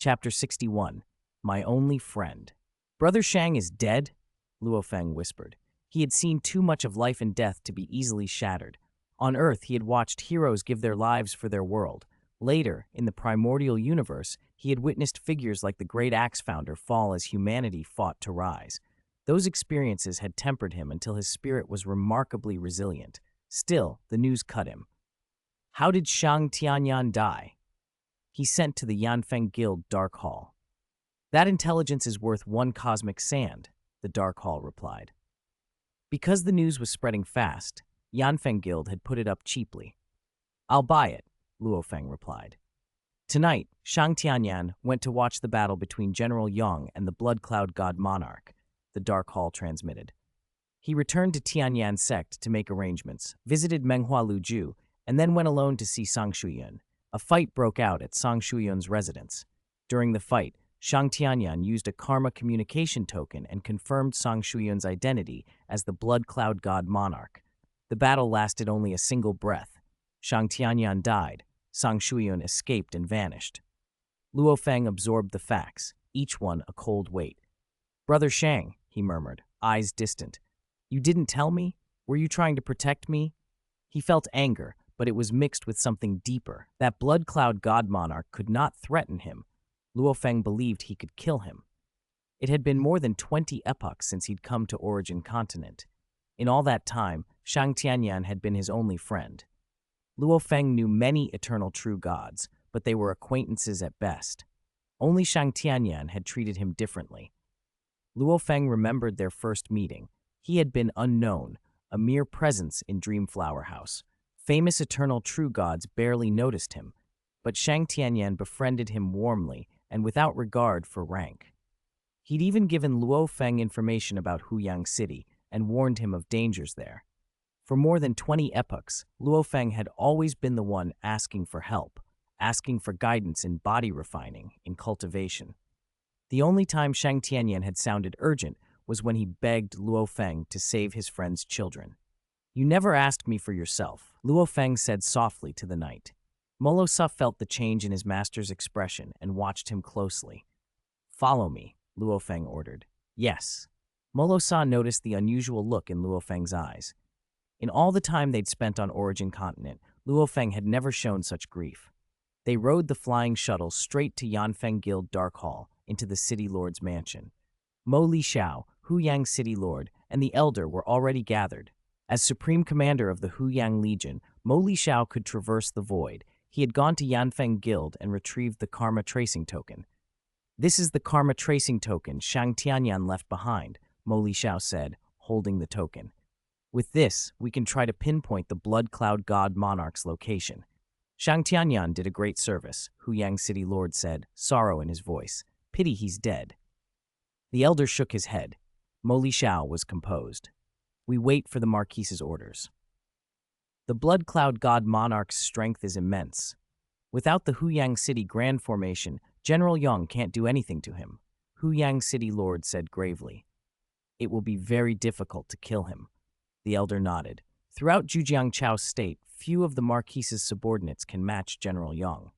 Chapter 61. My Only Friend. Brother Shang is dead? Luo Feng whispered. He had seen too much of life and death to be easily shattered. On Earth, he had watched heroes give their lives for their world. Later, in the primordial universe, he had witnessed figures like the great Axe Founder fall as humanity fought to rise. Those experiences had tempered him until his spirit was remarkably resilient. Still, the news cut him. How did Shang Tianyan die? He sent to the Yanfeng Guild Dark Hall. That intelligence is worth one cosmic sand, the Dark Hall replied. Because the news was spreading fast, Yanfeng Guild had put it up cheaply. I'll buy it, Luo Feng replied. Tonight, Shang Tianyan went to watch the battle between General Yang and the Blood Cloud God Monarch, the Dark Hall transmitted. He returned to Tianyan sect to make arrangements, visited Menghua Luju, and then went alone to see Sang Shuyun. A fight broke out at Sang Shuyun's residence. During the fight, Shang Tianyan used a karma communication token and confirmed Sang Shuyun's identity as the Blood Cloud God Monarch. The battle lasted only a single breath. Shang Tianyan died. Sang Shuyun escaped and vanished. Luo Feng absorbed the facts, each one a cold weight. Brother Shang, he murmured, eyes distant. You didn't tell me? Were you trying to protect me? He felt anger, but it was mixed with something deeper. That Blood Cloud God Monarch could not threaten him. Luo Feng believed he could kill him. It had been more than 20 epochs since he'd come to Origin Continent. In all that time, Shang Tianyan had been his only friend. Luo Feng knew many eternal true gods, but they were acquaintances at best. Only Shang Tianyan had treated him differently. Luo Feng remembered their first meeting. He had been unknown, a mere presence in Dreamflower House. Famous eternal true gods barely noticed him, but Shang Tianyan befriended him warmly and without regard for rank. He'd even given Luo Feng information about Huyang City and warned him of dangers there. For more than 20 epochs, Luo Feng had always been the one asking for help, asking for guidance in body refining, in cultivation. The only time Shang Tianyan had sounded urgent was when he begged Luo Feng to save his friend's children. You never asked me for yourself, Luo Feng said softly to the night. Morosa felt the change in his master's expression and watched him closely. Follow me, Luo Feng ordered. Yes. Morosa noticed the unusual look in Luo Feng's eyes. In all the time they'd spent on Origin Continent, Luo Feng had never shown such grief. They rode the flying shuttle straight to Yanfeng Guild Dark Hall, into the City Lord's mansion. Mo Li Xiao, Huyang City Lord, and the Elder were already gathered. As Supreme Commander of the Huyang Legion, Mo Li Xiao could traverse the void. He had gone to Yanfeng Guild and retrieved the Karma Tracing Token. This is the Karma Tracing Token Shang Tianyan left behind, Mo Li Xiao said, holding the token. With this, we can try to pinpoint the Blood Cloud God Monarch's location. Shang Tianyan did a great service, Huyang City Lord said, sorrow in his voice. Pity he's dead. The Elder shook his head. Mo Li Xiao was composed. We wait for the Marquise's orders. The Blood Cloud God Monarch's strength is immense. Without the Huyang City Grand Formation, General Yang can't do anything to him, Huyang City Lord said gravely. It will be very difficult to kill him. The Elder nodded. Throughout Zhujiang Chao's state, few of the Marquise's subordinates can match General Yang.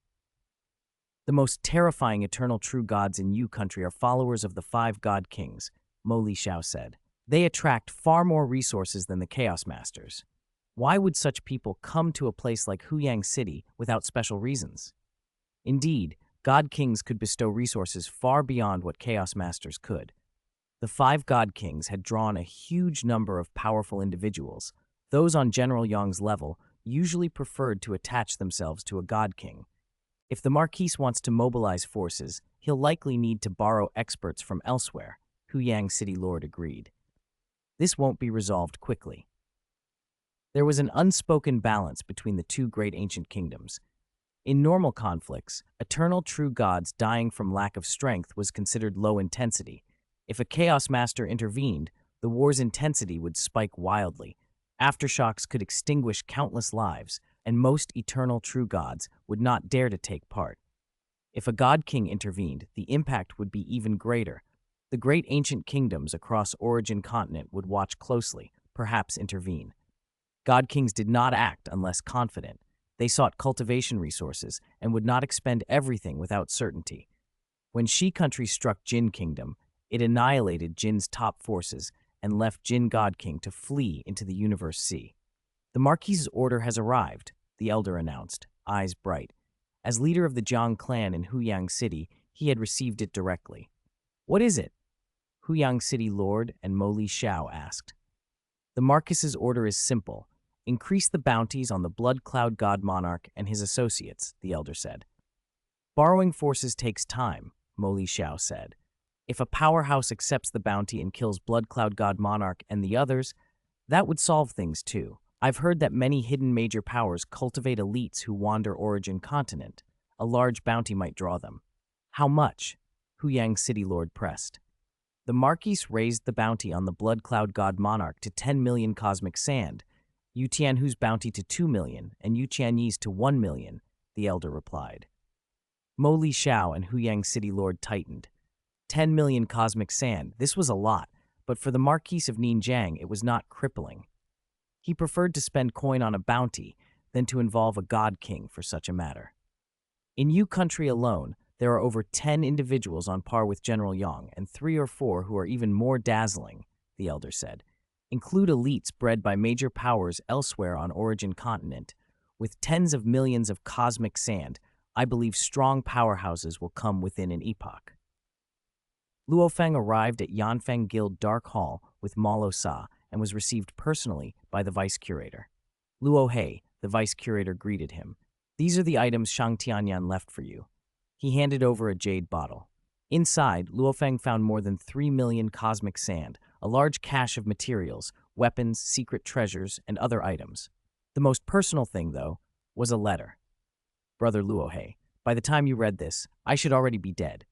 The most terrifying eternal true gods in Yu country are followers of the 5 God Kings, Mo Li Xiao said. They attract far more resources than the Chaos Masters. Why would such people come to a place like Huyang City without special reasons? Indeed, God Kings could bestow resources far beyond what Chaos Masters could. The 5 God Kings had drawn a huge number of powerful individuals. Those on General Yang's level usually preferred to attach themselves to a God King. If the Marquise wants to mobilize forces, he'll likely need to borrow experts from elsewhere, Huyang City Lord agreed. This won't be resolved quickly. There was an unspoken balance between the 2 great ancient kingdoms. In normal conflicts, eternal true gods dying from lack of strength was considered low intensity. If a Chaos Master intervened, the war's intensity would spike wildly. Aftershocks could extinguish countless lives, and most eternal true gods would not dare to take part. If a God King intervened, the impact would be even greater. The great ancient kingdoms across Origin Continent would watch closely, perhaps intervene. God Kings did not act unless confident. They sought cultivation resources and would not expend everything without certainty. When Shi country struck Jin kingdom, it annihilated Jin's top forces and left Jin God King to flee into the universe sea. The Marquis's order has arrived, the elder announced, eyes bright. As leader of the Jiang clan in Huyang City, he had received it directly. What is it? Huyang City Lord and Mo Li Xiao asked. The Marquis's order is simple. Increase the bounties on the Blood Cloud God Monarch and his associates, the elder said. Borrowing forces takes time, Mo Li Xiao said. If a powerhouse accepts the bounty and kills Blood Cloud God Monarch and the others, that would solve things too. I've heard that many hidden major powers cultivate elites who wander Origin Continent. A large bounty might draw them. How much? Huyang City Lord pressed. The Marquis raised the bounty on the Blood Cloud God Monarch to 10 million cosmic sand, Yu Tianhu's bounty to 2 million, and Yu Tianyi's to 1 million, the elder replied. Mo Li Xiao and Huyang City Lord tightened. 10 million cosmic sand, this was a lot, but for the Marquis of Ninjiang it was not crippling. He preferred to spend coin on a bounty than to involve a god king for such a matter. In Yu country alone, there are over 10 individuals on par with General Yang and 3 or 4 who are even more dazzling, the elder said. Include elites bred by major powers elsewhere on Origin Continent. With tens of millions of cosmic sand, I believe strong powerhouses will come within an epoch. Luo Feng arrived at Yanfeng Guild Dark Hall with Morosa and was received personally by the vice-curator. Luo He, the vice-curator, greeted him. These are the items Shang Tianyan left for you. He handed over a jade bottle. Inside, Luo Feng found more than 3 million cosmic sand, a large cache of materials, weapons, secret treasures, and other items. The most personal thing, though, was a letter. Brother Luo He, by the time you read this, I should already be dead.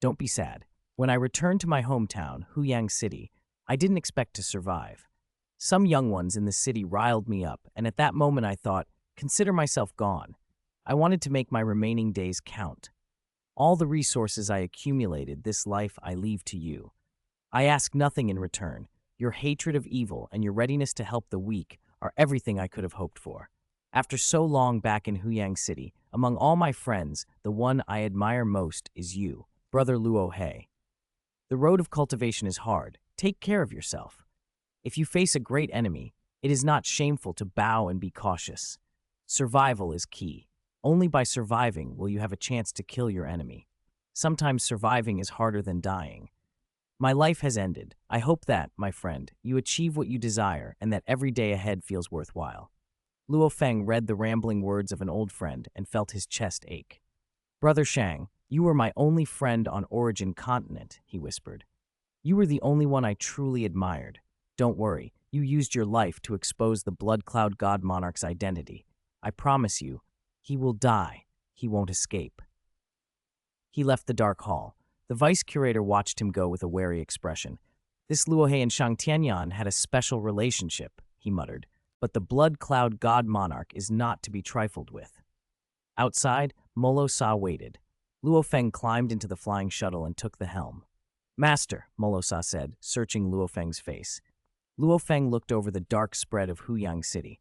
Don't be sad. When I returned to my hometown, Huyang City, I didn't expect to survive. Some young ones in the city riled me up, and at that moment I thought, consider myself gone. I wanted to make my remaining days count. All the resources I accumulated this life I leave to you. I ask nothing in return. Your hatred of evil and your readiness to help the weak are everything I could have hoped for. After so long back in Huyang City, among all my friends, the one I admire most is you, Brother Luo He. The road of cultivation is hard. Take care of yourself. If you face a great enemy, it is not shameful to bow and be cautious. Survival is key. Only by surviving will you have a chance to kill your enemy. Sometimes surviving is harder than dying. My life has ended. I hope that, my friend, you achieve what you desire and that every day ahead feels worthwhile. Luo Feng read the rambling words of an old friend and felt his chest ache. Brother Shang, you were my only friend on Origin Continent, he whispered. You were the only one I truly admired. Don't worry, you used your life to expose the Blood Cloud God Monarch's identity. I promise you, he will die. He won't escape. He left the dark hall. The vice-curator watched him go with a wary expression. This Luo He and Shang Tianyan had a special relationship, he muttered, but the Blood Cloud God Monarch is not to be trifled with. Outside, Morosa waited. Luo Feng climbed into the flying shuttle and took the helm. Master, Morosa said, searching Luo Feng's face. Luo Feng looked over the dark spread of Huyang City.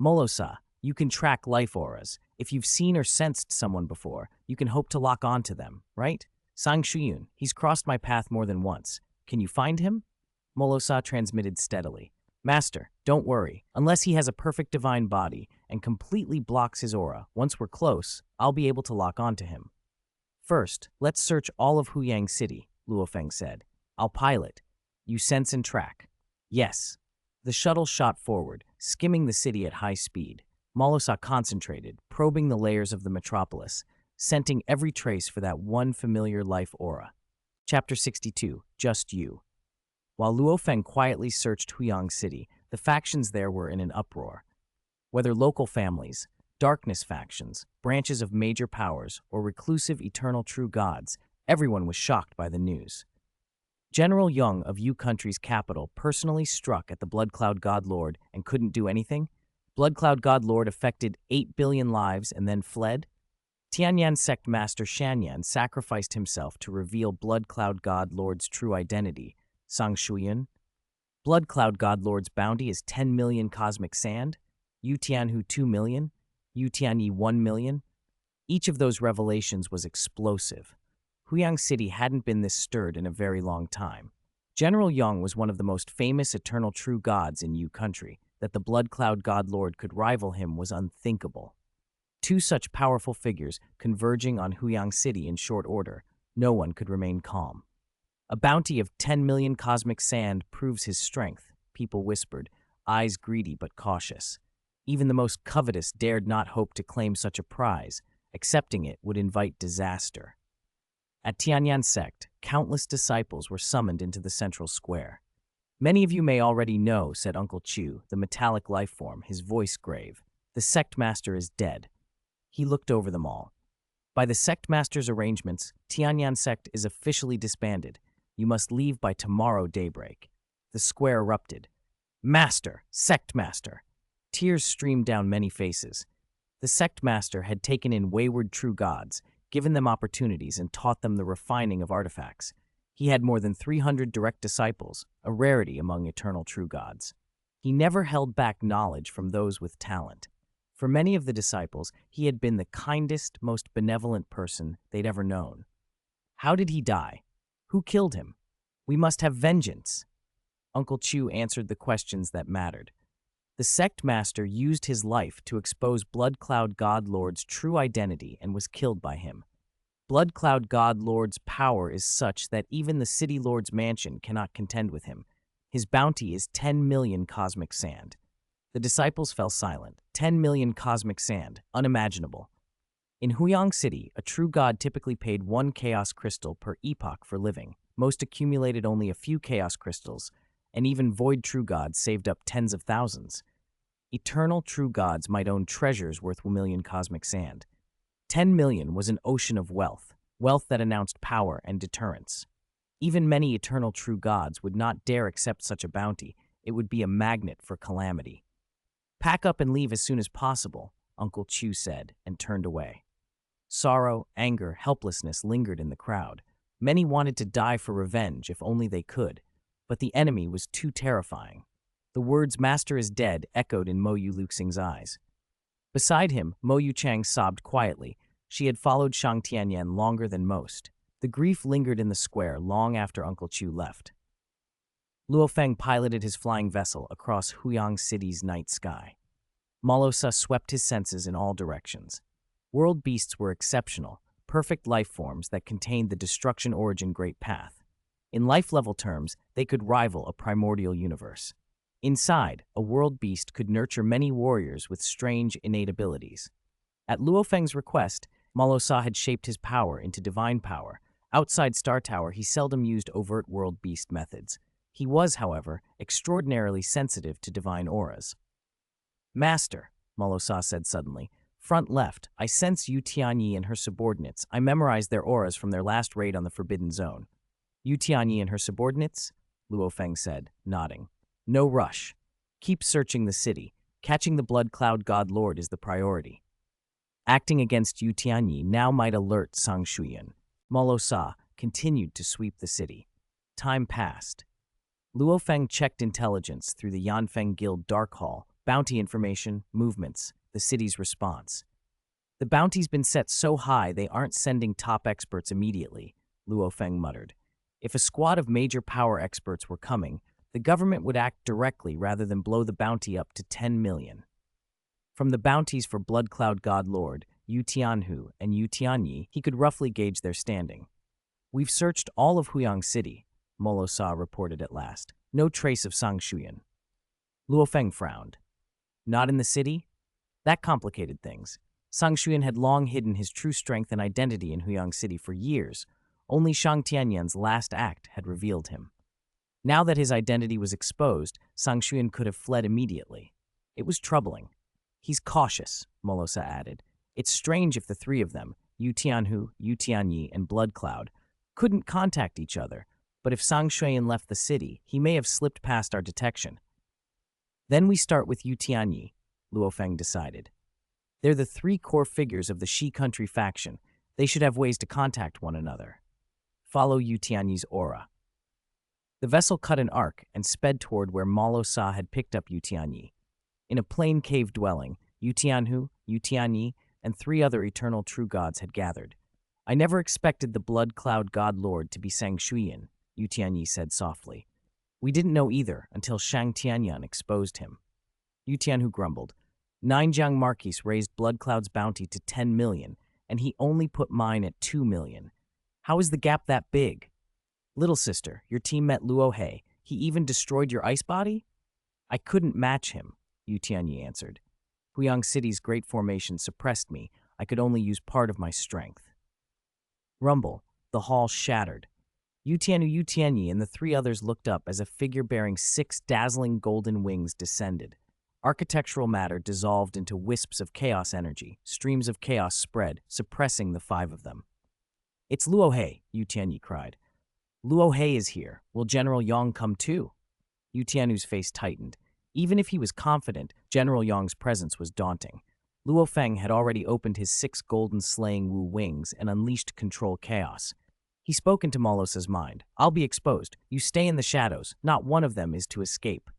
Morosa, you can track life auras. If you've seen or sensed someone before, you can hope to lock on to them, right? Sang Shuyun, he's crossed my path more than once. Can you find him? Morosa transmitted steadily. Master, don't worry. Unless he has a perfect divine body and completely blocks his aura, once we're close, I'll be able to lock on to him. First, let's search all of Huyang City, Luo Feng said. I'll pilot. You sense and track. Yes. The shuttle shot forward, skimming the city at high speed. Morosa concentrated, probing the layers of the metropolis, scenting every trace for that one familiar life aura. Chapter 62, Just You. While Luo Feng quietly searched Huyang City, the factions there were in an uproar. Whether local families, darkness factions, branches of major powers, or reclusive eternal true gods, everyone was shocked by the news. General Yang of Yu Country's capital personally struck at the Blood Cloud God Lord and couldn't do anything? Blood Cloud God Lord affected 8 billion lives and then fled? Tianyan sect master Shanyan sacrificed himself to reveal Blood Cloud God Lord's true identity, Sang Shuyun. Blood Cloud God Lord's bounty is 10 million cosmic sand, Yu Tianhu 2 million, Yu Tianyi 1 million. Each of those revelations was explosive. Huyang City hadn't been this stirred in a very long time. General Yang was one of the most famous eternal true gods in Yu country. That the Blood Cloud God Lord could rival him was unthinkable. Two such powerful figures converging on Huyang City in short order, no one could remain calm. A bounty of 10 million cosmic sand proves his strength, people whispered, eyes greedy but cautious. Even the most covetous dared not hope to claim such a prize. Accepting it would invite disaster. At Tianyan sect, countless disciples were summoned into the central square. Many of you may already know, said Uncle Chu, the metallic life form, his voice grave. The sect master is dead. He looked over them all. By the sect master's arrangements, Tianyan sect is officially disbanded. You must leave by tomorrow daybreak. The square erupted. Master! Sect master! Tears streamed down many faces. The sect master had taken in wayward true gods, given them opportunities and taught them the refining of artifacts. He had more than 300 direct disciples, a rarity among eternal true gods. He never held back knowledge from those with talent. For many of the disciples, he had been the kindest, most benevolent person they'd ever known. How did he die? Who killed him? We must have vengeance. Uncle Chu answered the questions that mattered. The sect master used his life to expose Blood Cloud God Lord's true identity and was killed by him. Blood Cloud God Lord's power is such that even the City Lord's mansion cannot contend with him. His bounty is 10 million cosmic sand. The disciples fell silent. 10 million cosmic sand, unimaginable. In Huyang City, a true god typically paid 1 chaos crystal per epoch for living. Most accumulated only a few chaos crystals, and even void true gods saved up tens of thousands. Eternal true gods might own treasures worth 1 million cosmic sand. 10 million was an ocean of wealth, wealth that announced power and deterrence. Even many eternal true gods would not dare accept such a bounty. It would be a magnet for calamity. Pack up and leave as soon as possible, Uncle Chu said, and turned away. Sorrow, anger, helplessness lingered in the crowd. Many wanted to die for revenge if only they could, but the enemy was too terrifying. The words "Master is dead" echoed in Mo Yu Luxing's eyes. Beside him, Mo Yu Chang sobbed quietly. She had followed Shang Tianyan longer than most. The grief lingered in the square long after Uncle Chu left. Luo Feng piloted his flying vessel across Huyang City's night sky. Morosa swept his senses in all directions. World beasts were exceptional, perfect life forms that contained the destruction origin great path. In life-level terms, they could rival a primordial universe. Inside, a world beast could nurture many warriors with strange innate abilities. At Luo Feng's request, Morosa had shaped his power into divine power. Outside Star Tower, he seldom used overt world beast methods. He was, however, extraordinarily sensitive to divine auras. Master, Morosa said suddenly, front left, I sense Yu Tianyi and her subordinates. I memorized their auras from their last raid on the Forbidden Zone. Yu Tianyi and her subordinates? Luo Feng said, nodding. No rush. Keep searching the city. Catching the Blood Cloud God Lord is the priority. Acting against Yu Tianyi now might alert Sang Shuyan. Morosa continued to sweep the city. Time passed. Luo Feng checked intelligence through the Yanfeng Guild Dark Hall, bounty information, movements, the city's response. The bounty's been set so high they aren't sending top experts immediately, Luo Feng muttered. If a squad of major power experts were coming, the government would act directly rather than blow the bounty up to 10 million. From the bounties for Blood Cloud God Lord, Yu Tianhu, and Yu Tianyi, he could roughly gauge their standing. We've searched all of Huyang City, Morosa reported at last. No trace of Sang Shuyan. Luo Feng frowned. Not in the city? That complicated things. Sang Shuyan had long hidden his true strength and identity in Huyang City for years. Only Shang Tianyan's last act had revealed him. Now that his identity was exposed, Sang Shuyan could have fled immediately. It was troubling. He's cautious, Morosa added. It's strange if the three of them, Yu Tianhu, Yu Tianyi, and Blood Cloud, couldn't contact each other, but if Sang Shuyan left the city, he may have slipped past our detection. Then we start with Yu Tianyi, Luo Feng decided. They're the three core figures of the Shi country faction. They should have ways to contact one another. Follow Yu Tianyi's aura. The vessel cut an arc and sped toward where Morosa had picked up Yu Tianyi. In a plain cave dwelling, Yu Tianhu, Yu Tianyi, and 3 other eternal true gods had gathered. I never expected the blood cloud god lord to be Sang Shuyan, Yu Tianyi said softly. We didn't know either until Shang Tianyan exposed him. Yu Tianhu grumbled. Jiang Marquis raised Blood Cloud's bounty to 10 million, and he only put mine at 2 million. How is the gap that big? Little sister, your team met Luo He. He even destroyed your ice body? I couldn't match him, Yu Tianyi answered. Huyang City's great formation suppressed me. I could only use part of my strength. Rumble. The hall shattered. Yu Tianyi, and the three others looked up as a figure bearing 6 dazzling golden wings descended. Architectural matter dissolved into wisps of chaos energy. Streams of chaos spread, suppressing the 5 of them. It's Luo He, Yu Tianyi cried. Luo He is here. Will General Yang come too? Yu Tianhu's face tightened. Even if he was confident, General Yang's presence was daunting. Luo Feng had already opened his 6 golden slaying Wu wings and unleashed control chaos. He spoke into Morosa's mind. I'll be exposed. You stay in the shadows. Not one of them is to escape.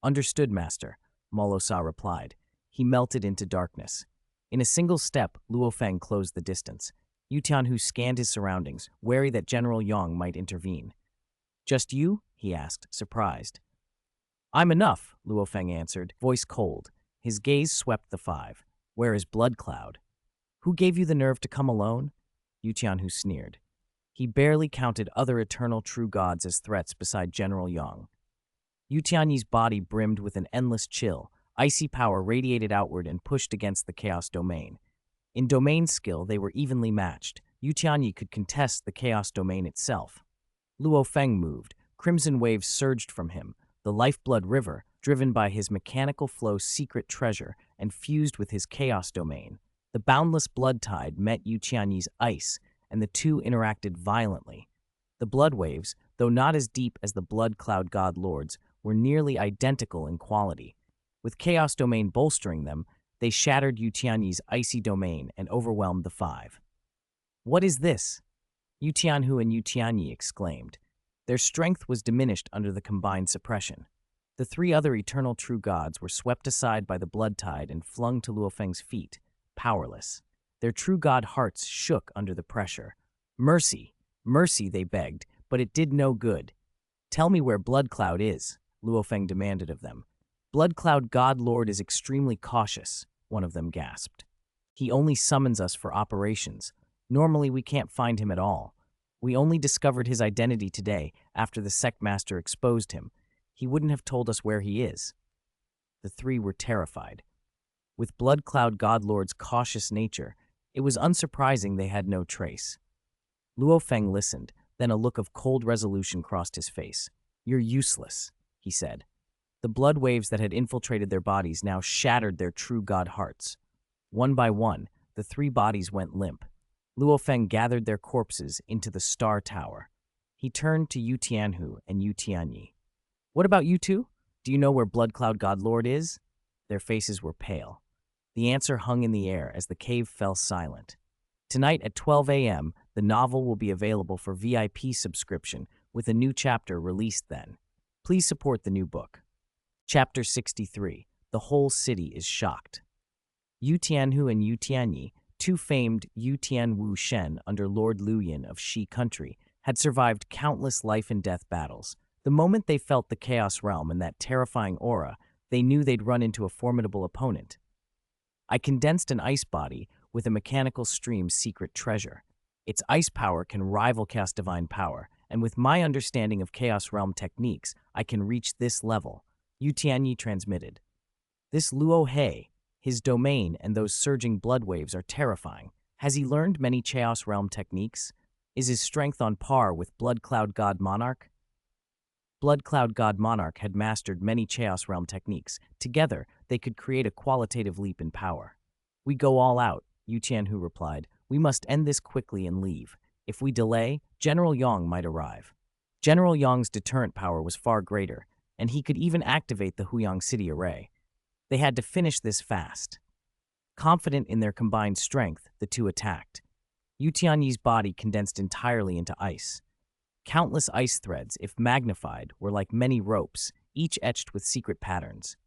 Understood, Master, Morosa replied. He melted into darkness. In a single step, Luo Feng closed the distance. Yu Tianhu scanned his surroundings, wary that General Yang might intervene. Just you? He asked, surprised. I'm enough, Luo Feng answered, voice cold. His gaze swept the 5. Where is Blood Cloud? Who gave you the nerve to come alone? Yu Tianhu sneered. He barely counted other eternal true gods as threats beside General Yang. Yu Tianyi's body brimmed with an endless chill. Icy power radiated outward and pushed against the chaos domain. In domain skill, they were evenly matched. Yu Tianyi could contest the chaos domain itself. Luo Feng moved. Crimson waves surged from him. The lifeblood river, driven by his mechanical flow secret treasure and fused with his chaos domain. The boundless blood tide met Yu Tianyi's ice, and the two interacted violently. The blood waves, though not as deep as the blood cloud god lords, were nearly identical in quality. With chaos domain bolstering them, they shattered Yu Tianyi's icy domain and overwhelmed the 5. What is this? Yu Tianhu and Yu Tianyi exclaimed. Their strength was diminished under the combined suppression. The 3 other eternal true gods were swept aside by the blood tide and flung to Luo Feng's feet, powerless. Their true god hearts shook under the pressure. Mercy, mercy, they begged, but it did no good. Tell me where Blood Cloud is, Luo Feng demanded of them. Blood Cloud God Lord is extremely cautious, one of them gasped. He only summons us for operations. Normally we can't find him at all. We only discovered his identity today after the sect master exposed him. He wouldn't have told us where he is. The 3 were terrified. With Blood Cloud God Lord's cautious nature, it was unsurprising they had no trace. Luo Feng listened, then a look of cold resolution crossed his face. You're useless, he said. The blood waves that had infiltrated their bodies now shattered their true god hearts. One by one, the 3 bodies went limp. Luo Feng gathered their corpses into the Star Tower. He turned to Yu Tianhu and Yu Tianyi. What about you two? Do you know where Blood Cloud God Lord is? Their faces were pale. The answer hung in the air as the cave fell silent. Tonight at 12 a.m., the novel will be available for VIP subscription with a new chapter released then. Please support the new book. Chapter 63. The whole city is shocked. Yu Tianhu and Yu Tianyi, 2 famed Yu Tianwu Shen under Lord Luyan of Shi country, had survived countless life-and-death battles. The moment they felt the Chaos Realm and that terrifying aura, they knew they'd run into a formidable opponent. I condensed an ice body with a mechanical stream's secret treasure. Its ice power can rival Chaos Divine power, and with my understanding of Chaos Realm techniques, I can reach this level, Yu Tianyi transmitted. This Luo He, his domain and those surging blood waves are terrifying. Has he learned many Chaos Realm techniques? Is his strength on par with Blood Cloud God Monarch? Blood Cloud God Monarch had mastered many Chaos Realm techniques. Together, they could create a qualitative leap in power. We go all out, Yu Tianhu replied. We must end this quickly and leave. If we delay, General Yang might arrive. General Yang's deterrent power was far greater, and he could even activate the Huyang City array. They had to finish this fast. Confident in their combined strength, the 2 attacked. Yu Tianyi's body condensed entirely into ice. Countless ice threads, if magnified, were like many ropes, each etched with secret patterns.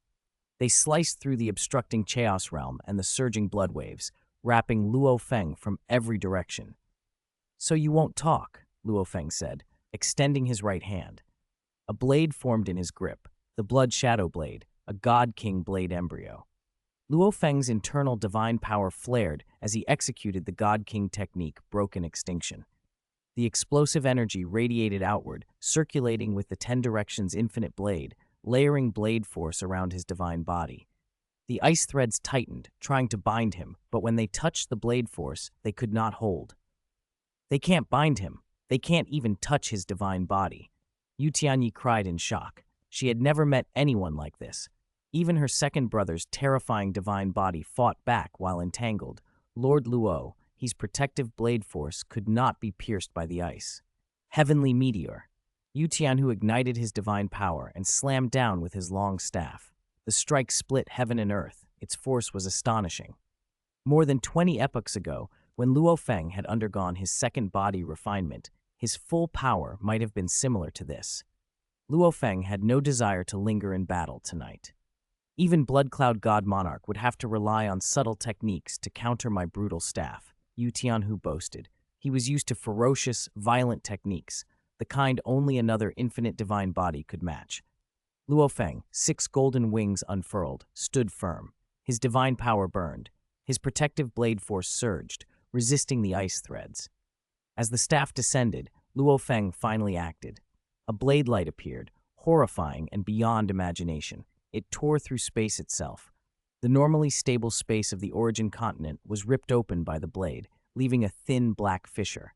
They sliced through the obstructing Chaos Realm and the surging blood waves, wrapping Luo Feng from every direction. So you won't talk, Luo Feng said, extending his right hand. A blade formed in his grip, the Blood Shadow Blade, a God King blade embryo. Luo Feng's internal divine power flared as he executed the God King technique, Broken Extinction. The explosive energy radiated outward, circulating with the 10 Directions infinite blade, layering blade force around his divine body. The ice threads tightened, trying to bind him, but when they touched the blade force, they could not hold. They can't bind him. They can't even touch his divine body. Yu Tianyi cried in shock. She had never met anyone like this. Even her second brother's terrifying divine body fought back while entangled. Lord Luo, his protective blade force could not be pierced by the ice. Heavenly Meteor. Yu Tianhu ignited his divine power and slammed down with his long staff. The strike split heaven and earth. Its force was astonishing. More than 20 epochs ago, when Luo Feng had undergone his second body refinement, his full power might have been similar to this. Luo Feng had no desire to linger in battle tonight. Even Blood Cloud God Monarch would have to rely on subtle techniques to counter my brutal staff, Yu Tianhu boasted. He was used to ferocious, violent techniques, the kind only another infinite divine body could match. Luo Feng, 6 golden wings unfurled, stood firm. His divine power burned. His protective blade force surged, resisting the ice threads. As the staff descended, Luo Feng finally acted. A blade light appeared, horrifying and beyond imagination. It tore through space itself. The normally stable space of the origin continent was ripped open by the blade, leaving a thin black fissure.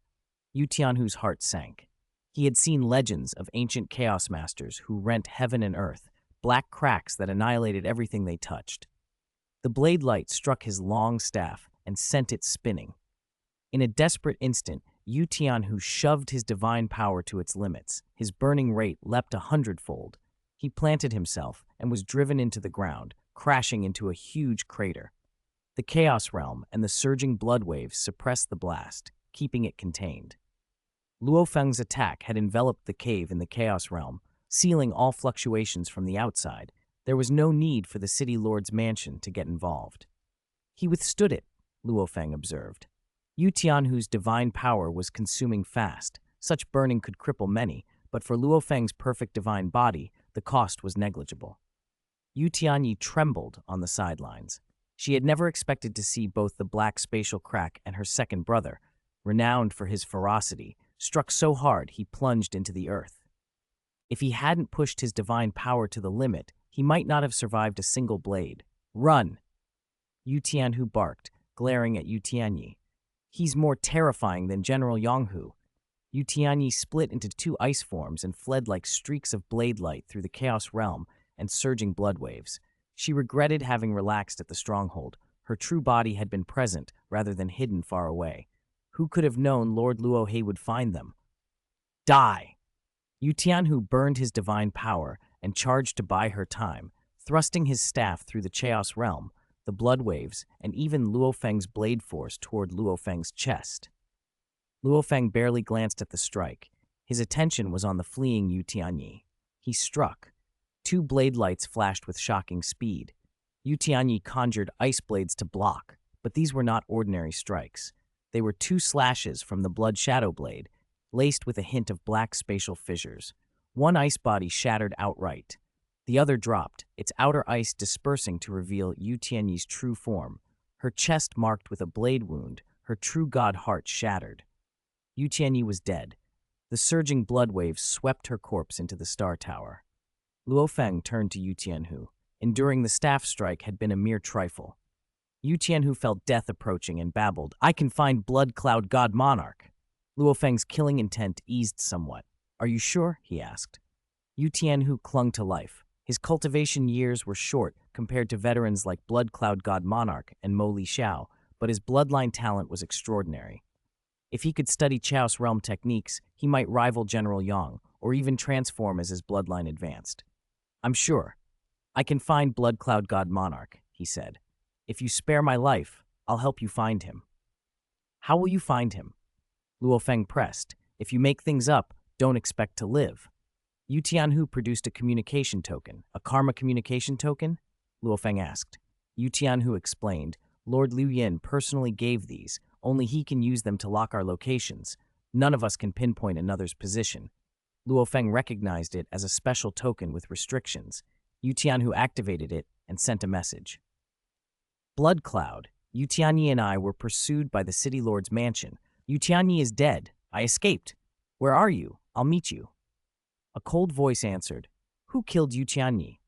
Yu Tianhu's heart sank. He had seen legends of ancient chaos masters who rent heaven and earth, black cracks that annihilated everything they touched. The blade light struck his long staff and sent it spinning. In a desperate instant, Yu Tianhu shoved his divine power to its limits. His burning rate leapt 100-fold. He planted himself and was driven into the ground, crashing into a huge crater. The Chaos Realm and the surging blood waves suppressed the blast, keeping it contained. Luo Feng's attack had enveloped the cave in the Chaos Realm, sealing all fluctuations from the outside. There was no need for the City Lord's mansion to get involved. He withstood it, Luo Feng observed. Yu Tianhu's divine power was consuming fast. Such burning could cripple many, but for Luo Feng's perfect divine body, the cost was negligible. Yu Tianyi trembled on the sidelines. She had never expected to see both the black spatial crack and her second brother, renowned for his ferocity, struck so hard he plunged into the earth. If he hadn't pushed his divine power to the limit, he might not have survived a single blade. Run! Yu Tianhu barked, glaring at Yu Tianyi. He's more terrifying than General Yonghu. Yu Tianyi split into 2 ice forms and fled like streaks of blade light through the Chaos Realm and surging blood waves. She regretted having relaxed at the stronghold. Her true body had been present rather than hidden far away. Who could have known Lord Luo He would find them? Die! Yu Tianhu burned his divine power and charged to buy her time, thrusting his staff through the Chaos Realm, the blood waves, and even Luo Feng's blade force toward Luo Feng's chest. Luo Feng barely glanced at the strike. His attention was on the fleeing Yu Tianyi. He struck. 2 blade lights flashed with shocking speed. Yu Tianyi conjured ice blades to block, but these were not ordinary strikes. They were 2 slashes from the Blood Shadow Blade, laced with a hint of black spatial fissures. One ice body shattered outright. The other dropped, its outer ice dispersing to reveal Yu Tianyi's true form. Her chest marked with a blade wound, her true god heart shattered. Yu Tianyi was dead. The surging blood waves swept her corpse into the Star Tower. Luo Feng turned to Yu Tianhu. Enduring the staff strike had been a mere trifle. Yu Tianhu felt death approaching and babbled, "I can find Blood Cloud God Monarch." Luo Feng's killing intent eased somewhat. "Are you sure?" he asked. Yu Tianhu clung to life. His cultivation years were short compared to veterans like Blood Cloud God Monarch and Mo Li Xiao, but his bloodline talent was extraordinary. If he could study Chaos Realm techniques, he might rival General Yang, or even transform as his bloodline advanced. "I'm sure. I can find Blood Cloud God Monarch," he said. "If you spare my life, I'll help you find him." "How will you find him?" Luo Feng pressed. "If you make things up, don't expect to live." Yu Tianhu produced a communication token. "A karma communication token?" Luo Feng asked. Yu Tianhu explained, "Lord Liu Yin personally gave these. Only he can use them to lock our locations. None of us can pinpoint another's position. Luo Feng recognized it as a special token with restrictions. Yu Tianhu activated it and sent a message. Blood Cloud. Yu Tianyi and I were pursued by the City Lord's mansion. Yu Tianyi is dead. I escaped. Where are you? I'll meet you. A cold voice answered. Who killed Yu Tianyi?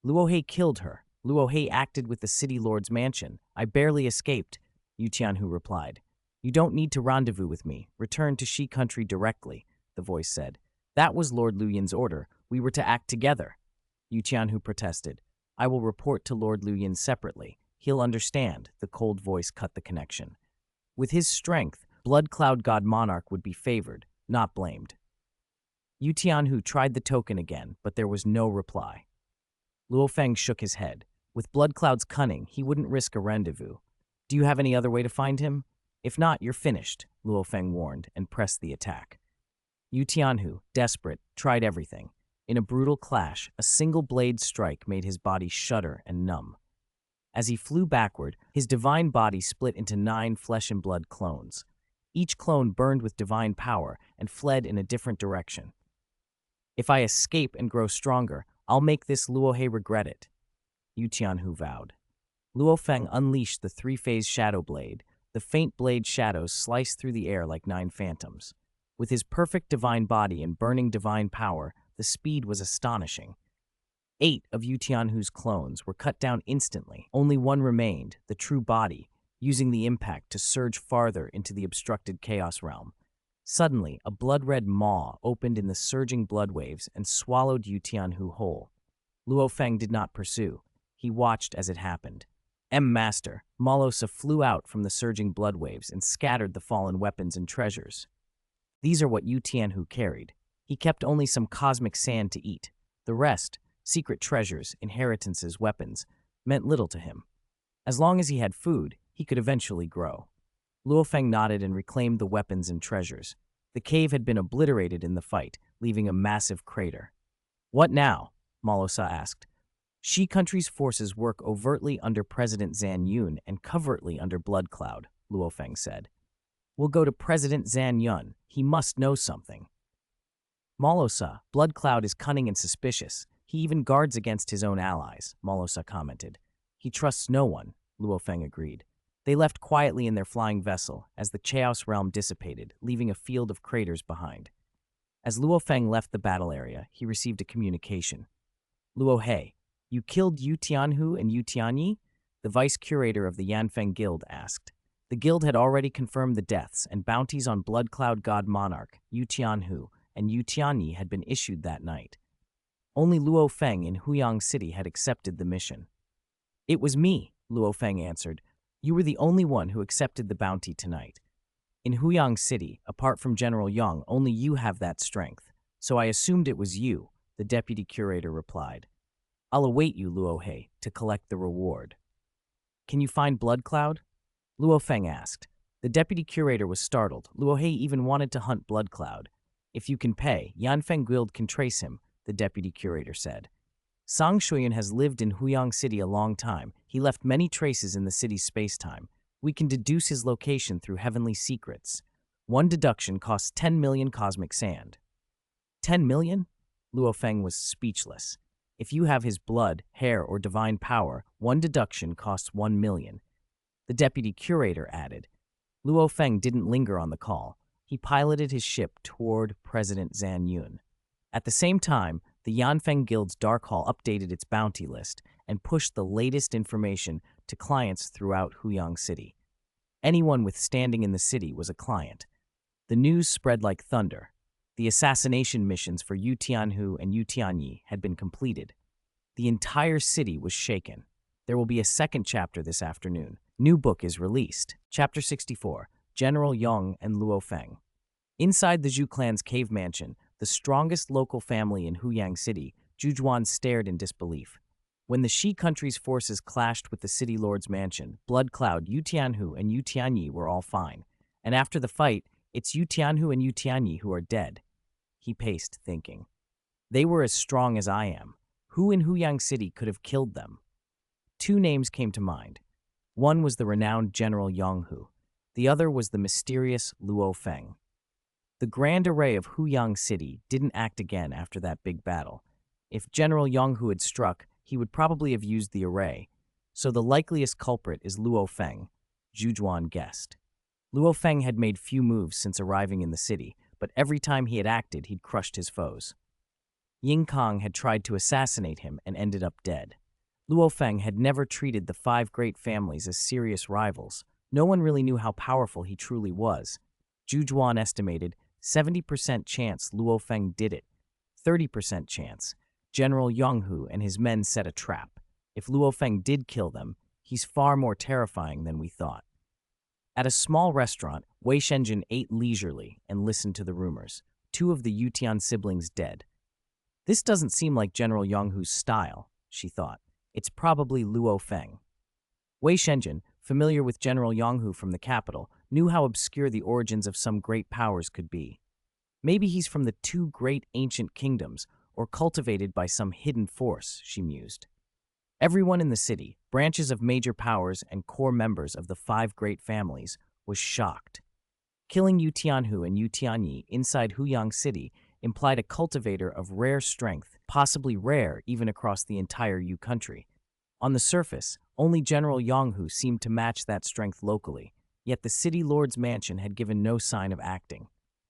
Luo He killed her. Luo He acted with the City Lord's mansion. I barely escaped, Yu Tianhu replied. You don't need to rendezvous with me. Return to Shi country directly, the voice said. That was Lord Luyin's order. We were to act together. Yu Tianhu protested. I will report to Lord Luyin separately. He'll understand, the cold voice cut the connection. With his strength, Blood Cloud God Monarch would be favored, not blamed. Yu Tianhu tried the token again, but there was no reply. Luo Feng shook his head. With Blood Cloud's cunning, he wouldn't risk a rendezvous. Do you have any other way to find him? If not, you're finished, Luo Feng warned and pressed the attack. Yu Tianhu, desperate, tried everything. In a brutal clash, a single blade strike made his body shudder and numb. As he flew backward, his divine body split into 9 flesh and blood clones. Each clone burned with divine power and fled in a different direction. If I escape and grow stronger, I'll make this Luo He regret it, Yu Tianhu vowed. Luo Feng unleashed the 3-phase shadow blade. The faint blade shadows sliced through the air like 9 phantoms. With his perfect divine body and burning divine power, the speed was astonishing. 8 of Yu Tianhu's clones were cut down instantly. Only one remained, the true body, using the impact to surge farther into the obstructed chaos realm. Suddenly, a blood-red maw opened in the surging blood waves and swallowed Yu Tianhu whole. Luo Feng did not pursue. He watched as it happened. Master, Morosa flew out from the surging blood waves and scattered the fallen weapons and treasures. These are what Yu Tianhu carried. He kept only some cosmic sand to eat. The rest, secret treasures, inheritances, weapons, meant little to him. As long as he had food, he could eventually grow. Luo Feng nodded and reclaimed the weapons and treasures. The cave had been obliterated in the fight, leaving a massive crater. What now? Morosa asked. Shi country's forces work overtly under President Zan Yun and covertly under Blood Cloud, Luo Feng said. We'll go to President Zan Yun. He must know something. Morosa, Blood Cloud is cunning and suspicious. He even guards against his own allies, Morosa commented. He trusts no one, Luo Feng agreed. They left quietly in their flying vessel as the Chaos realm dissipated, leaving a field of craters behind. As Luo Feng left the battle area, he received a communication. Luo He, you killed Yu Tianhu and Yu Tianyi? The vice-curator of the Yanfeng Guild asked. The guild had already confirmed the deaths, and bounties on Blood Cloud God Monarch, Yu Tianhu, and Yu Tianyi had been issued that night. Only Luo Feng in Huyang City had accepted the mission. It was me, Luo Feng answered. You were the only one who accepted the bounty tonight. In Huyang City, apart from General Yang, only you have that strength. So I assumed it was you, the deputy curator replied. I'll await you, Luo He, to collect the reward. Can you find Blood Cloud? Luo Feng asked. The deputy curator was startled. Luo He even wanted to hunt Blood Cloud. If you can pay, Yanfeng Guild can trace him, the deputy curator said. Sang Shuyan has lived in Huyang City a long time. He left many traces in the city's space-time. We can deduce his location through heavenly secrets. One deduction costs 10 million cosmic sand. 10 million? Luo Feng was speechless. If you have his blood, hair, or divine power, one deduction costs 1 million. The deputy curator added. Luo Feng didn't linger on the call. He piloted his ship toward President Zan Yun. At the same time, the Yanfeng Guild's Dark Hall updated its bounty list and pushed the latest information to clients throughout Huyang City. Anyone with standing in the city was a client. The news spread like thunder. The assassination missions for Yu Tianhu and Yu Tianyi had been completed. The entire city was shaken. There will be a second chapter this afternoon. New book is released. Chapter 64, General Yang and Luo Feng. Inside the Zhu clan's cave mansion, the strongest local family in Huyang City, Zhujuan stared in disbelief. When the Shi country's forces clashed with the city lord's mansion, Blood Cloud, Yu Tianhu, and Yu Tianyi were all fine. And after the fight, it's Yu Tianhu and Yu Tianyi who are dead. He paced, thinking. They were as strong as I am. Who in Huyang City could have killed them? 2 names came to mind. One was the renowned General Yang Hu. The other was the mysterious Luo Feng. The grand array of Huyang City didn't act again after that big battle. If General Yonghu had struck, he would probably have used the array. So the likeliest culprit is Luo Feng, Zhujuan guessed. Luo Feng had made few moves since arriving in the city, but every time he had acted, he'd crushed his foes. Ying Kong had tried to assassinate him and ended up dead. Luo Feng had never treated the five great families as serious rivals. No one really knew how powerful he truly was. Zhujuan estimated 70% chance Luo Feng did it, 30% chance. General Yonghu and his men set a trap. If Luo Feng did kill them, he's far more terrifying than we thought. At a small restaurant, Wei Shenzhen ate leisurely and listened to the rumors. 2 of the Yutian siblings dead. This doesn't seem like General Yonghu's style, she thought. It's probably Luo Feng. Wei Shenzhen, familiar with General Yonghu from the capital, knew how obscure the origins of some great powers could be. Maybe he's from the 2 great ancient kingdoms, or cultivated by some hidden force, she mused. Everyone in the city, branches of major powers and core members of the 5 great families, was shocked. Killing Yu Tianhu and Yu Tianyi inside Huyang City implied a cultivator of rare strength, possibly rare even across the entire Yu country. On the surface, only General Yonghu seemed to match that strength locally, yet the city lord's mansion had given no sign of acting.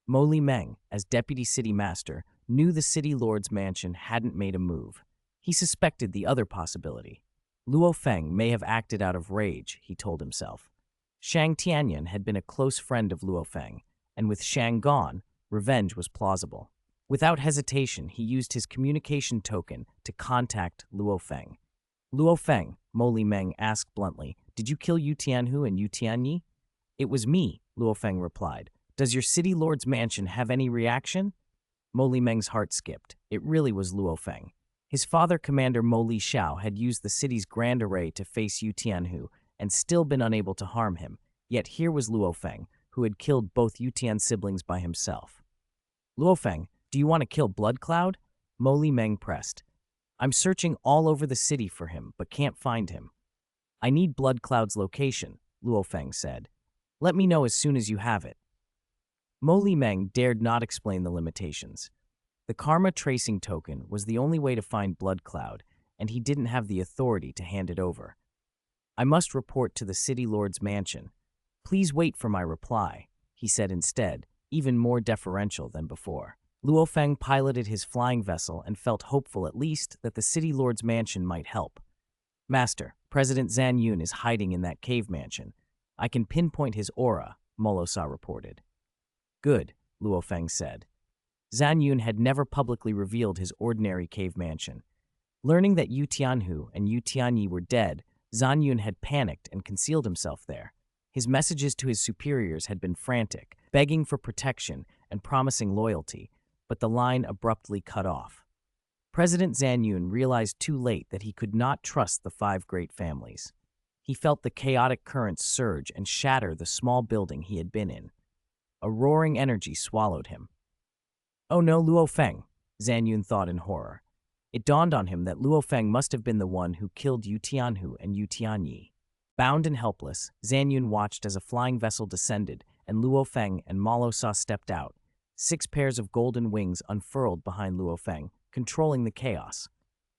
Mo Li Meng, as deputy city master, knew the city lord's mansion hadn't made a move. He suspected the other possibility. Luo Feng may have acted out of rage, he told himself. Shang Tianyan had been a close friend of Luo Feng, and with Shang gone, revenge was plausible. Without hesitation, he used his communication token to contact Luo Feng. Luo Feng, Mo Li Meng asked bluntly, "Did you kill Yu Tianhu and Yu Tianyi?" "It was me," Luo Feng replied. "Does your city lord's mansion have any reaction?" Mo Li Meng's heart skipped. It really was Luo Feng. His father, Commander Mo Li Xiao, had used the city's grand array to face Yu Tianhu and still been unable to harm him. Yet here was Luo Feng, who had killed both Yu Tian siblings by himself. "Luo Feng, do you want to kill Blood Cloud?" Mo Li Meng pressed. "I'm searching all over the city for him, but can't find him." "I need Blood Cloud's location," Luo Feng said. "Let me know as soon as you have it." Mo Li Meng dared not explain the limitations. The karma tracing token was the only way to find Blood Cloud, and he didn't have the authority to hand it over. "I must report to the city lord's mansion. Please wait for my reply," he said instead, even more deferential than before. Luo Feng piloted his flying vessel and felt hopeful at least that the city lord's mansion might help. "Master, President Zan Yun is hiding in that cave mansion. I can pinpoint his aura," Morosa reported. "Good," Luo Feng said. Zan Yun had never publicly revealed his ordinary cave mansion. Learning that Yu Tianhu and Yu Tianyi were dead, Zan Yun had panicked and concealed himself there. His messages to his superiors had been frantic, begging for protection and promising loyalty, but the line abruptly cut off. President Zan Yun realized too late that he could not trust the 5 great families. He felt the chaotic currents surge and shatter the small building he had been in. A roaring energy swallowed him. "Oh no, Luo Feng," Zan Yun thought in horror. It dawned on him that Luo Feng must have been the one who killed Yu Tianhu and Yu Tianyi. Bound and helpless, Zan Yun watched as a flying vessel descended and Luo Feng and Morosa stepped out. 6 pairs of golden wings unfurled behind Luo Feng, controlling the chaos.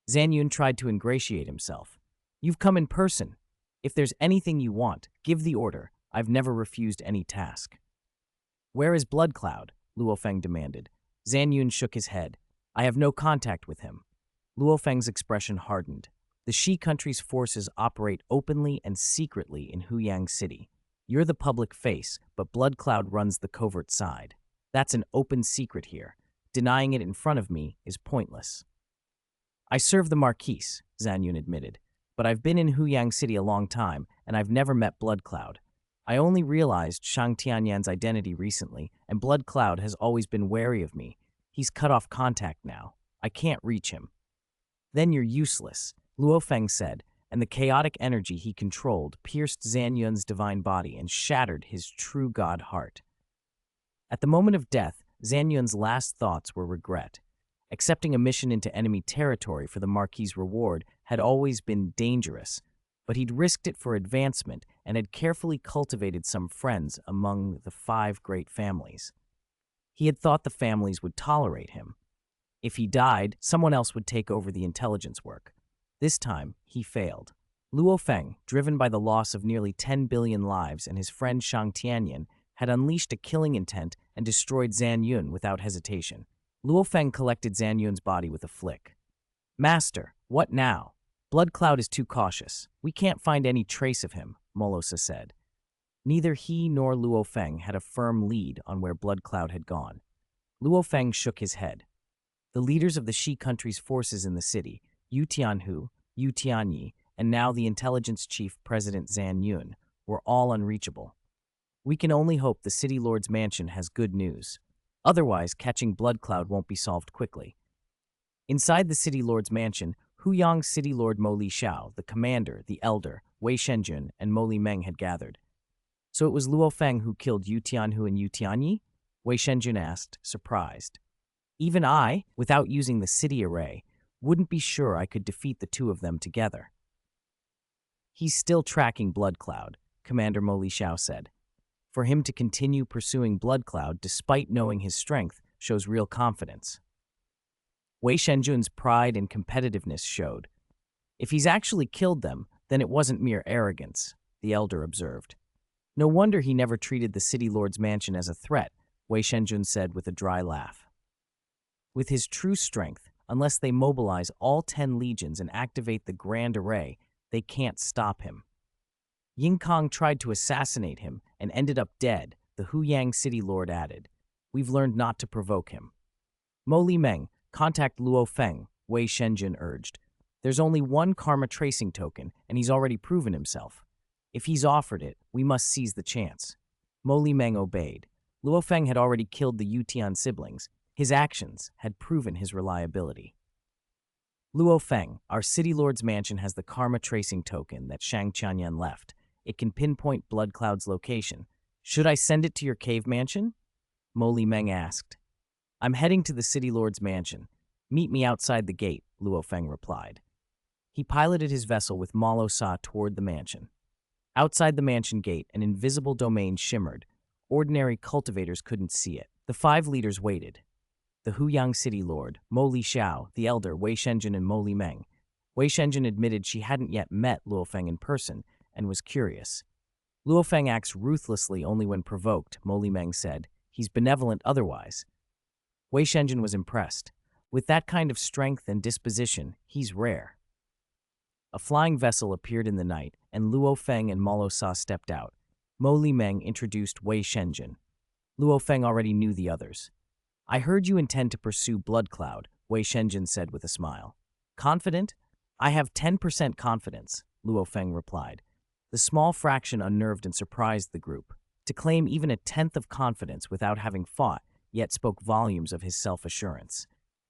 Zan Yun tried to ingratiate himself. "You've come in person. If there's anything you want, give the order. I've never refused any task." "Where is Blood Cloud?" Luo Feng demanded. Zan Yun shook his head. "I have no contact with him." Luo Feng's expression hardened. "The Shi country's forces operate openly and secretly in Huyang City. You're the public face, but Blood Cloud runs the covert side. That's an open secret here. Denying it in front of me is pointless." "I serve the Marquise," Zan Yun admitted, "but I've been in Huyang City a long time, and I've never met Blood Cloud. I only realized Shang Tianyan's identity recently, and Blood Cloud has always been wary of me. He's cut off contact now. I can't reach him." "Then you're useless," Luo Feng said, and the chaotic energy he controlled pierced Zan Yun's divine body and shattered his true god heart. At the moment of death, Zan Yun's last thoughts were regret. Accepting a mission into enemy territory for the Marquis' reward had always been dangerous, but he'd risked it for advancement and had carefully cultivated some friends among the 5 great families. He had thought the families would tolerate him. If he died, someone else would take over the intelligence work. This time, he failed. Luo Feng, driven by the loss of nearly 10 billion lives, and his friend Shang Tianyan had unleashed a killing intent and destroyed Zan Yun without hesitation. Luo Feng collected Zan Yun's body with a flick. "Master, what now? Blood Cloud is too cautious. We can't find any trace of him," Morosa said. Neither he nor Luo Feng had a firm lead on where Blood Cloud had gone. Luo Feng shook his head. The leaders of the Shi country's forces in the city, Yu Tianhu, Yu Tianyi, and now the intelligence chief President Zan Yun, were all unreachable. We can only hope the City Lord's mansion has good news. Otherwise, catching Blood Cloud won't be solved quickly. Inside the City Lord's mansion, Huyang's City Lord Mo Li Xiao, the commander, the elder, Wei Shenjun, and Mo Li Meng had gathered. "So it was Luo Feng who killed Yu Tianhu and Yu Tianyi?" Wei Shenjun asked, surprised. "Even I, without using the city array, wouldn't be sure I could defeat the two of them together." "He's still tracking Blood Cloud," Commander Mo Li Xiao said. "For him to continue pursuing Blood Cloud despite knowing his strength shows real confidence." Wei Shenjun's pride and competitiveness showed. "If he's actually killed them, then it wasn't mere arrogance," the elder observed. "No wonder he never treated the City Lord's mansion as a threat," Wei Shenjun said with a dry laugh. "With his true strength, unless they mobilize all 10 legions and activate the Grand Array, they can't stop him." "Ying Kong tried to assassinate him and ended up dead," the Huyang City Lord added. "We've learned not to provoke him." "Mo Li Meng, contact Luo Feng," Wei Shenjun urged. "There's only one karma tracing token, and he's already proven himself. If he's offered it, we must seize the chance." Mo Li Meng obeyed. Luo Feng had already killed the Yutian siblings. His actions had proven his reliability. "Luo Feng, our City Lord's mansion has the karma tracing token that Shang Tianyan left. It can pinpoint Blood Cloud's location. Should I send it to your cave mansion?" Mo Li Meng asked. "I'm heading to the City Lord's mansion. Meet me outside the gate," Luo Feng replied. He piloted his vessel with Morosa toward the mansion. Outside the mansion gate, an invisible domain shimmered. Ordinary cultivators couldn't see it. The 5 leaders waited. The Huyang City Lord, Mo Li Xiao, the elder, Wei Shenjun, and Mo Li Meng. Wei Shenjun admitted she hadn't yet met Luo Feng in person and was curious. "Luo Feng acts ruthlessly only when provoked," Mo Li Meng said. "He's benevolent otherwise." Wei Shenjun was impressed. With that kind of strength and disposition, he's rare. A flying vessel appeared in the night, and Luo Feng and Morosa stepped out. Mo Li Meng introduced Wei Shenjun. Luo Feng already knew the others. "I heard you intend to pursue Blood Cloud," Wei Shenjun said with a smile. "Confident?" "I have 10% confidence," Luo Feng replied. The small fraction unnerved and surprised the group. To claim even a tenth of confidence without having fought, yet spoke volumes of his self-assurance.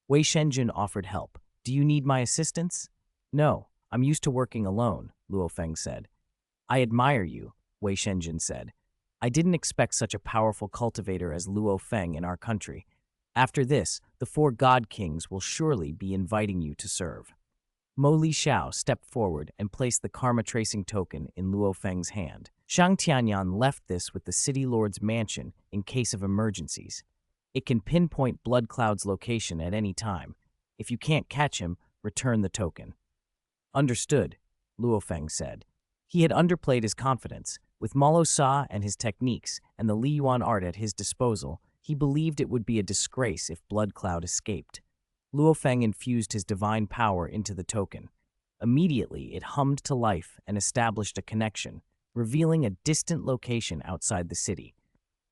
Wei Shenjun offered help. "Do you need my assistance?" "No, I'm used to working alone," Luo Feng said. "I admire you," Wei Shenjun said. "I didn't expect such a powerful cultivator as Luo Feng in our country. After this, the 4 God Kings will surely be inviting you to serve." Mo Li Xiao stepped forward and placed the karma tracing token in Luo Feng's hand. Shang Tianyan left this with the City Lord's mansion in case of emergencies. It can pinpoint Blood Cloud's location at any time. If you can't catch him, return the token. "Understood," Luo Feng said. He had underplayed his confidence. With Morosa and his techniques and the Li Yuan art at his disposal, he believed it would be a disgrace if Blood Cloud escaped. Luo Feng infused his divine power into the token. Immediately, it hummed to life and established a connection, revealing a distant location outside the city.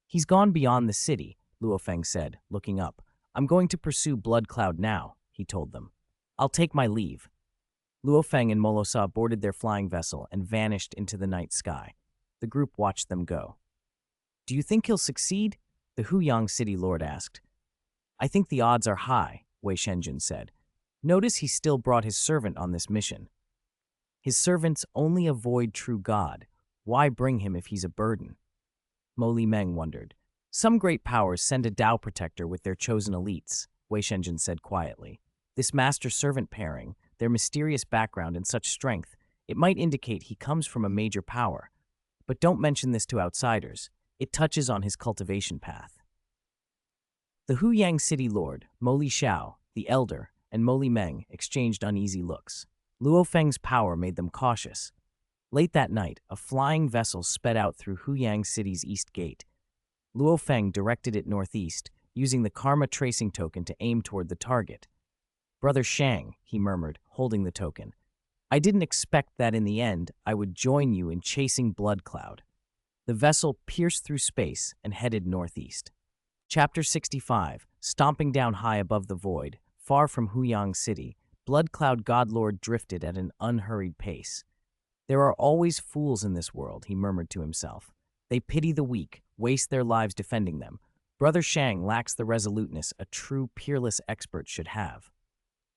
"He's gone beyond the city," Luo Feng said, looking up. "I'm going to pursue Blood Cloud now," he told them. "I'll take my leave." Luo Feng and Morosa boarded their flying vessel and vanished into the night sky. The group watched them go. "Do you think he'll succeed?" the Huyang City Lord asked. "I think the odds are high," Wei Shenjun said. "Notice he still brought his servant on this mission. His servants only avoid true God. Why bring him if he's a burden?" Mo Li Meng wondered. "Some great powers send a Tao protector with their chosen elites," Wei Shenjun said quietly. "This master-servant pairing, their mysterious background and such strength, it might indicate he comes from a major power. But don't mention this to outsiders. It touches on his cultivation path." The Huyang city lord, Mo Li Xiao, the elder, and Mo Li Meng exchanged uneasy looks. Luo Feng's power made them cautious. Late that night, a flying vessel sped out through Huyang city's east gate. Luo Feng directed it northeast, using the karma tracing token to aim toward the target. "Brother Shang," he murmured, holding the token. "I didn't expect that in the end I would join you in chasing Blood Cloud." The vessel pierced through space and headed northeast. Chapter 65, stomping down high above the void, far from Huyang City, Blood Cloud Godlord drifted at an unhurried pace. "There are always fools in this world," he murmured to himself. "They pity the weak, waste their lives defending them. Brother Shang lacks the resoluteness a true peerless expert should have.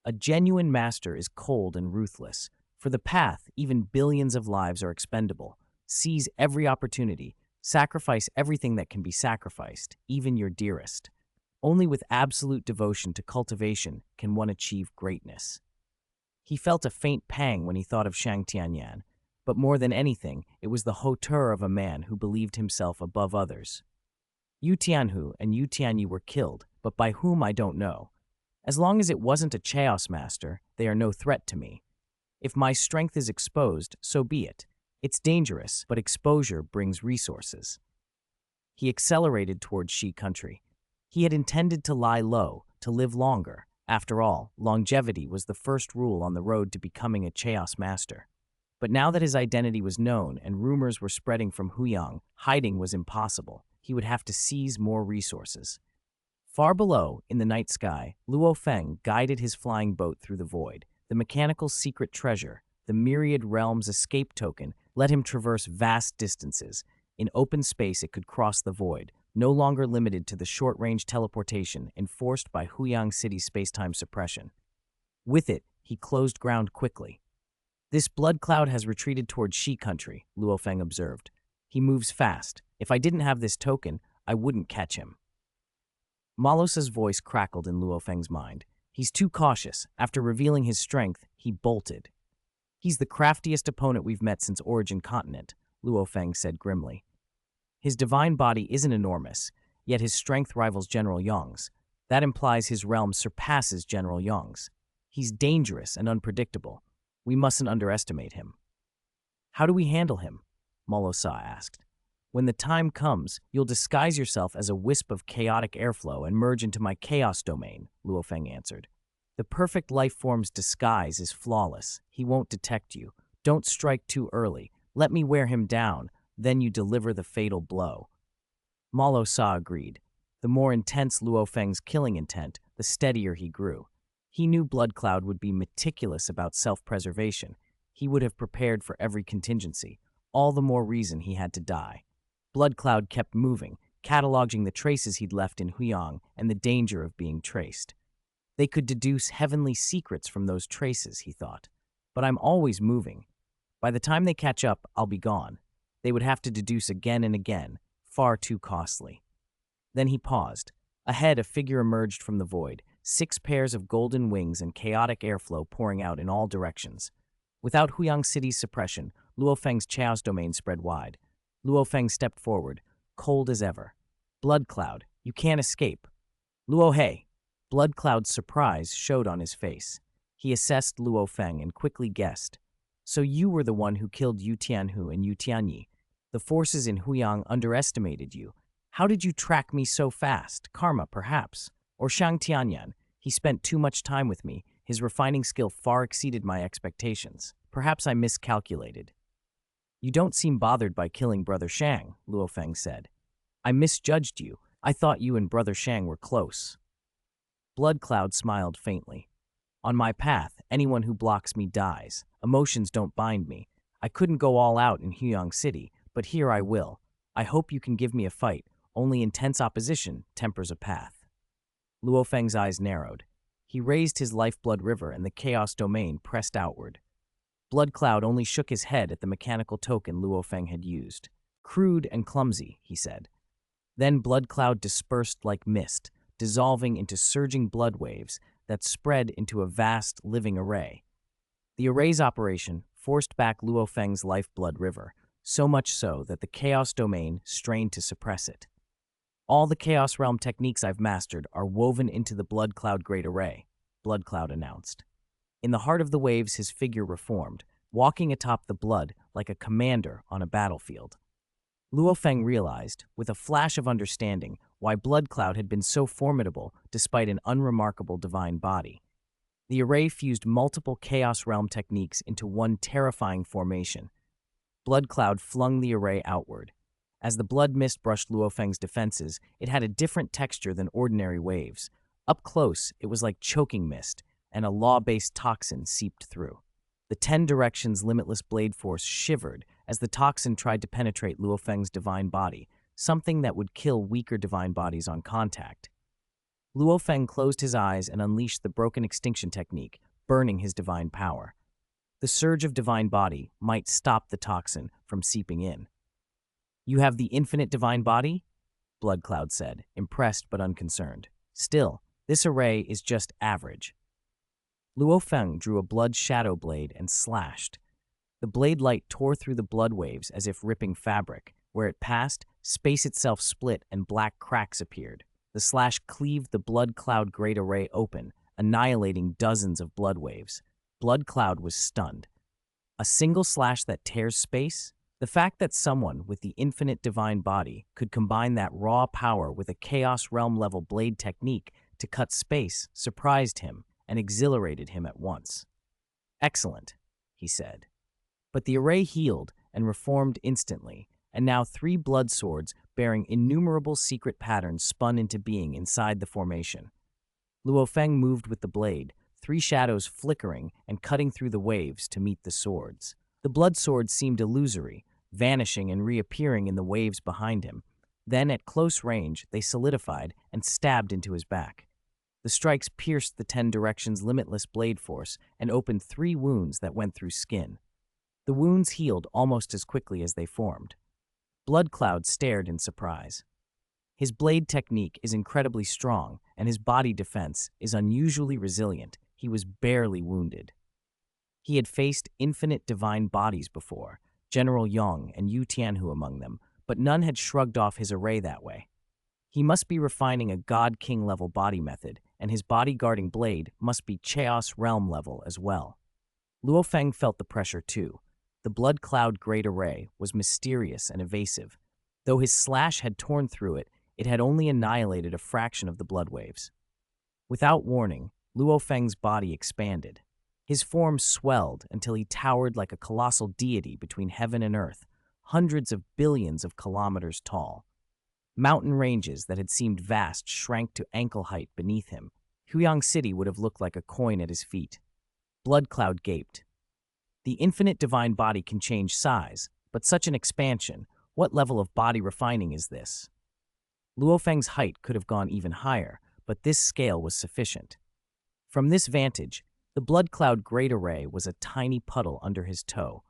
A genuine master is cold and ruthless. For the path, even billions of lives are expendable. Seize every opportunity. Sacrifice everything that can be sacrificed, even your dearest. Only with absolute devotion to cultivation can one achieve greatness." He felt a faint pang when he thought of Shang Tianyan, but more than anything, it was the hauteur of a man who believed himself above others. Yu Tianhu and Yu Tianyi were killed, but by whom I don't know. As long as it wasn't a Chaos Master, they are no threat to me. If my strength is exposed, so be it. It's dangerous, but exposure brings resources. He accelerated toward Shi country. He had intended to lie low, to live longer. After all, longevity was the first rule on the road to becoming a Chaos Master. But now that his identity was known and rumors were spreading from Huyang, hiding was impossible. He would have to seize more resources. Far below, in the night sky, Luo Feng guided his flying boat through the void. The mechanical secret treasure, the myriad realms escape token, let him traverse vast distances. In open space it could cross the void, no longer limited to the short-range teleportation enforced by Huyang City's spacetime suppression. With it, he closed ground quickly. "This blood cloud has retreated toward Shi country," Luo Feng observed. "He moves fast. If I didn't have this token, I wouldn't catch him." Morosa's voice crackled in Luo Feng's mind. "He's too cautious. After revealing his strength, he bolted." "He's the craftiest opponent we've met since Origin Continent," Luo Feng said grimly. "His divine body isn't enormous, yet his strength rivals General Yong's. That implies his realm surpasses General Yong's. He's dangerous and unpredictable. We mustn't underestimate him." "How do we handle him?" Morosa asked. "When the time comes, you'll disguise yourself as a wisp of chaotic airflow and merge into my chaos domain," Luo Feng answered. "The perfect life form's disguise is flawless. He won't detect you. Don't strike too early. Let me wear him down, then you deliver the fatal blow." Morosa agreed. The more intense Luo Feng's killing intent, the steadier he grew. He knew Blood Cloud would be meticulous about self-preservation. He would have prepared for every contingency. All the more reason he had to die. Blood Cloud kept moving, cataloging the traces he'd left in Huyang and the danger of being traced. They could deduce heavenly secrets from those traces, he thought. But I'm always moving. By the time they catch up, I'll be gone. They would have to deduce again and again, far too costly. Then he paused. Ahead, a figure emerged from the void, 6 pairs of golden wings and chaotic airflow pouring out in all directions. Without Huyang City's suppression, Luo Feng's Chaos domain spread wide. Luo Feng stepped forward, cold as ever. "Blood Cloud, you can't escape." "Luo He." Blood Cloud's surprise showed on his face. He assessed Luo Feng and quickly guessed. "So you were the one who killed Yu Tianhu and Yu Tianyi. The forces in Huyang underestimated you. How did you track me so fast? Karma, perhaps. Or Shang Tianyan. He spent too much time with me. His refining skill far exceeded my expectations. Perhaps I miscalculated." "You don't seem bothered by killing Brother Shang," Luo Feng said. "I misjudged you. I thought you and Brother Shang were close." Blood Cloud smiled faintly. "On my path, anyone who blocks me dies. Emotions don't bind me. I couldn't go all out in Huyang City, but here I will. I hope you can give me a fight. Only intense opposition tempers a path." Luo Feng's eyes narrowed. He raised his lifeblood river and the chaos domain pressed outward. Blood Cloud only shook his head at the mechanical token Luo Feng had used. "Crude and clumsy," he said. Then Blood Cloud dispersed like mist, dissolving into surging blood waves that spread into a vast living array. The array's operation forced back Luo Feng's lifeblood river, so much so that the chaos domain strained to suppress it. All the Chaos Realm techniques I've mastered are woven into the Blood Cloud Great Array, Blood Cloud announced. In the heart of the waves, his figure reformed, walking atop the blood like a commander on a battlefield. Luo Feng realized, with a flash of understanding, why Blood Cloud had been so formidable despite an unremarkable divine body. The array fused multiple Chaos Realm techniques into one terrifying formation. Blood Cloud flung the array outward. As the blood mist brushed Luo Feng's defenses, it had a different texture than ordinary waves. Up close, it was like choking mist, and a law-based toxin seeped through. The 10 Directions limitless blade force shivered as the toxin tried to penetrate Luo Feng's divine body, something that would kill weaker divine bodies on contact. Luo Feng closed his eyes and unleashed the broken extinction technique, burning his divine power. The surge of divine body might stop the toxin from seeping in. "You have the infinite divine body?" Blood Cloud said, impressed but unconcerned. "Still, this array is just average." Luo Feng drew a blood shadow blade and slashed. The blade light tore through the blood waves as if ripping fabric. Where it passed, space itself split and black cracks appeared. The slash cleaved the Blood Cloud Great Array open, annihilating dozens of blood waves. Blood Cloud was stunned. A single slash that tears space? The fact that someone with the infinite divine body could combine that raw power with a Chaos Realm-level blade technique to cut space surprised him and exhilarated him at once. "Excellent," he said. But the array healed and reformed instantly, and now 3 blood swords bearing innumerable secret patterns spun into being inside the formation. Luo Feng moved with the blade, 3 shadows flickering and cutting through the waves to meet the swords. The blood swords seemed illusory, vanishing and reappearing in the waves behind him. Then, at close range, they solidified and stabbed into his back. The strikes pierced the 10 Directions limitless blade force and opened 3 wounds that went through skin. The wounds healed almost as quickly as they formed. Blood Cloud stared in surprise. His blade technique is incredibly strong, and his body defense is unusually resilient. He was barely wounded. He had faced infinite divine bodies before, General Yong and Yu Tianhu among them, but none had shrugged off his array that way. He must be refining a God King level body method, and his body guarding blade must be Chaos Realm level as well. Luo Feng felt the pressure too. The Blood Cloud Great Array was mysterious and evasive. Though his slash had torn through it, it had only annihilated a fraction of the blood waves. Without warning, Luo Feng's body expanded. His form swelled until he towered like a colossal deity between heaven and earth, hundreds of billions of kilometers tall. Mountain ranges that had seemed vast shrank to ankle height beneath him. Huyang City would have looked like a coin at his feet. Blood Cloud gaped. The infinite divine body can change size, but such an expansion, what level of body refining is this? Luo Feng's height could have gone even higher, but this scale was sufficient. From this vantage, the Blood Cloud Great Array was a tiny puddle under his toe.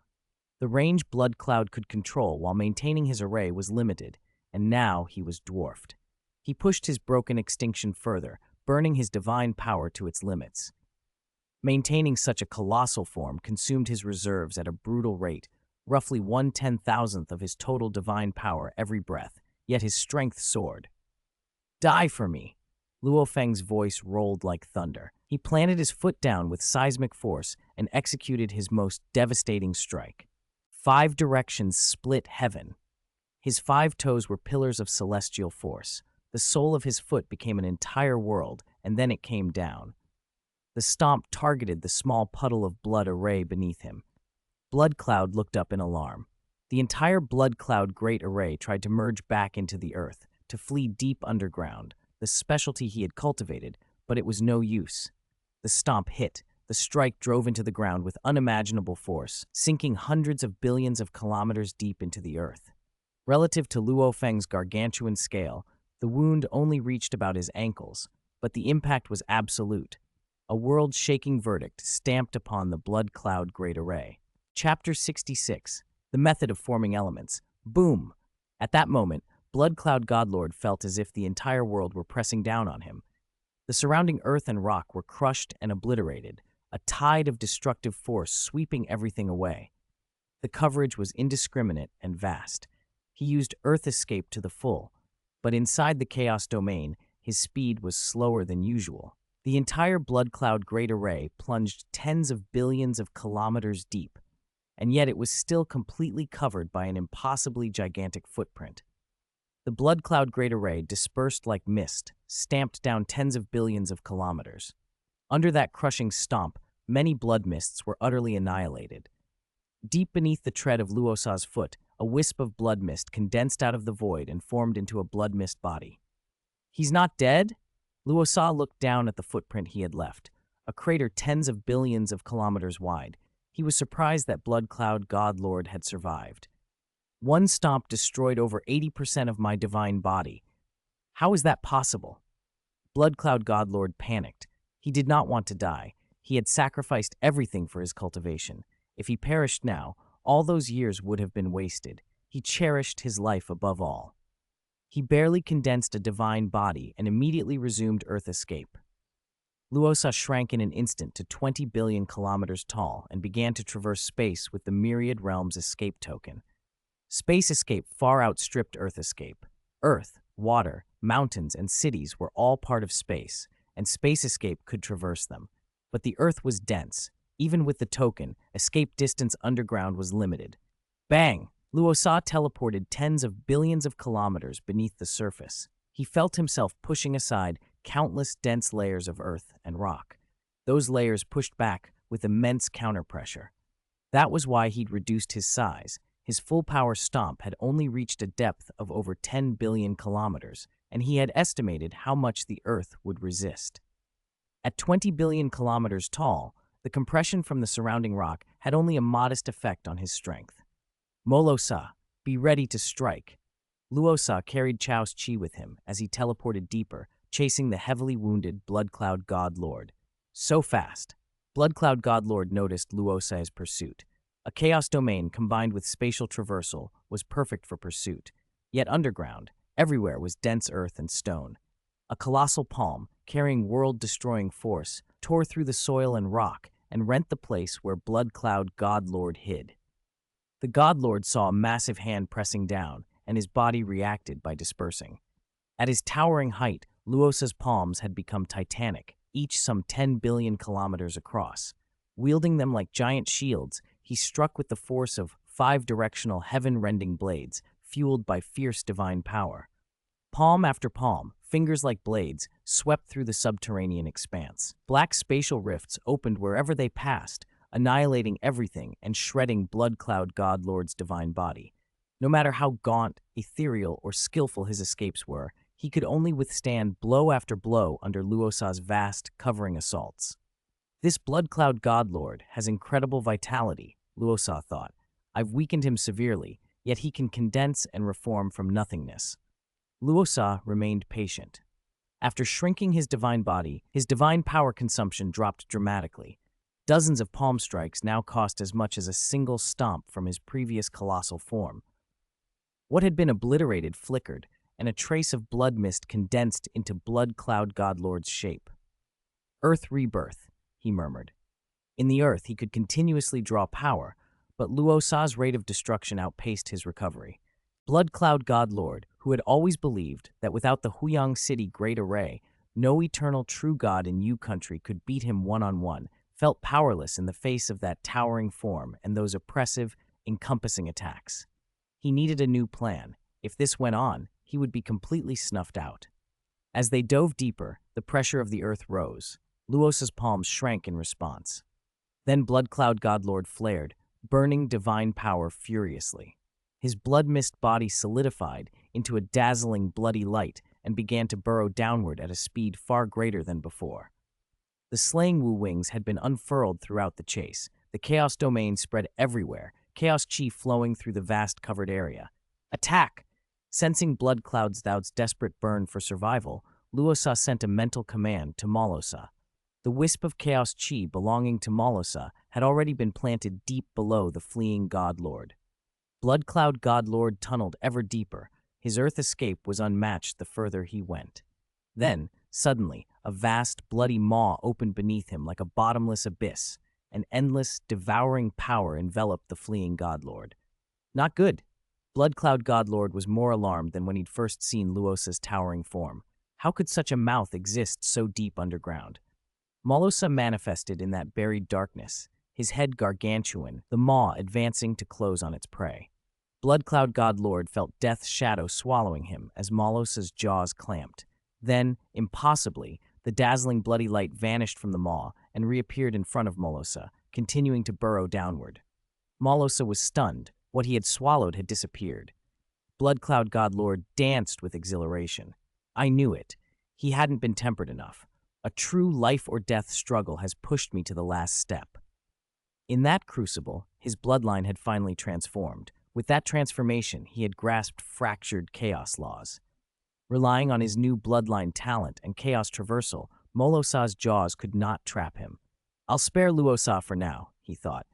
The range Blood Cloud could control while maintaining his array was limited, and now he was dwarfed. He pushed his broken extinction further, burning his divine power to its limits. Maintaining such a colossal form consumed his reserves at a brutal rate, roughly 1/10,000th of his total divine power every breath, yet his strength soared. "Die for me!" Luo Feng's voice rolled like thunder. He planted his foot down with seismic force and executed his most devastating strike. 5 Directions split heaven. His 5 toes were pillars of celestial force. The sole of his foot became an entire world, and then it came down. The stomp targeted the small puddle of blood array beneath him. Blood Cloud looked up in alarm. The entire Blood Cloud Great Array tried to merge back into the earth, to flee deep underground, the specialty he had cultivated, but it was no use. The stomp hit. The strike drove into the ground with unimaginable force, sinking hundreds of billions of kilometers deep into the earth. Relative to Luo Feng's gargantuan scale, the wound only reached about his ankles, but the impact was absolute. A world-shaking verdict stamped upon the Blood Cloud Great Array. Chapter 66. The Method of Forming Elements. Boom! At that moment, Blood Cloud Godlord felt as if the entire world were pressing down on him. The surrounding earth and rock were crushed and obliterated, a tide of destructive force sweeping everything away. The coverage was indiscriminate and vast. He used Earth Escape to the full, but inside the Chaos domain, his speed was slower than usual. The entire blood cloud great array plunged tens of billions of kilometers deep, and yet it was still completely covered by an impossibly gigantic footprint. The blood cloud great array dispersed like mist, stamped down tens of billions of kilometers. Under that crushing stomp, many blood mists were utterly annihilated. Deep beneath the tread of Luosa's foot, a wisp of blood mist condensed out of the void and formed into a blood mist body. "He's not dead?" Luosa looked down at the footprint he had left, a crater tens of billions of kilometers wide. He was surprised that Blood Cloud God Lord had survived. "One stomp destroyed over 80% of my divine body. How is that possible?" Blood Cloud God Lord panicked. He did not want to die. He had sacrificed everything for his cultivation. If he perished now, all those years would have been wasted. He cherished his life above all. He barely condensed a divine body and immediately resumed Earth escape. Luosa shrank in an instant to 20 billion kilometers tall and began to traverse space with the Myriad Realms escape token. Space escape far outstripped Earth escape. Earth, water, mountains, and cities were all part of space, and space escape could traverse them. But the Earth was dense. Even with the token, escape distance underground was limited. Bang! Luosa teleported tens of billions of kilometers beneath the surface. He felt himself pushing aside countless dense layers of earth and rock. Those layers pushed back with immense counterpressure. That was why he'd reduced his size. His full-power stomp had only reached a depth of over 10 billion kilometers, and he had estimated how much the Earth would resist. At 20 billion kilometers tall, the compression from the surrounding rock had only a modest effect on his strength. "Morosa, be ready to strike." Luosa carried Chao's chi with him as he teleported deeper, chasing the heavily wounded Blood Cloud God Lord. So fast. Blood Cloud God Lord noticed Luosa's pursuit. A chaos domain combined with spatial traversal was perfect for pursuit. Yet underground, everywhere was dense earth and stone. A colossal palm, carrying world-destroying force, tore through the soil and rock and rent the place where Blood Cloud God Lord hid. The God Lord saw a massive hand pressing down, and his body reacted by dispersing. At his towering height, Luosa's palms had become titanic, each some 10 billion kilometers across. Wielding them like giant shields, he struck with the force of 5-directional heaven-rending blades, fueled by fierce divine power. Palm after palm, fingers like blades, swept through the subterranean expanse. Black spatial rifts opened wherever they passed, annihilating everything and shredding Blood Cloud God Lord's divine body. No matter how gaunt, ethereal, or skillful his escapes were, he could only withstand blow after blow under Luosa's vast, covering assaults. "This Blood Cloud God Lord has incredible vitality," Luosa thought. "I've weakened him severely, yet he can condense and reform from nothingness." Luosa remained patient. After shrinking his divine body, his divine power consumption dropped dramatically. Dozens of palm strikes now cost as much as a single stomp from his previous colossal form. What had been obliterated flickered, and a trace of blood mist condensed into Blood Cloud God Lord's shape. "Earth rebirth," he murmured. In the earth, he could continuously draw power, but Luosa's rate of destruction outpaced his recovery. Blood Cloud God Lord, who had always believed that without the Huyang City Great Array, no eternal true god in Yu Country could beat him one-on-one, felt powerless in the face of that towering form and those oppressive, encompassing attacks. He needed a new plan. If this went on, he would be completely snuffed out. As they dove deeper, the pressure of the earth rose. Luosa's palms shrank in response. Then Blood Cloud God Lord flared, burning divine power furiously. His blood mist body solidified into a dazzling bloody light and began to burrow downward at a speed far greater than before. The slaying Wu wings had been unfurled throughout the chase. The chaos domain spread everywhere, chaos chi flowing through the vast covered area. "Attack!" Sensing Blood Cloud Cloud's desperate burn for survival, Luosa sent a mental command to Morosa. The wisp of chaos chi belonging to Morosa had already been planted deep below the fleeing God Lord. Blood Cloud God Lord tunneled ever deeper. His earth escape was unmatched the further he went. Then, suddenly, a vast, bloody maw opened beneath him like a bottomless abyss. An endless, devouring power enveloped the fleeing God Lord. "Not good." Blood Cloud Godlord was more alarmed than when he'd first seen Luosa's towering form. How could such a mouth exist so deep underground? Morosa manifested in that buried darkness, his head gargantuan, the maw advancing to close on its prey. Blood Cloud Godlord felt death's shadow swallowing him as Morosa's jaws clamped. Then, impossibly, the dazzling bloody light vanished from the maw and reappeared in front of Morosa, continuing to burrow downward. Morosa was stunned. What he had swallowed had disappeared. Blood Cloud Godlord danced with exhilaration. I knew it. He hadn't been tempered enough. A true life-or-death struggle has pushed me to the last step. In that crucible, his bloodline had finally transformed. With that transformation, he had grasped fractured chaos laws. Relying on his new bloodline talent and chaos traversal, Morosa's jaws could not trap him. I'll spare Luosa for now, he thought.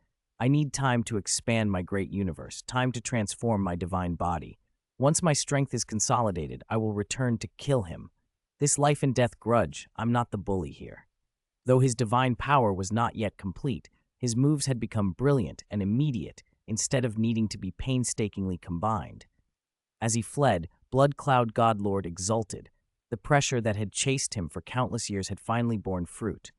I need time to expand my great universe, time to transform my divine body. Once my strength is consolidated, I will return to kill him. This life and death grudge, I'm not the bully here. Though his divine power was not yet complete, his moves had become brilliant and immediate instead of needing to be painstakingly combined. As he fled, Blood Cloud Godlord exulted. The pressure that had chased him for countless years had finally borne fruit.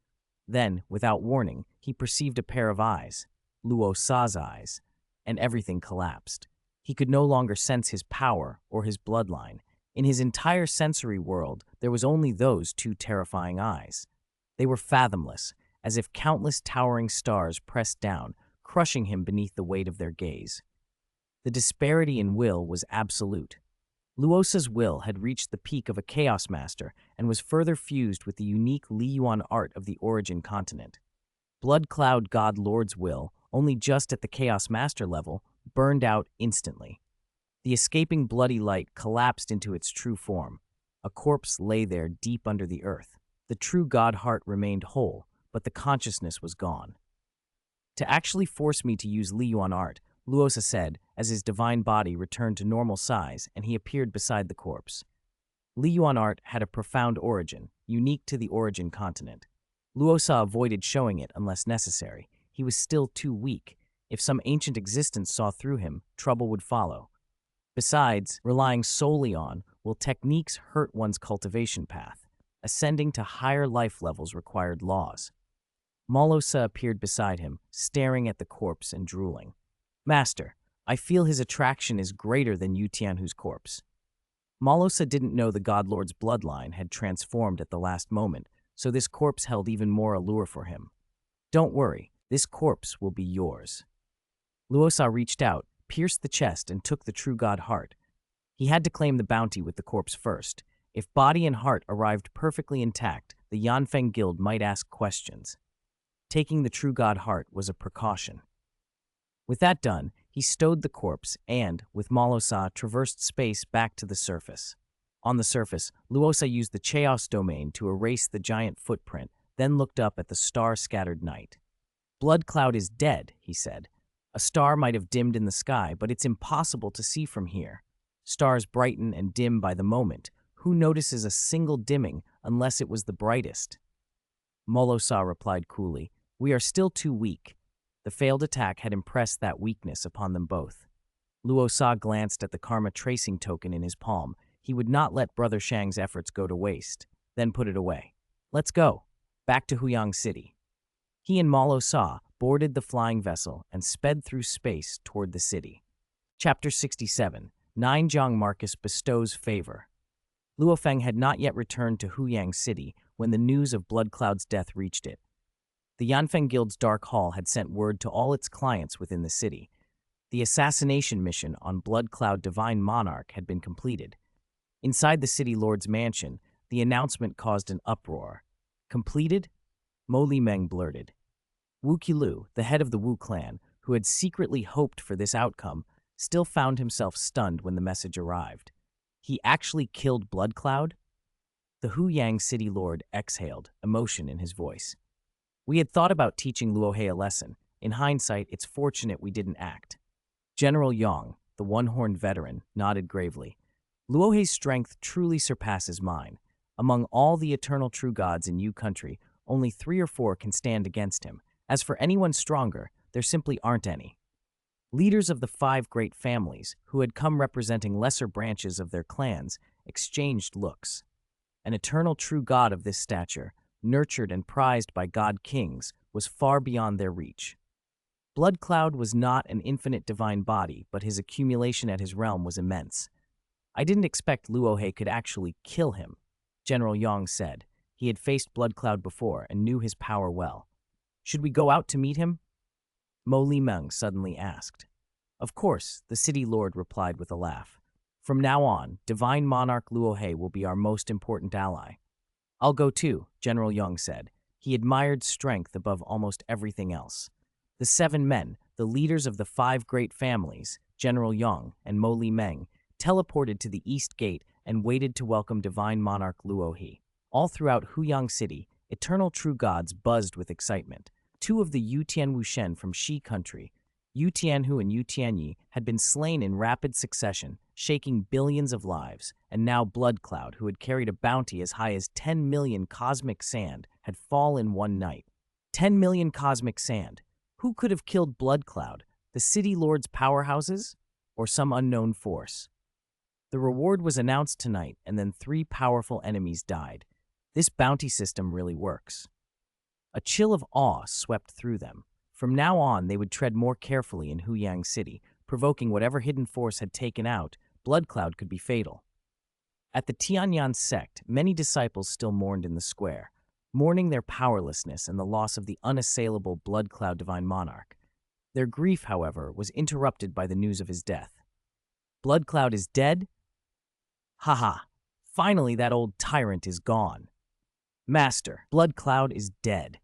Then, without warning, he perceived a pair of eyes, Luosa's eyes, and everything collapsed. He could no longer sense his power or his bloodline. In his entire sensory world, there was only those two terrifying eyes. They were fathomless, as if countless towering stars pressed down, crushing him beneath the weight of their gaze. The disparity in will was absolute. Luosa's will had reached the peak of a Chaos Master and was further fused with the unique Liyuan art of the Origin continent. Blood Cloud God Lord's will, only just at the Chaos Master level, burned out instantly. The escaping bloody light collapsed into its true form. A corpse lay there deep under the earth. The true God heart remained whole, but the consciousness was gone. To actually force me to use Liyuan art, Luosa said, as his divine body returned to normal size and he appeared beside the corpse. Liyuan art had a profound origin, unique to the Origin continent. Luosa avoided showing it unless necessary. He was still too weak. If some ancient existence saw through him, trouble would follow. Besides, relying solely on will techniques hurt one's cultivation path. Ascending to higher life levels required laws. Morosa appeared beside him, staring at the corpse and drooling. Master, I feel his attraction is greater than Yu Tianhu's corpse. Morosa didn't know the Godlord's bloodline had transformed at the last moment, so this corpse held even more allure for him. Don't worry, this corpse will be yours. Luosa reached out, pierced the chest, and took the true God heart. He had to claim the bounty with the corpse first. If body and heart arrived perfectly intact, the Yanfeng Guild might ask questions. Taking the true God heart was a precaution. With that done, he stowed the corpse and, with Morosa, traversed space back to the surface. On the surface, Luosa used the Chaos domain to erase the giant footprint, then looked up at the star-scattered night. Blood Cloud is dead, he said. A star might have dimmed in the sky, but it's impossible to see from here. Stars brighten and dim by the moment. Who notices a single dimming unless it was the brightest? Morosa replied coolly, We are still too weak. The failed attack had impressed that weakness upon them both. Luosa glanced at the karma tracing token in his palm. He would not let Brother Shang's efforts go to waste, then put it away. Let's go. Back to Huyang City. He and Morosa boarded the flying vessel and sped through space toward the city. Chapter 67. Ninjiang Marcus bestows favor. Luo Feng had not yet returned to Huyang City when the news of Blood Cloud's death reached it. The Yanfeng Guild's Dark Hall had sent word to all its clients within the city. The assassination mission on Blood Cloud Divine Monarch had been completed. Inside the city lord's mansion, the announcement caused an uproar. Completed? Mo Li Meng blurted. Wu Qilu, the head of the Wu clan, who had secretly hoped for this outcome, still found himself stunned when the message arrived. He actually killed Blood Cloud? The Huyang city lord exhaled, emotion in his voice. We had thought about teaching Luohe a lesson. In hindsight, it's fortunate we didn't act. General Yang, the one-horned veteran, nodded gravely. Luohe's strength truly surpasses mine. Among all the eternal true gods in Yu country, only 3 or 4 can stand against him. As for anyone stronger, there simply aren't any. Leaders of the five great families, who had come representing lesser branches of their clans, exchanged looks. An eternal true god of this stature, nurtured and prized by god kings, was far beyond their reach. Bloodcloud was not an infinite divine body, but his accumulation at his realm was immense. I didn't expect Luohe could actually kill him, General Yong said. He had faced Bloodcloud before and knew his power well. Should we go out to meet him? Mo Li Meng suddenly asked. Of course, the city lord replied with a laugh. From now on, Divine Monarch Luohe will be our most important ally. I'll go too, General Yong said. He admired strength above almost everything else. The 7 men, the leaders of the 5 great families, General Yong and Mo Li Meng, teleported to the East Gate and waited to welcome Divine Monarch Luohe. All throughout Huyang City, eternal true gods buzzed with excitement. 2 of the Yu Tianwu Shen from Shi country, Yu Tianhu and Yu Tianyi, had been slain in rapid succession, shaking billions of lives, and now Bloodcloud, who had carried a bounty as high as 10 million cosmic sand, had fallen one night. 10 million cosmic sand. Who could have killed Bloodcloud? The city lord's powerhouses? Or some unknown force? The reward was announced tonight, and then 3 powerful enemies died. This bounty system really works. A chill of awe swept through them. From now on, they would tread more carefully in Huyang City, provoking whatever hidden force had taken out. Bloodcloud could be fatal. At the Tianyan sect, many disciples still mourned in the square, mourning their powerlessness and the loss of the unassailable Bloodcloud Divine Monarch. Their grief, however, was interrupted by the news of his death. Bloodcloud is dead? Haha, finally that old tyrant is gone. Master, Bloodcloud is dead.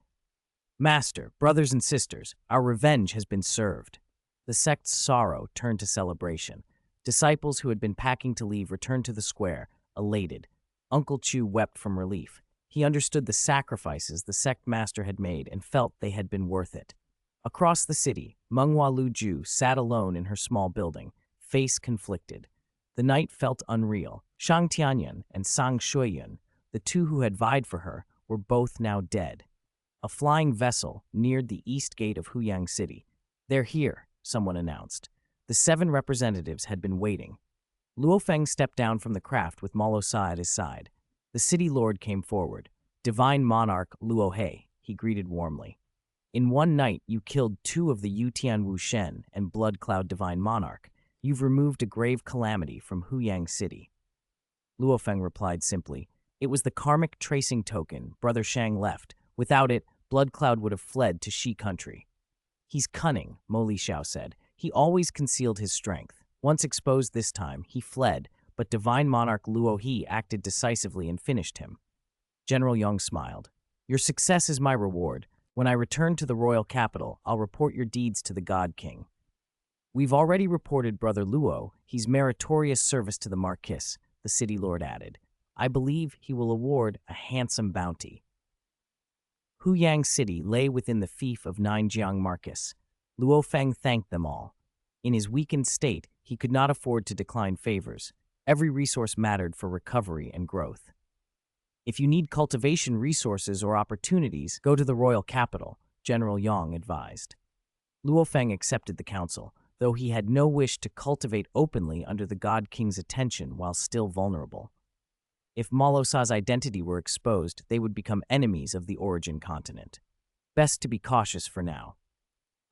Master, brothers and sisters, our revenge has been served. The sect's sorrow turned to celebration. Disciples who had been packing to leave returned to the square, elated. Uncle Chu wept from relief. He understood the sacrifices the sect master had made and felt they had been worth it. Across the city, Menghua Lu Ju sat alone in her small building, face conflicted. The night felt unreal. Shang Tianyan and Sang Shuiyun, the 2 who had vied for her, were both now dead. A flying vessel neared the east gate of Huyang City. They're here, someone announced. The 7 representatives had been waiting. Luo Feng stepped down from the craft with Morosa at his side. The city lord came forward. Divine Monarch Luohe, he greeted warmly. In one night, you killed 2 of the Yu Tianwu Shen and Bloodcloud Divine Monarch. You've removed a grave calamity from Huyang City. Luo Feng replied simply, it was the karmic tracing token Brother Shang left. Without it, Bloodcloud would have fled to Shi country. He's cunning, Mo Li Xiao said. He always concealed his strength. Once exposed this time, he fled, but Divine Monarch Luohe acted decisively and finished him. General Yong smiled. Your success is my reward. When I return to the royal capital, I'll report your deeds to the God King. We've already reported Brother Luo. He's meritorious service to the Marquis, the city lord added. I believe he will award a handsome bounty. Huyang City lay within the fief of Ninjiang Marquis. Luo Feng thanked them all. In his weakened state, he could not afford to decline favors. Every resource mattered for recovery and growth. If you need cultivation resources or opportunities, go to the royal capital, General Yong advised. Luo Feng accepted the counsel, though he had no wish to cultivate openly under the God King's attention while still vulnerable. If Morosa's identity were exposed, they would become enemies of the origin continent. Best to be cautious for now.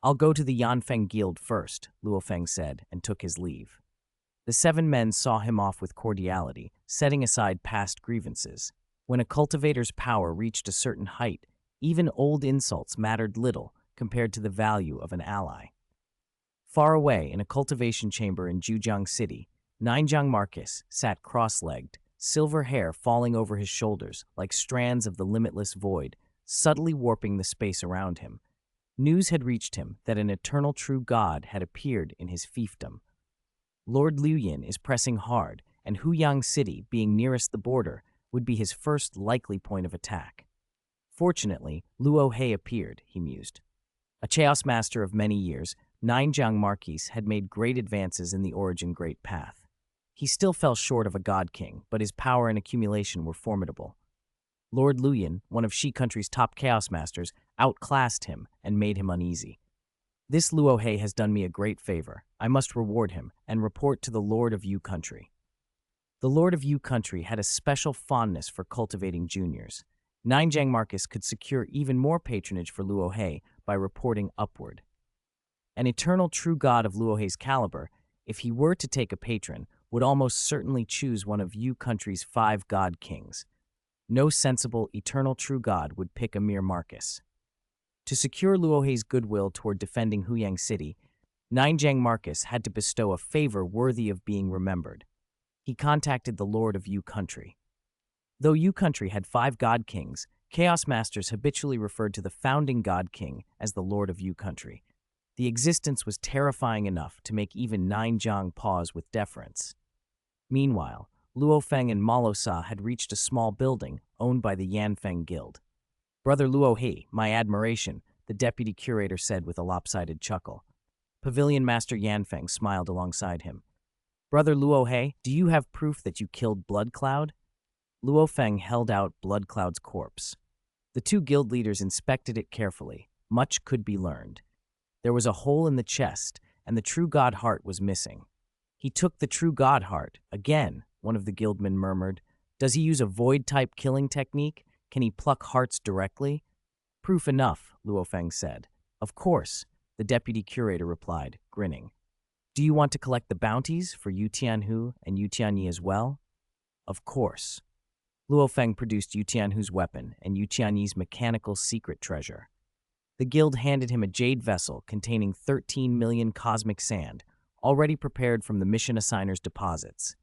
I'll go to the Yanfeng Guild first, Luo Feng said, and took his leave. The 7 men saw him off with cordiality, setting aside past grievances. When a cultivator's power reached a certain height, even old insults mattered little compared to the value of an ally. Far away in a cultivation chamber in Jujiang City, Ninjiang Marquis sat cross-legged, silver hair falling over his shoulders like strands of the limitless void, subtly warping the space around him. News had reached him that an eternal true god had appeared in his fiefdom. Lord Liuyin is pressing hard, and Huyang City, being nearest the border, would be his first likely point of attack. Fortunately, Luo He appeared, he mused. A chaos master of many years, Ninjiang Marquis had made great advances in the Origin Great Path. He still fell short of a God King, but his power and accumulation were formidable. Lord Liuyin, one of Shi country's top chaos masters, outclassed him and made him uneasy. This Luo He has done me a great favor. I must reward him and report to the Lord of Yu Country. The Lord of Yu Country had a special fondness for cultivating juniors. Ninjang Marcus could secure even more patronage for Luo He by reporting upward. An eternal true god of Luo He's caliber, if he were to take a patron, would almost certainly choose one of Yu Country's 5 god kings. No sensible, eternal true god would pick a mere Marcus. To secure Luo He's goodwill toward defending Huyang City, Ninjang Marcus had to bestow a favor worthy of being remembered. He contacted the Lord of Yu Country. Though Yu Country had 5 god kings, Chaos Masters habitually referred to the founding god king as the Lord of Yu Country. The existence was terrifying enough to make even Ninjang pause with deference. Meanwhile, Luo Feng and Morosa had reached a small building owned by the Yanfeng Guild. "Brother Luo He, my admiration," the deputy curator said with a lopsided chuckle. Pavilion Master Yanfeng smiled alongside him. "Brother Luo He, do you have proof that you killed Blood Cloud?" Luo Feng held out Blood Cloud's corpse. The 2 guild leaders inspected it carefully. Much could be learned. There was a hole in the chest, and the true god heart was missing. "He took the true god heart. Again," one of the guildmen murmured. "Does he use a void-type killing technique? Can he pluck hearts directly?" "Proof enough," Luo Feng said. "Of course," the deputy curator replied, grinning. "Do you want to collect the bounties for Yu Tianhu and Yu Tianyi as well?" "Of course." Luo Feng produced Yu Tianhu's weapon and Yu Tianyi's mechanical secret treasure. The guild handed him a jade vessel containing 13 million cosmic sand, already prepared from the mission assigner's deposits.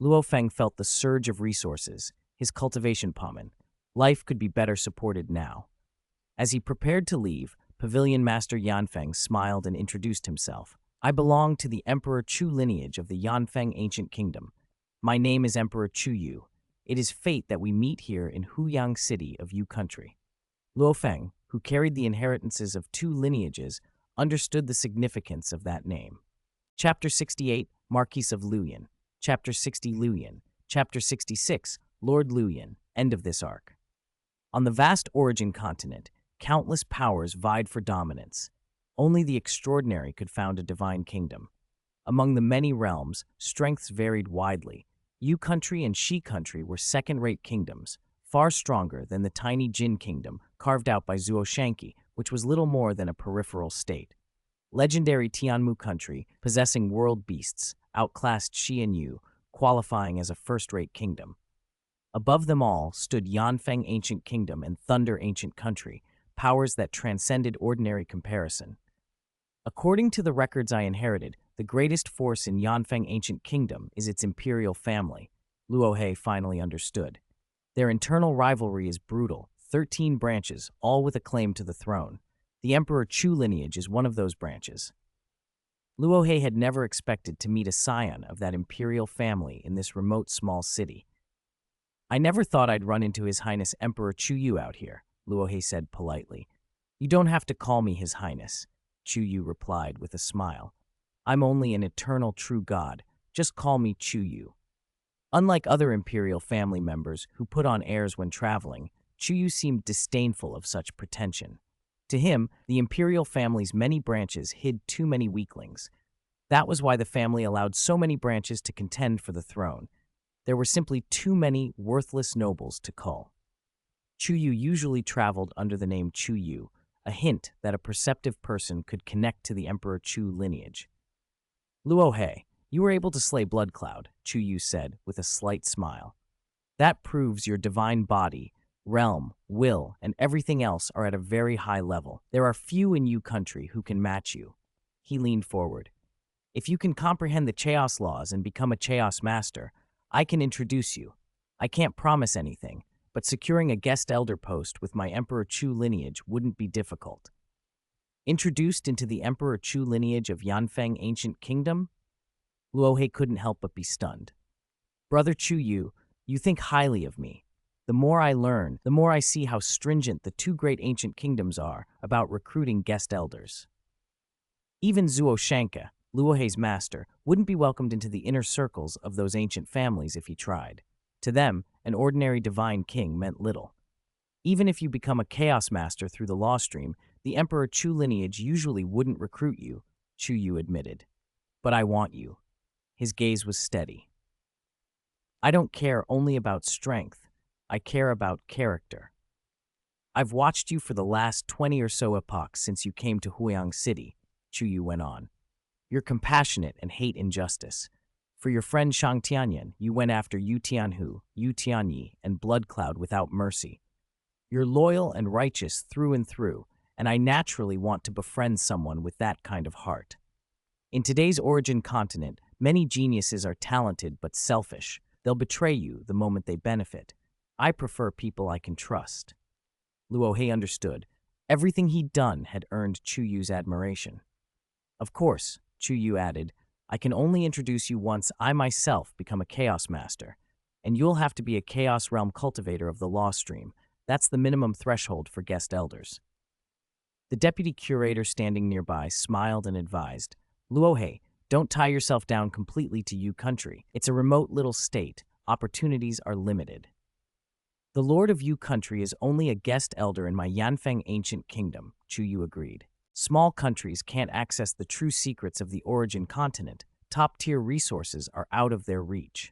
Luo Feng felt the surge of resources, his cultivation pommel. Life could be better supported now. As he prepared to leave, Pavilion Master Yanfeng smiled and introduced himself. "I belong to the Emperor Chu lineage of the Yanfeng Ancient Kingdom. My name is Emperor Chu Yu. It is fate that we meet here in Huyang City of Yu Country." Luo Feng, who carried the inheritances of 2 lineages, understood the significance of that name. Chapter 68, Marquis of Luoyan. Chapter 60, Luoyan. Chapter 66, Lord Luoyan. End of this arc. On the vast Origin continent, countless powers vied for dominance. Only the extraordinary could found a divine kingdom. Among the many realms, strengths varied widely. Yu Country and Shi Country were second-rate kingdoms, far stronger than the tiny Jin kingdom carved out by Zuo Shanqi, which was little more than a peripheral state. Legendary Tianmu Country, possessing world beasts, outclassed Shi and Yu, qualifying as a first-rate kingdom. Above them all stood Yanfeng Ancient Kingdom and Thunder Ancient Country, powers that transcended ordinary comparison. According to the records I inherited, the greatest force in Yanfeng Ancient Kingdom is its imperial family, Luo He finally understood. Their internal rivalry is brutal, 13 branches, all with a claim to the throne. The Emperor Chu lineage is one of those branches. Luo He had never expected to meet a scion of that imperial family in this remote small city. "I never thought I'd run into His Highness Emperor Chu Yu out here," Luo He said politely. "You don't have to call me His Highness," Chu Yu replied with a smile. "I'm only an eternal true god. Just call me Chu Yu." Unlike other imperial family members who put on airs when traveling, Chu Yu seemed disdainful of such pretension. To him, the imperial family's many branches hid too many weaklings. That was why the family allowed so many branches to contend for the throne. There were simply too many worthless nobles to cull. Chu Yu usually traveled under the name Chu Yu, a hint that a perceptive person could connect to the Emperor Chu lineage. "Luo He, you were able to slay Blood Cloud," Chu Yu said with a slight smile. "That proves your divine body, realm, will, and everything else are at a very high level. There are few in Yu Country who can match you." He leaned forward. "If you can comprehend the Chaos laws and become a Chaos Master, I can introduce you. I can't promise anything, but securing a guest elder post with my Emperor Chu lineage wouldn't be difficult." Introduced into the Emperor Chu lineage of Yanfeng Ancient Kingdom? Luo He couldn't help but be stunned. "Brother Chu Yu, you think highly of me. The more I learn, the more I see how stringent the 2 great ancient kingdoms are about recruiting guest elders. Even Zuo Shanka, Luo He's master, wouldn't be welcomed into the inner circles of those ancient families if he tried. To them, an ordinary divine king meant little. Even if you become a chaos master through the law stream, the Emperor Chu lineage usually wouldn't recruit you, Chu Yu admitted. But I want you. His gaze was steady. I don't care only about strength. I care about character. I've watched you for the last 20 or so epochs since you came to Huiyang City, Chu Yu went on. You're compassionate and hate injustice. For your friend Shang Tianyan, you went after Yu Tianhu, Yu Tianyi, and Blood Cloud without mercy. You're loyal and righteous through and through, and I naturally want to befriend someone with that kind of heart. In today's origin continent, many geniuses are talented but selfish. They'll betray you the moment they benefit. I prefer people I can trust. Luo He understood. Everything he'd done had earned Chu Yu's admiration. Of course, Chu Yu added, I can only introduce you once I myself become a Chaos Master, and you'll have to be a Chaos Realm cultivator of the Law Stream. That's the minimum threshold for guest elders. The deputy curator standing nearby smiled and advised, Luo He, don't tie yourself down completely to Yu country. It's a remote little state. Opportunities are limited. The Lord of Yu country is only a guest elder in my Yanfeng ancient kingdom, Chu Yu agreed. Small countries can't access the true secrets of the origin continent. Top-tier resources are out of their reach.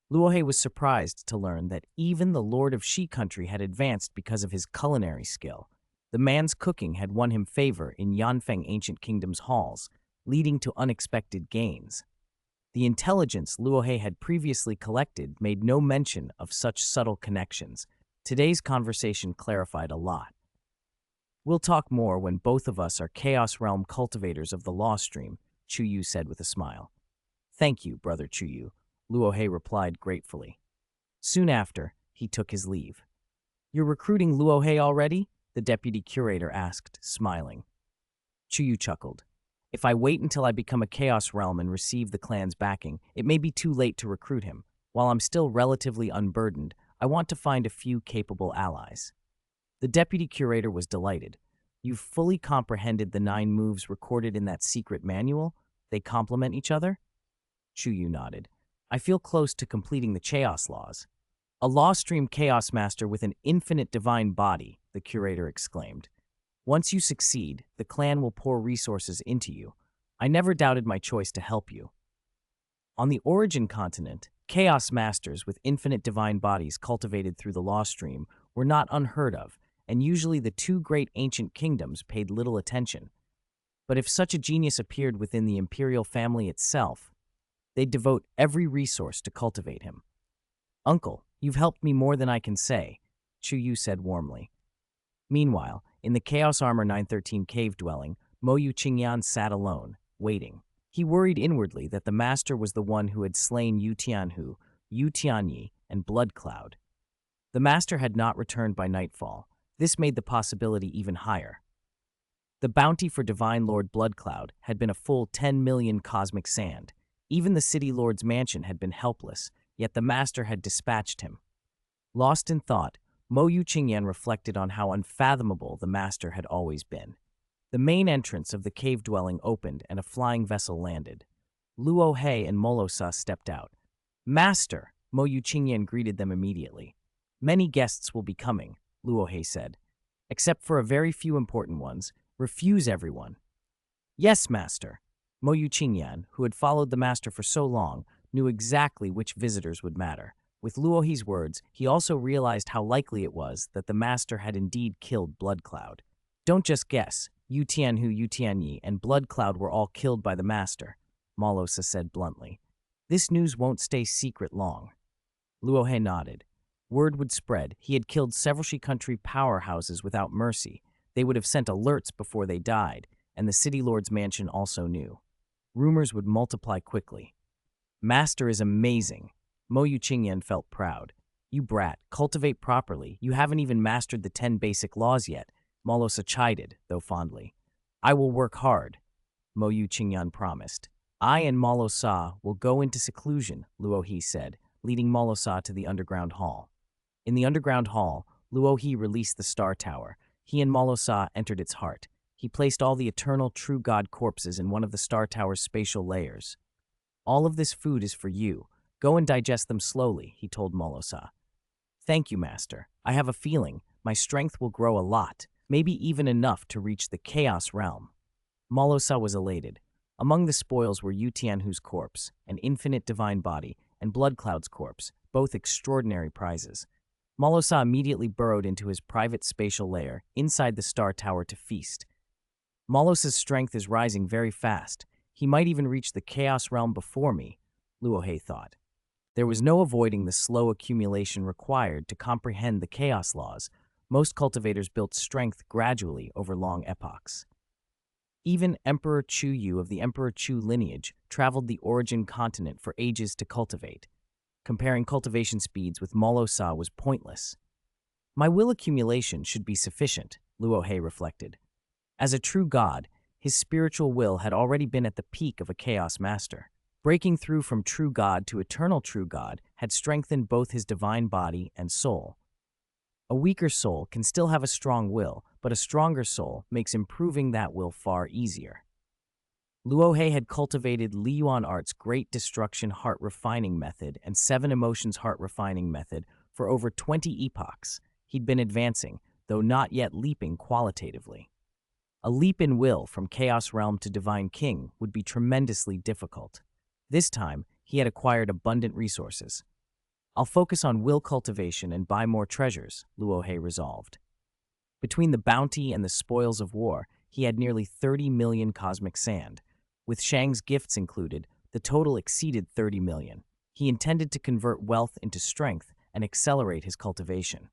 Luo He was surprised to learn that even the Lord of Shi country had advanced because of his culinary skill. The man's cooking had won him favor in Yanfeng ancient kingdom's halls, leading to unexpected gains. The intelligence Luo He had previously collected made no mention of such subtle connections. Today's conversation clarified a lot. We'll talk more when both of us are Chaos Realm cultivators of the Law Stream, Chu Yu said with a smile. Thank you, Brother Chu Yu, Luo He replied gratefully. Soon after, he took his leave. You're recruiting Luo He already? The deputy curator asked, smiling. Chu Yu chuckled. If I wait until I become a Chaos Realm and receive the clan's backing, it may be too late to recruit him. While I'm still relatively unburdened, I want to find a few capable allies. The deputy curator was delighted. You've fully comprehended the 9 moves recorded in that secret manual? They complement each other? Chu Yu nodded. I feel close to completing the Chaos Laws. A Law Stream Chaos Master with an infinite divine body, the curator exclaimed. Once you succeed, the clan will pour resources into you. I never doubted my choice to help you. On the Origin continent, Chaos Masters with infinite divine bodies cultivated through the Law Stream were not unheard of, and usually the 2 great ancient kingdoms paid little attention. But if such a genius appeared within the imperial family itself, they'd devote every resource to cultivate him. Uncle, you've helped me more than I can say, Chu Yu said warmly. Meanwhile, in the Chaos Armor 913 cave dwelling, Mo Yu Qingyan sat alone, waiting. He worried inwardly that the master was the one who had slain Yu Tianhu, Yu Tianyi, and Blood Cloud. The master had not returned by nightfall. This made the possibility even higher. The bounty for Divine Lord Blood Cloud had been a full 10 million cosmic sand. Even the City Lord's mansion had been helpless, yet the master had dispatched him. Lost in thought, Mo Yu Qingyan reflected on how unfathomable the master had always been. The main entrance of the cave dwelling opened and a flying vessel landed. Luo He and Morosa stepped out. Master, Mo Yu Qingyan greeted them immediately. Many guests will be coming, Luo He said. Except for a very few important ones, refuse everyone. Yes, master. Mo Yu Qingyan, who had followed the master for so long, knew exactly which visitors would matter. With Luo He's words, he also realized how likely it was that the master had indeed killed Blood Cloud. Don't just guess. Yu Tianhu, Yu Tianyi, and Blood Cloud were all killed by the master, Morosa said bluntly. This news won't stay secret long. Luo He nodded. Word would spread. He had killed several Shi country powerhouses without mercy. They would have sent alerts before they died, and the City Lord's mansion also knew. Rumors would multiply quickly. Master is amazing. Mo Yu Qingyan felt proud. You brat, cultivate properly. You haven't even mastered the 10 basic laws yet, Morosa chided, though fondly. I will work hard, Mo Yu Qingyan promised. I and Morosa will go into seclusion, Luo He said, leading Morosa to the underground hall. In the underground hall, Luo He released the Star Tower. He and Morosa entered its heart. He placed all the eternal true god corpses in one of the Star Tower's spatial layers. All of this food is for you. Go and digest them slowly, he told Morosa. Thank you, master. I have a feeling My strength will grow a lot, maybe even enough to reach the Chaos Realm. Morosa was elated. Among the spoils were Yu Tianhu's corpse, an infinite divine body, and Blood Cloud's corpse, both extraordinary prizes. Morosa immediately burrowed into his private spatial lair inside the Star Tower to feast. Morosa's strength is rising very fast. He might even reach the Chaos Realm before me, Luo thought. There was no avoiding the slow accumulation required to comprehend the chaos laws. Most cultivators built strength gradually over long epochs. Even Emperor Chu Yu of the Emperor Chu lineage traveled the origin continent for ages to cultivate. Comparing cultivation speeds with Morosa was pointless. My will accumulation should be sufficient, Luo reflected. As a true god, his spiritual will had already been at the peak of a chaos master. Breaking through from true god to eternal true god had strengthened both his divine body and soul. A weaker soul can still have a strong will, but a stronger soul makes improving that will far easier. Luo had cultivated Li Yuan Art's Great Destruction Heart Refining Method and Seven Emotions Heart Refining Method for over 20 epochs. He'd been advancing, though not yet leaping qualitatively. A leap in will from Chaos Realm to Divine King would be tremendously difficult. This time, he had acquired abundant resources. I'll focus on will cultivation and buy more treasures, Luo resolved. Between the bounty and the spoils of war, he had nearly 30 million cosmic sand. With Shang's gifts included, the total exceeded 30 million. He intended to convert wealth into strength and accelerate his cultivation.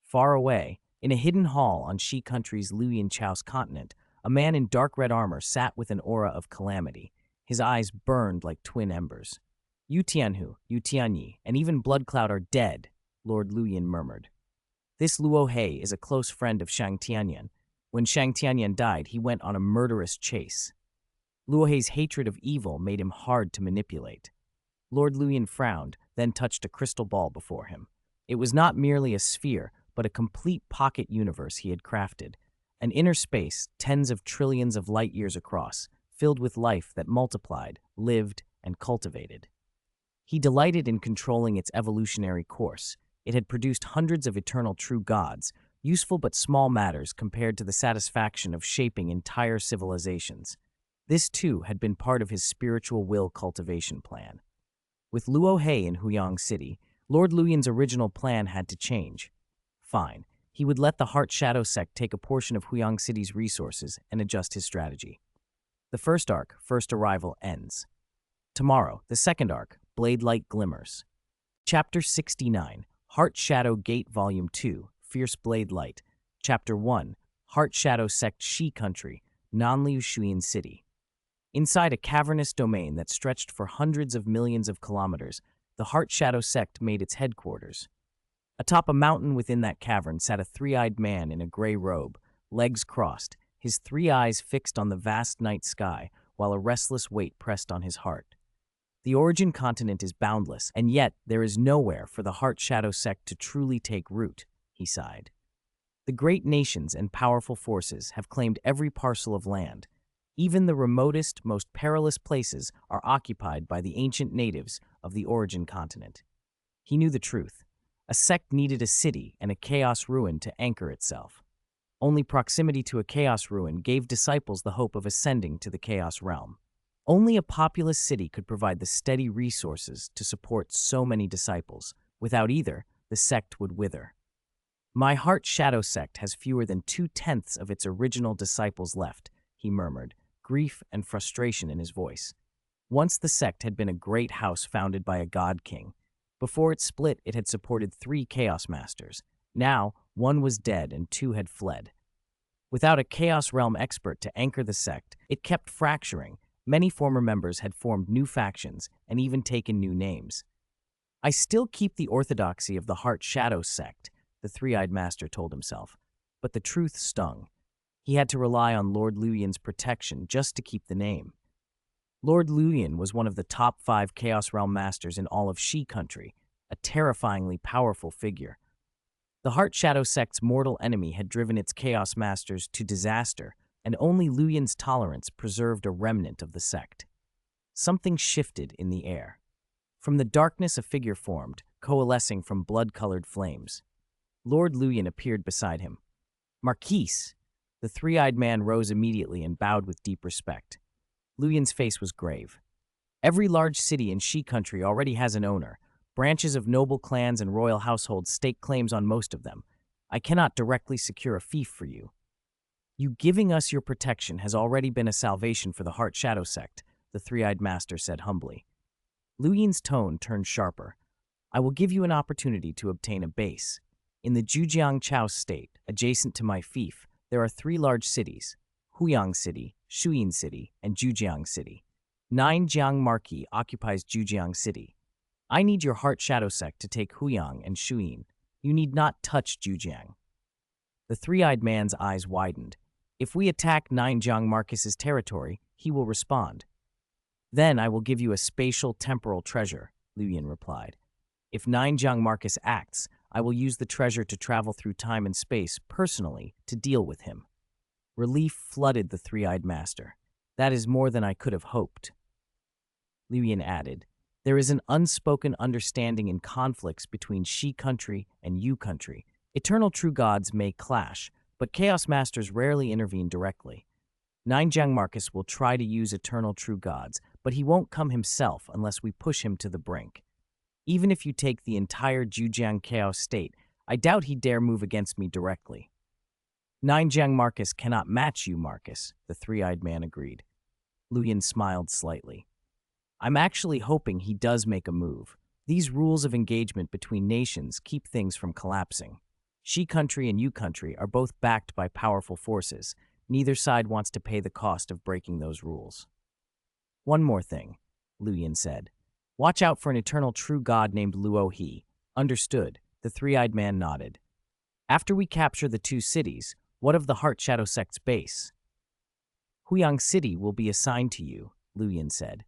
Far away, in a hidden hall on Shi country's Luyan Chao's continent, a man in dark red armor sat with an aura of calamity. His eyes burned like twin embers. Yu Tianhu, Yu Tianyi, and even Blood Cloud are dead, Lord Luyan murmured. This Luo is a close friend of Shang Tianyan. When Shang Tianyan died, he went on a murderous chase. Luo hatred of evil made him hard to manipulate. Lord Luyan frowned, then touched a crystal ball before him. It was not merely a sphere, but a complete pocket universe he had crafted. An inner space, tens of trillions of light years across, filled with life that multiplied, lived, and cultivated. He delighted in controlling its evolutionary course. It had produced hundreds of eternal true gods, useful but small matters compared to the satisfaction of shaping entire civilizations. This, too, had been part of his spiritual will cultivation plan. With Luo in Huyang City, Lord Luyan's original plan had to change. Fine, he would let the Heart Shadow sect take a portion of Huyang City's resources and adjust his strategy. The first arc, First Arrival, ends. Tomorrow, the second arc, Blade Light Glimmers. Chapter 69, Heart Shadow Gate Volume 2, Fierce Blade Light. Chapter 1, Heart Shadow Sect Shi Country, Nanliu Shuyan City. Inside a cavernous domain that stretched for hundreds of millions of kilometers, the Heart Shadow sect made its headquarters. Atop a mountain within that cavern sat a three-eyed man in a gray robe, legs crossed, his three eyes fixed on the vast night sky, while a restless weight pressed on his heart. The origin continent is boundless, and yet there is nowhere for the Heart Shadow sect to truly take root, he sighed. The great nations and powerful forces have claimed every parcel of land. Even the remotest, most perilous places are occupied by the ancient natives of the origin continent. He knew the truth. A sect needed a city and a chaos ruin to anchor itself. Only proximity to a chaos ruin gave disciples the hope of ascending to the chaos realm. Only a populous city could provide the steady resources to support so many disciples. Without either, the sect would wither. My Heart Shadow sect has fewer than 2/10 of its original disciples left, he murmured, grief and frustration in his voice. Once the sect had been a great house founded by a god king. Before it split, it had supported 3 chaos masters. Now, 1 was dead and 2 had fled. Without a chaos realm expert to anchor the sect, it kept fracturing. Many former members had formed new factions and even taken new names. I still keep the orthodoxy of the Heart Shadow sect, the three-eyed master told himself, but the truth stung. He had to rely on Lord Luyan's protection just to keep the name. Lord Luyan was one of the top 5 Chaos Realm masters in all of Shi country, a terrifyingly powerful figure. The Heart Shadow sect's mortal enemy had driven its Chaos masters to disaster, and only Luyan's tolerance preserved a remnant of the sect. Something shifted in the air. From the darkness a figure formed, coalescing from blood-colored flames. Lord Luyan appeared beside him. Marquise! The three-eyed man rose immediately and bowed with deep respect. Luyan's face was grave. Every large city in Shi country already has an owner. Branches of noble clans and royal households stake claims on most of them. I cannot directly secure a fief for you. You giving us your protection has already been a salvation for the Heart Shadow sect, the three-eyed master said humbly. Luyan's tone turned sharper. I will give you an opportunity to obtain a base. In the Zhujiang Chao state, adjacent to my fief, there are 3 large cities: Huyang City, Shuyin City, and Zhujiang City. 9 Jiang Marquis occupies Zhujiang City. I need your Heart Shadow sect to take Huyang and Shuyin. You need not touch Zhujiang. The three-eyed man's eyes widened. If we attack 9 Jiang Marcus's territory, he will respond. Then I will give you a spatial temporal treasure, Luyan replied. If 9 Jiang Marcus acts, I will use the treasure to travel through time and space personally to deal with him. Relief flooded the three-eyed master. That is more than I could have hoped. Luyan added, there is an unspoken understanding in conflicts between Shi country and Yu country. Eternal true gods may clash, but Chaos Masters rarely intervene directly. 9 Jiang Marcus will try to use eternal true gods, but he won't come himself unless we push him to the brink. Even if you take the entire Zhujiang Chaos state, I doubt he dare move against me directly. 9 Jiang Marcus cannot match you, Marcus, the three-eyed man agreed. Luyan smiled slightly. I'm actually hoping he does make a move. These rules of engagement between nations keep things from collapsing. Shi country and Yu country are both backed by powerful forces. Neither side wants to pay the cost of breaking those rules. One more thing, Luyan said. Watch out for an eternal true god named Luo He. Understood, the three-eyed man nodded. After we capture the 2 cities, what of the Heart Shadow sect's base? Huyang City will be assigned to you, Luyan said.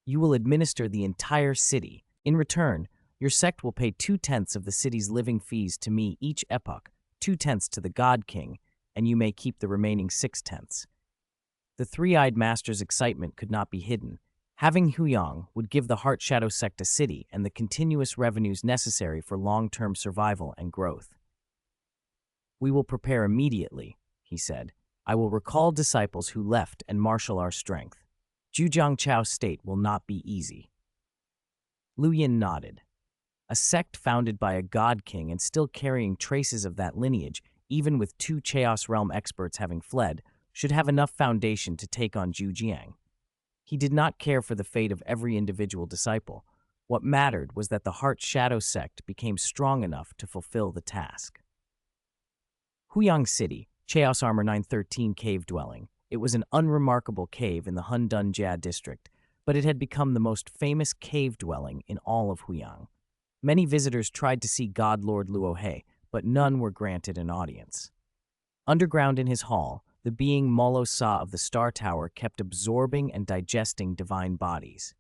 You will administer the entire city. In return, your sect will pay 2/10 of the city's living fees to me each epoch, 2/10 to the God King, and you may keep the remaining 6/10. The three-eyed master's excitement could not be hidden. Having Huyang would give the Heart Shadow sect a city and the continuous revenues necessary for long-term survival and growth. We will prepare immediately, he said. I will recall disciples who left and marshal our strength. Zhujiang Chao state will not be easy. Luyan nodded. A sect founded by a god king and still carrying traces of that lineage, even with 2 Chaos Realm experts having fled, should have enough foundation to take on Zhujiang. He did not care for the fate of every individual disciple. What mattered was that the Heart Shadow sect became strong enough to fulfill the task. Huyang City, Chaos Armor 913 cave dwelling. It was an unremarkable cave in the Hundun Jia district, but it had become the most famous cave dwelling in all of Huyang. Many visitors tried to see God Lord Luo He, but none were granted an audience. Underground in his hall, the being Morosa of the Star Tower kept absorbing and digesting divine bodies.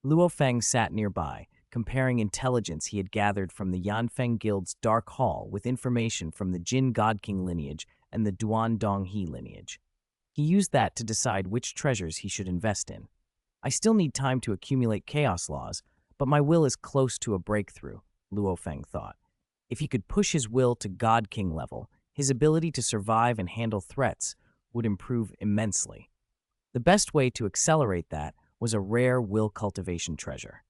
Luo Feng sat nearby, comparing intelligence he had gathered from the Yanfeng Guild's Dark Hall with information from the Jin God King lineage and the Duan Donghe lineage. He used that to decide which treasures he should invest in. I still need time to accumulate chaos laws, but my will is close to a breakthrough, Luo Feng thought. If he could push his will to God King level, his ability to survive and handle threats would improve immensely. The best way to accelerate that was a rare will cultivation treasure.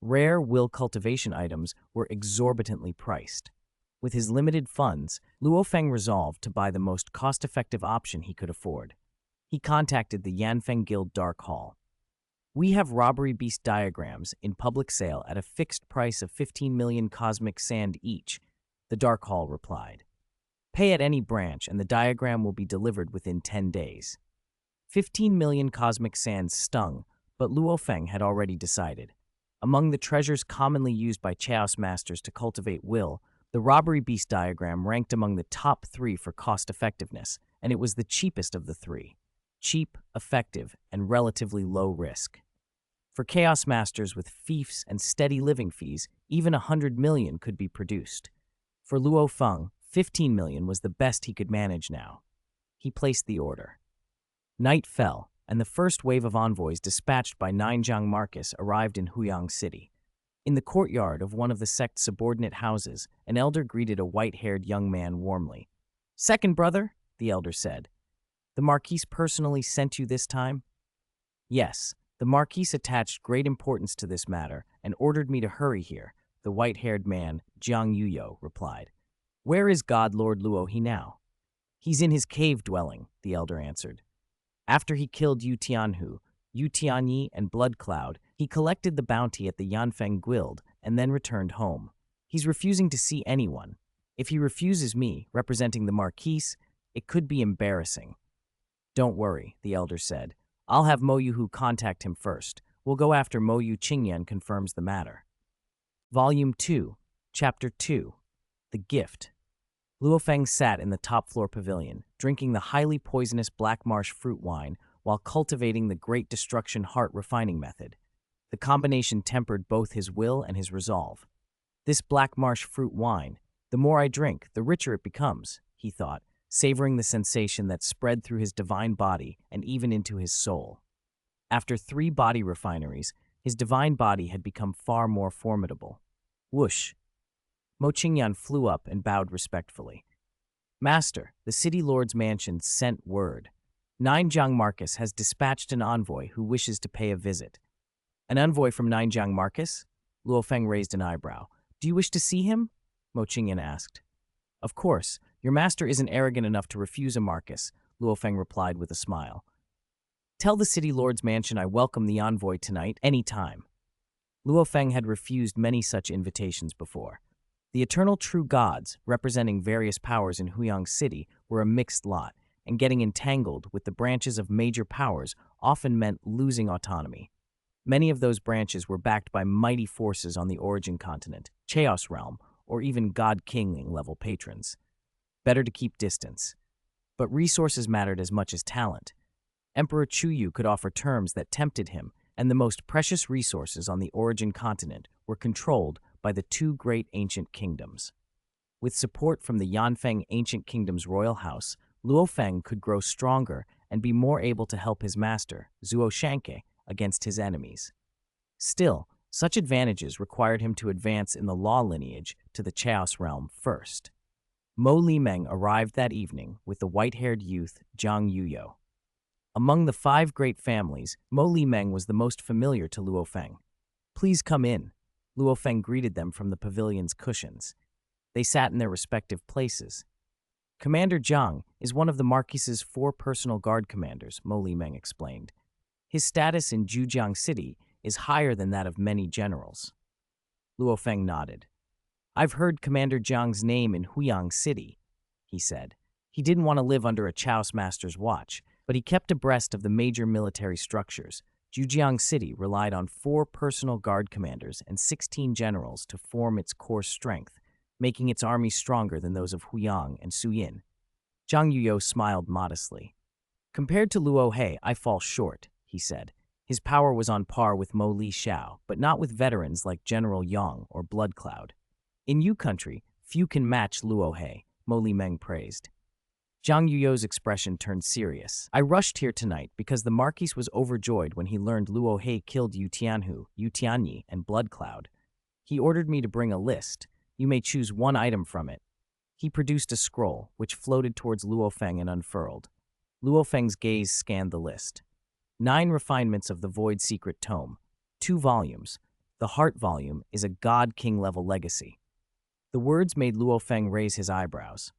Rare will cultivation items were exorbitantly priced. With his limited funds, Luo Feng resolved to buy the most cost-effective option he could afford. He contacted the Yanfeng Guild Dark Hall. We have robbery beast diagrams in public sale at a fixed price of 15 million cosmic sand each, the Dark Hall replied. Pay at any branch and the diagram will be delivered within 10 days. 15 million cosmic sands stung, but Luo Feng had already decided. Among the treasures commonly used by Chaos Masters to cultivate will, the robbery beast diagram ranked among the top 3 for cost-effectiveness, and it was the cheapest of the 3. Cheap, effective, and relatively low risk. For Chaos Masters with fiefs and steady living fees, even 100 million could be produced. For Luo Feng, 15 million was the best he could manage now. He placed the order. Night fell, and the first wave of envoys dispatched by 9 Jiang Marcus arrived in Huyang City. In the courtyard of one of the sect's subordinate houses, an elder greeted a white-haired young man warmly. "Second brother," the elder said. "The Marquise personally sent you this time?" "Yes, the Marquise attached great importance to this matter and ordered me to hurry here," the white-haired man, Jiang Yuyo, replied. "Where is God Lord Luo He now?" "He's in his cave dwelling," the elder answered. "After he killed Yu Tianhu, Yu Tianyi, and Blood Cloud, he collected the bounty at the Yanfeng Guild and then returned home. He's refusing to see anyone. If he refuses me, representing the Marquise, it could be embarrassing." "Don't worry," the elder said. "I'll have Mo Yuhu contact him first. We'll go after Mo Yu Qingyan confirms the matter." Volume 2, Chapter 2, The Gift. Luo Feng sat in the top-floor pavilion, drinking the highly poisonous Black Marsh fruit wine while cultivating the Great Destruction Heart refining method. The combination tempered both his will and his resolve. "This Black Marsh fruit wine, the more I drink, the richer it becomes," he thought, savoring the sensation that spread through his divine body and even into his soul. After 3 body refineries, his divine body had become far more formidable. Whoosh! Mo Qingyan flew up and bowed respectfully. "Master, the city lord's mansion sent word. Ninjiang Marcus has dispatched an envoy who wishes to pay a visit." "An envoy from Ninjiang Marcus?" Luo Feng raised an eyebrow. "Do you wish to see him?" Mo Qingyan asked. "Of course. Your master isn't arrogant enough to refuse a Marcus," Luo Feng replied with a smile. "Tell the city lord's mansion I welcome the envoy tonight, any time." Luo Feng had refused many such invitations before. The eternal true gods, representing various powers in Huyang City, were a mixed lot, and getting entangled with the branches of major powers often meant losing autonomy. Many of those branches were backed by mighty forces on the origin continent, Chaos Realm, or even God-Kingling level patrons. Better to keep distance. But resources mattered as much as talent. Emperor Chuyu could offer terms that tempted him, and the most precious resources on the origin continent were controlled by the 2 great ancient kingdoms. With support from the Yanfeng Ancient Kingdom's royal house, Luo Feng could grow stronger and be more able to help his master, Zuo Shanke, against his enemies. Still, such advantages required him to advance in the law lineage to the Chaos Realm first. Mo Limeng arrived that evening with the white-haired youth Jiang Yuyo. Among the 5 great families, Mo Limeng was the most familiar to Luo Feng. "Please come in." Luo Feng greeted them from the pavilion's cushions. They sat in their respective places. "Commander Jiang is one of the Marquise's 4 personal guard commanders," Mo Limeng explained. "His status in Zhujiang City is higher than that of many generals." Luo Feng nodded. "I've heard Commander Jiang's name in Huyang City," he said. He didn't want to live under a Chaos Master's watch, but he kept abreast of the major military structures. Zhujiang City relied on 4 personal guard commanders and 16 generals to form its core strength, making its army stronger than those of Huyang and Suyin. Zhang Yuyo smiled modestly. "Compared to Luo He, I fall short," he said. His power was on par with Mo Li Xiao, but not with veterans like General Yang or Blood Cloud. "In Yu country, few can match Luo He," Mo Li Meng praised. Zhang Yuyo's expression turned serious. "I rushed here tonight because the Marquis was overjoyed when he learned Luo He killed Yu Tianhu, Yu Tianyi, and Blood Cloud. He ordered me to bring a list. You may choose one item from it." He produced a scroll, which floated towards Luo Feng and unfurled. Luo Feng's gaze scanned the list. 9 refinements of the Void Secret Tome, 2 volumes. The Heart volume is a God-King level legacy. The words made Luo Feng raise his eyebrows.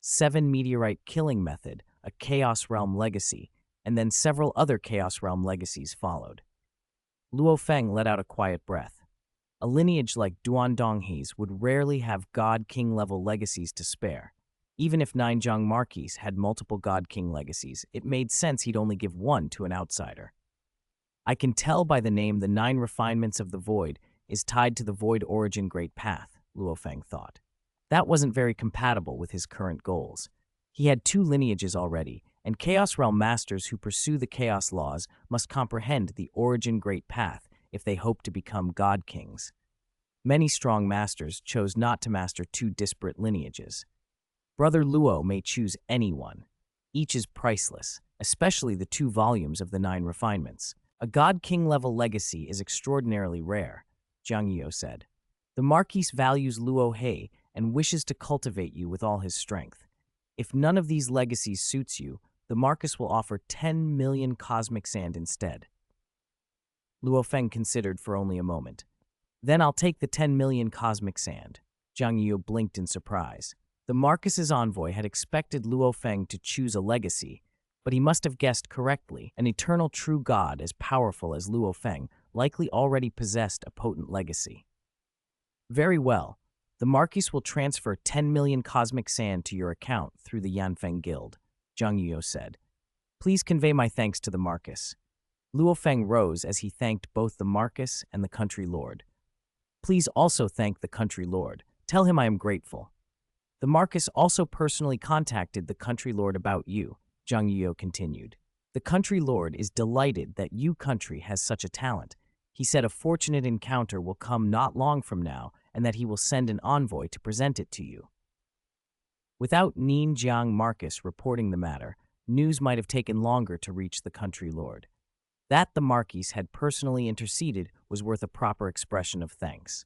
7 Meteorite Killing Method, a Chaos Realm legacy, and then several other Chaos Realm legacies followed. Luo Feng let out a quiet breath. A lineage like Duan Donghe's would rarely have God-King level legacies to spare. Even if Ninjiang Marquis had multiple God-King legacies, it made sense he'd only give one to an outsider. "I can tell by the name the 9 refinements of the Void is tied to the Void Origin Great Path," Luo Feng thought. That wasn't very compatible with his current goals. He had 2 lineages already, and Chaos Realm masters who pursue the Chaos laws must comprehend the Origin Great Path if they hope to become God Kings. Many strong masters chose not to master 2 disparate lineages. Brother Luo may choose any one. Each is priceless, especially the 2 volumes of the 9 refinements. A God King level legacy is extraordinarily rare. Zhang Yeo said. The Marquis values Luo He and wishes to cultivate you with all his strength. If none of these legacies suits you, the Marquis will offer 10 million cosmic sand instead. Luo Feng considered for only a moment. Then I'll take the 10 million cosmic sand. Zhang Yeo blinked in surprise. The Marquis's envoy had expected Luo Feng to choose a legacy, but he must have guessed correctly. An eternal true god as powerful as Luo Feng likely already possessed a potent legacy. Very well. The Marquis will transfer 10 million cosmic sand to your account through the Yanfeng Guild, Zhang Yeo said. Please convey my thanks to the Marquis. Luo Feng rose as he thanked both the Marquis and the country lord. Please also thank the country lord. Tell him I am grateful. The Marquis also personally contacted the country lord about you, Zhang Yeo continued. The country lord is delighted that you country has such a talent. He said a fortunate encounter will come not long from now and that he will send an envoy to present it to you. Without Ninjiang Marquis reporting the matter, news might have taken longer to reach the country lord. That the Marquis had personally interceded was worth a proper expression of thanks.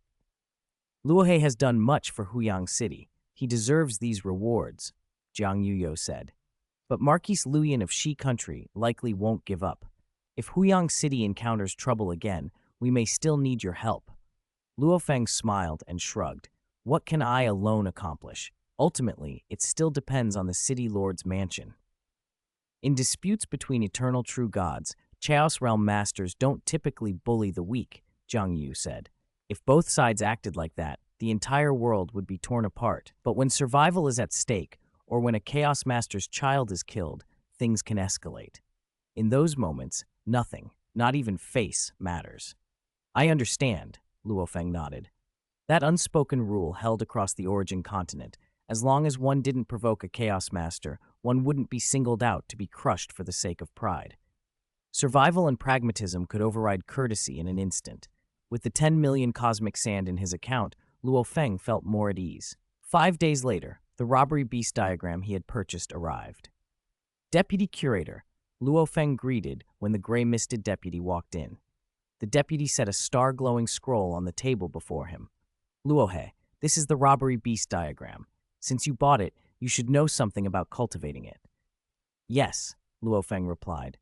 Luo He has done much for Huyang City. He deserves these rewards, Zhang Yuyo said. But Marquis Luyan of Shi Country likely won't give up. If Huyang City encounters trouble again, we may still need your help. Luo Feng smiled and shrugged. What can I alone accomplish? Ultimately, it still depends on the city lord's mansion. In disputes between eternal true gods, Chaos Realm masters don't typically bully the weak, Zhang Yu said. If both sides acted like that, the entire world would be torn apart. But when survival is at stake, or when a Chaos Master's child is killed, things can escalate. In those moments, nothing, not even face, matters. I understand, Luo Feng nodded. That unspoken rule held across the Origin continent. As long as one didn't provoke a Chaos Master, one wouldn't be singled out to be crushed for the sake of pride. Survival and pragmatism could override courtesy in an instant. With the 10 million cosmic sand in his account, Luo Feng felt more at ease. 5 days later, the robbery beast diagram he had purchased arrived. Deputy Curator, Luo Feng greeted when the gray-misted deputy walked in. The deputy set a star-glowing scroll on the table before him. Luohe, this is the robbery beast diagram. Since you bought it, you should know something about cultivating it. Yes, Luo Feng replied.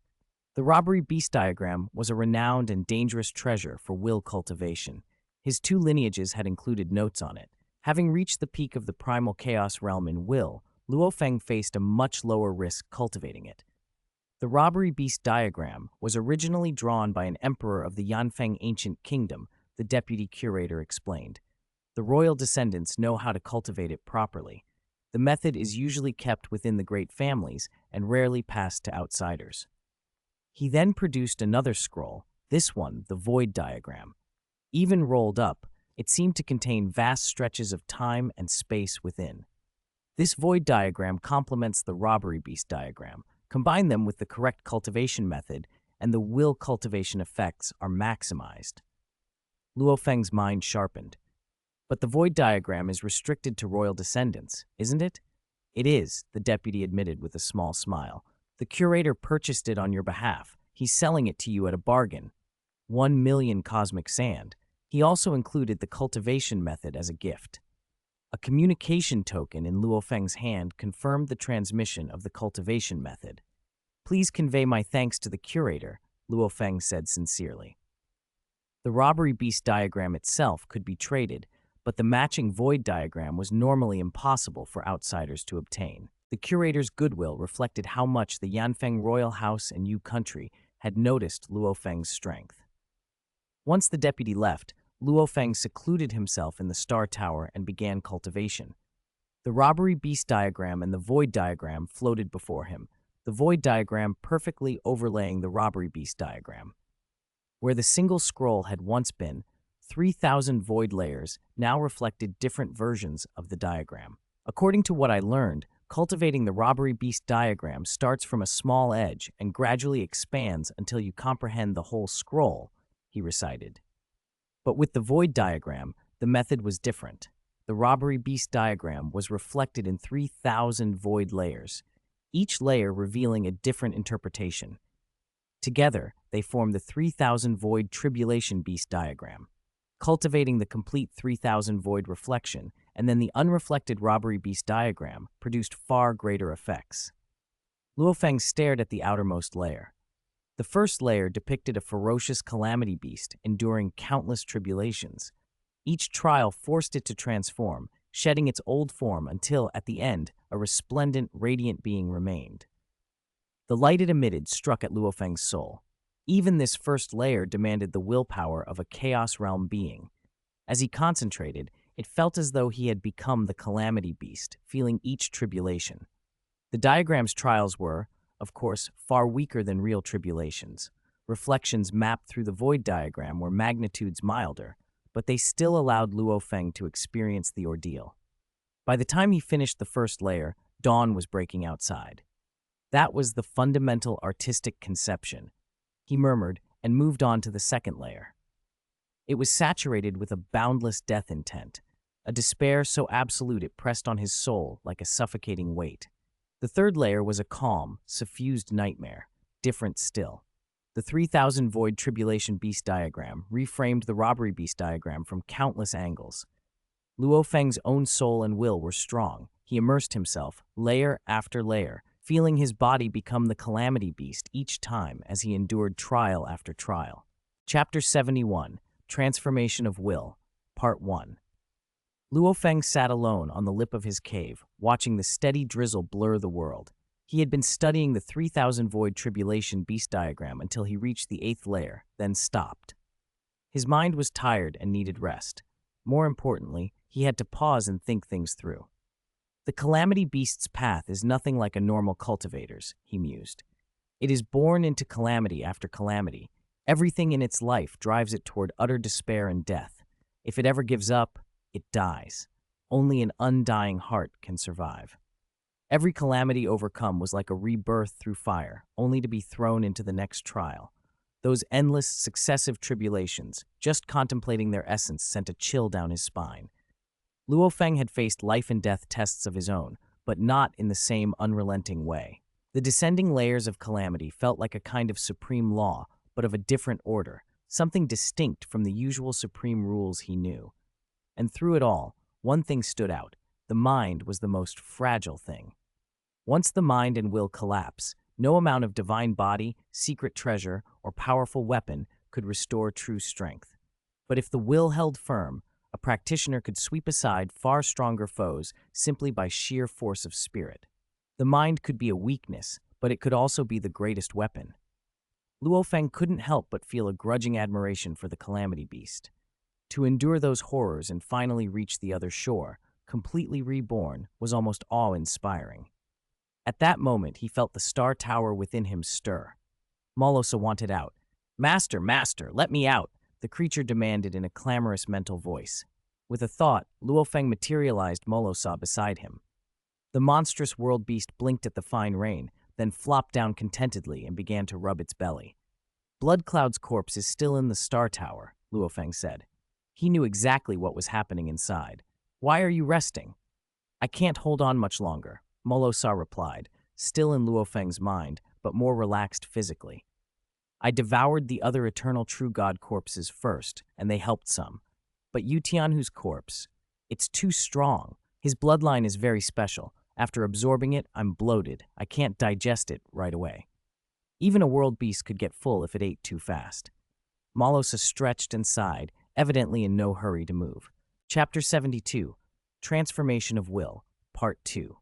The robbery beast diagram was a renowned and dangerous treasure for will cultivation. His 2 lineages had included notes on it. Having reached the peak of the primal chaos realm in will, Luo Feng faced a much lower risk cultivating it. The robbery beast diagram was originally drawn by an emperor of the Yanfeng ancient kingdom, the deputy curator explained. The royal descendants know how to cultivate it properly. The method is usually kept within the great families and rarely passed to outsiders. He then produced another scroll, this one the void diagram. Even rolled up, it seemed to contain vast stretches of time and space within. This void diagram complements the robbery beast diagram. Combine them with the correct cultivation method, and the will cultivation effects are maximized. Luo Feng's mind sharpened. But the void diagram is restricted to royal descendants, isn't it? It is, the deputy admitted with a small smile. The curator purchased it on your behalf. He's selling it to you at a bargain. 1 million cosmic sand. He also included the cultivation method as a gift. A communication token in Luo Feng's hand confirmed the transmission of the cultivation method. Please convey my thanks to the curator, Luo Feng said sincerely. The robbery beast diagram itself could be traded, but the matching void diagram was normally impossible for outsiders to obtain. The curator's goodwill reflected how much the Yanfeng royal house and Yu country had noticed Luo Feng's strength. Once the deputy left, Luo Feng secluded himself in the star tower and began cultivation. The robbery beast diagram and the void diagram floated before him, the void diagram perfectly overlaying the robbery beast diagram. Where the single scroll had once been, 3,000 void layers now reflected different versions of the diagram. According to what I learned, cultivating the robbery beast diagram starts from a small edge and gradually expands until you comprehend the whole scroll, he recited. But with the void diagram, the method was different. The robbery beast diagram was reflected in 3,000 void layers, each layer revealing a different interpretation. Together, they form the 3,000 void tribulation beast diagram. cultivating the complete 3000 void reflection, and then the unreflected robbery beast diagram produced far greater effects. Luo Feng stared at the outermost layer. The first layer depicted a ferocious calamity beast enduring countless tribulations. Each trial forced it to transform, shedding its old form until, at the end, a resplendent, radiant being remained. The light it emitted struck at Luo Feng's soul. Even this first layer demanded the willpower of a Chaos Realm being. As he concentrated, it felt as though he had become the calamity beast, feeling each tribulation. The diagram's trials were, of course, far weaker than real tribulations. Reflections mapped through the void diagram were magnitudes milder, but they still allowed Luo Feng to experience the ordeal. By the time he finished the first layer, dawn was breaking outside. That was the fundamental artistic conception, he murmured and moved on to the second layer. It was saturated with a boundless death intent, a despair so absolute it pressed on his soul like a suffocating weight. The third layer was a calm, suffused nightmare, different still. The 3000 void tribulation beast diagram reframed the robbery beast diagram from countless angles. Luo Feng's own soul and will were strong. He immersed himself, layer after layer, feeling his body become the calamity beast each time as he endured trial after trial. Chapter 71, Transformation of Will, Part 1. Luo Feng sat alone on the lip of his cave, watching the steady drizzle blur the world. He had been studying the 3000 void tribulation beast diagram until he reached the 8th layer, then stopped. His mind was tired and needed rest. More importantly, he had to pause and think things through. The calamity beast's path is nothing like a normal cultivator's, he mused. It is born into calamity after calamity. Everything in its life drives it toward utter despair and death. If it ever gives up, it dies. Only an undying heart can survive. Every calamity overcome was like a rebirth through fire, only to be thrown into the next trial. Those endless, successive tribulations, just contemplating their essence, sent a chill down his spine. Luo Feng had faced life and death tests of his own, but not in the same unrelenting way. The descending layers of calamity felt like a kind of supreme law, but of a different order, something distinct from the usual supreme rules he knew. And through it all, one thing stood out. The mind was the most fragile thing. Once the mind and will collapse, no amount of divine body, secret treasure, or powerful weapon could restore true strength. But if the will held firm, a practitioner could sweep aside far stronger foes simply by sheer force of spirit. The mind could be a weakness, but it could also be the greatest weapon. Luo Feng couldn't help but feel a grudging admiration for the calamity beast. To endure those horrors and finally reach the other shore, completely reborn, was almost awe-inspiring. At that moment, he felt the star tower within him stir. Morosa wanted out. "Master, master, let me out," the creature demanded in a clamorous mental voice. With a thought, Luo Feng materialized Morosa beside him. The monstrous world beast blinked at the fine rain, then flopped down contentedly and began to rub its belly. "Blood Cloud's corpse is still in the star tower," Luo Feng said. He knew exactly what was happening inside. "Why are you resting?" "I can't hold on much longer," Morosa replied, still in Luo Feng's mind, but more relaxed physically. "I devoured the other eternal true god corpses first, and they helped some. But Yu Tianhu's corpse, it's too strong. His bloodline is very special. After absorbing it, I'm bloated. I can't digest it right away. Even a world beast could get full if it ate too fast." Morosa stretched and sighed, evidently in no hurry to move. Chapter 72, Transformation of Will, Part 2.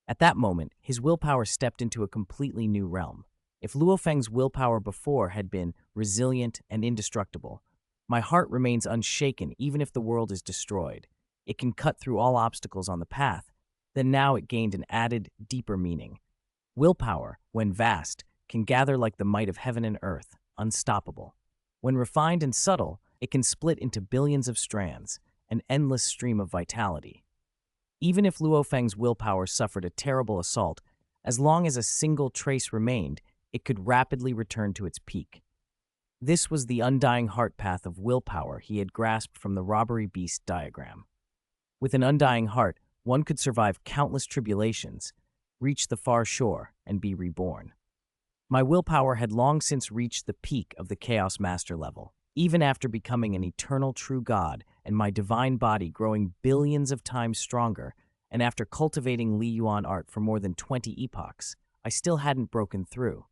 At that moment, his willpower stepped into a completely new realm. If Luo Feng's willpower before had been resilient and indestructible, "My heart remains unshaken even if the world is destroyed. It can cut through all obstacles on the path," then now it gained an added, deeper meaning. Willpower, when vast, can gather like the might of heaven and earth, unstoppable. When refined and subtle, it can split into billions of strands, an endless stream of vitality. Even if Luo Feng's willpower suffered a terrible assault, as long as a single trace remained, it could rapidly return to its peak. This was the undying heart path of willpower he had grasped from the robbery beast diagram. With an undying heart, one could survive countless tribulations, reach the far shore, and be reborn. My willpower had long since reached the peak of the Chaos Master level. Even after becoming an eternal true God and my divine body growing billions of times stronger, and after cultivating Li Yuan art for more than 20 epochs, I still hadn't broken through.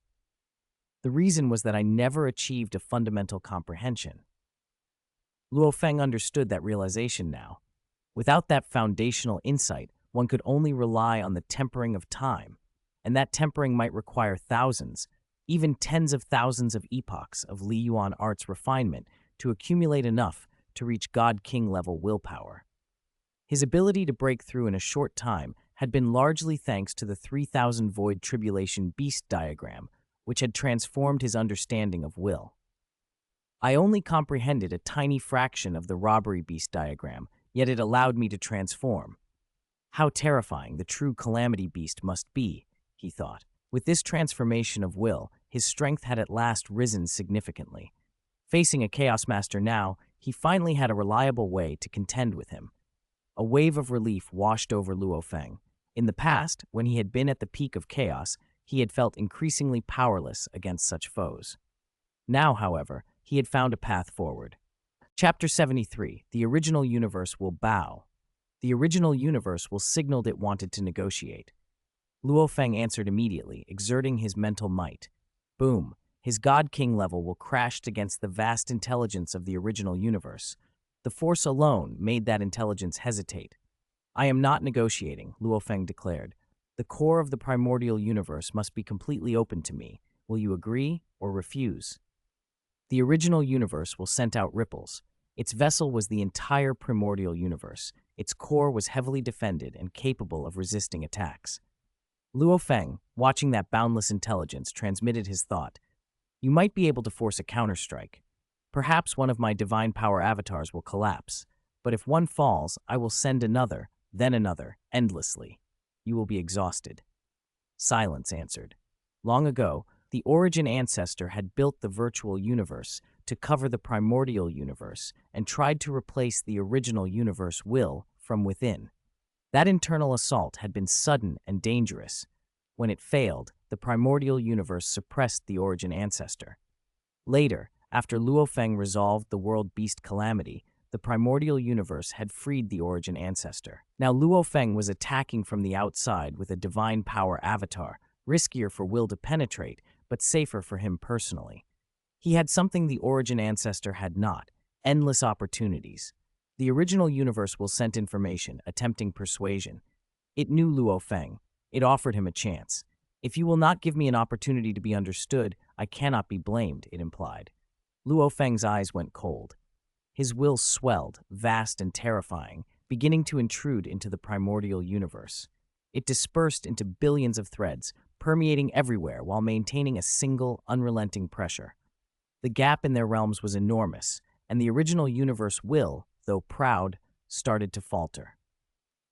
The reason was that I never achieved a fundamental comprehension. Luo Feng understood that realization now. Without that foundational insight, one could only rely on the tempering of time, and that tempering might require thousands, even tens of thousands of epochs of Li Yuan art's refinement to accumulate enough to reach God-King level willpower. His ability to break through in a short time had been largely thanks to the 3000 Void Tribulation Beast diagram, which had transformed his understanding of will. I only comprehended a tiny fraction of the Robbery Beast diagram, yet it allowed me to transform. How terrifying the true Calamity Beast must be, he thought. With this transformation of will, his strength had at last risen significantly. Facing a Chaos Master now, he finally had a reliable way to contend with him. A wave of relief washed over Luo Feng. In the past, when he had been at the peak of chaos, he had felt increasingly powerless against such foes. Now, however, he had found a path forward. Chapter 73, The Original Universe Will Bow. The original universe will signaled it wanted to negotiate. Luo Feng answered immediately, exerting his mental might. Boom, his God-King level will crashed against the vast intelligence of the original universe. The force alone made that intelligence hesitate. I am not negotiating, Luo Feng declared. The core of the primordial universe must be completely open to me. Will you agree or refuse? The original universe will send out ripples. Its vessel was the entire primordial universe. Its core was heavily defended and capable of resisting attacks. Luo Feng, watching that boundless intelligence, transmitted his thought. You might be able to force a counterstrike. Perhaps one of my divine power avatars will collapse. But if one falls, I will send another, then another, endlessly. You will be exhausted. Silence answered. Long ago, the origin ancestor had built the virtual universe to cover the primordial universe and tried to replace the original universe will from within. That internal assault had been sudden and dangerous. When it failed, the primordial universe suppressed the origin ancestor. Later, after Luo Feng resolved the world beast calamity, the primordial universe had freed the origin ancestor. Now Luo Feng was attacking from the outside with a divine power avatar, riskier for will to penetrate, but safer for him personally. He had something the origin ancestor had not, endless opportunities. The original universe will send information, attempting persuasion. It knew Luo Feng. It offered him a chance. If you will not give me an opportunity to be understood, I cannot be blamed, it implied. Luo Feng's eyes went cold. His will swelled, vast and terrifying, beginning to intrude into the primordial universe. It dispersed into billions of threads, permeating everywhere while maintaining a single, unrelenting pressure. The gap in their realms was enormous, and the original universe will, though proud, started to falter.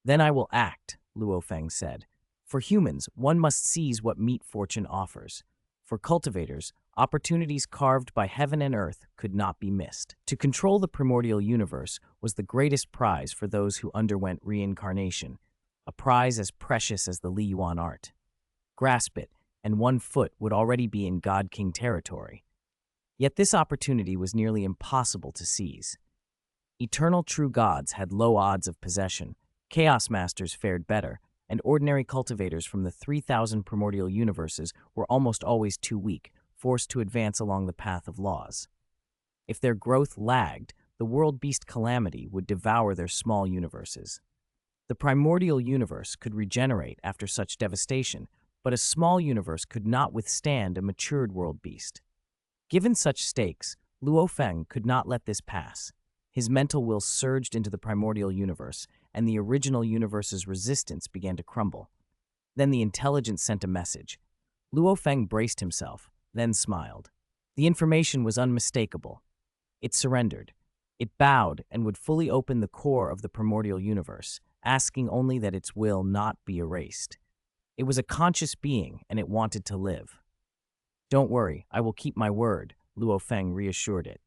Then I will act, Luo Feng said. For humans, one must seize what meat fortune offers. For cultivators, opportunities carved by heaven and earth could not be missed. To control the primordial universe was the greatest prize for those who underwent reincarnation, a prize as precious as the Li Yuan art. Grasp it, and 1 foot would already be in God-King territory. Yet this opportunity was nearly impossible to seize. Eternal true gods had low odds of possession, Chaos Masters fared better, and ordinary cultivators from the 3000 primordial universes were almost always too weak, forced to advance along the path of laws. If their growth lagged, the world beast calamity would devour their small universes. The primordial universe could regenerate after such devastation, but a small universe could not withstand a matured world beast. Given such stakes, Luo Feng could not let this pass. His mental will surged into the primordial universe, and the original universe's resistance began to crumble. Then the intelligence sent a message. Luo Feng braced himself, then smiled. The information was unmistakable. It surrendered. It bowed and would fully open the core of the primordial universe, asking only that its will not be erased. It was a conscious being, and it wanted to live. Don't worry, I will keep my word, Luo Feng reassured it.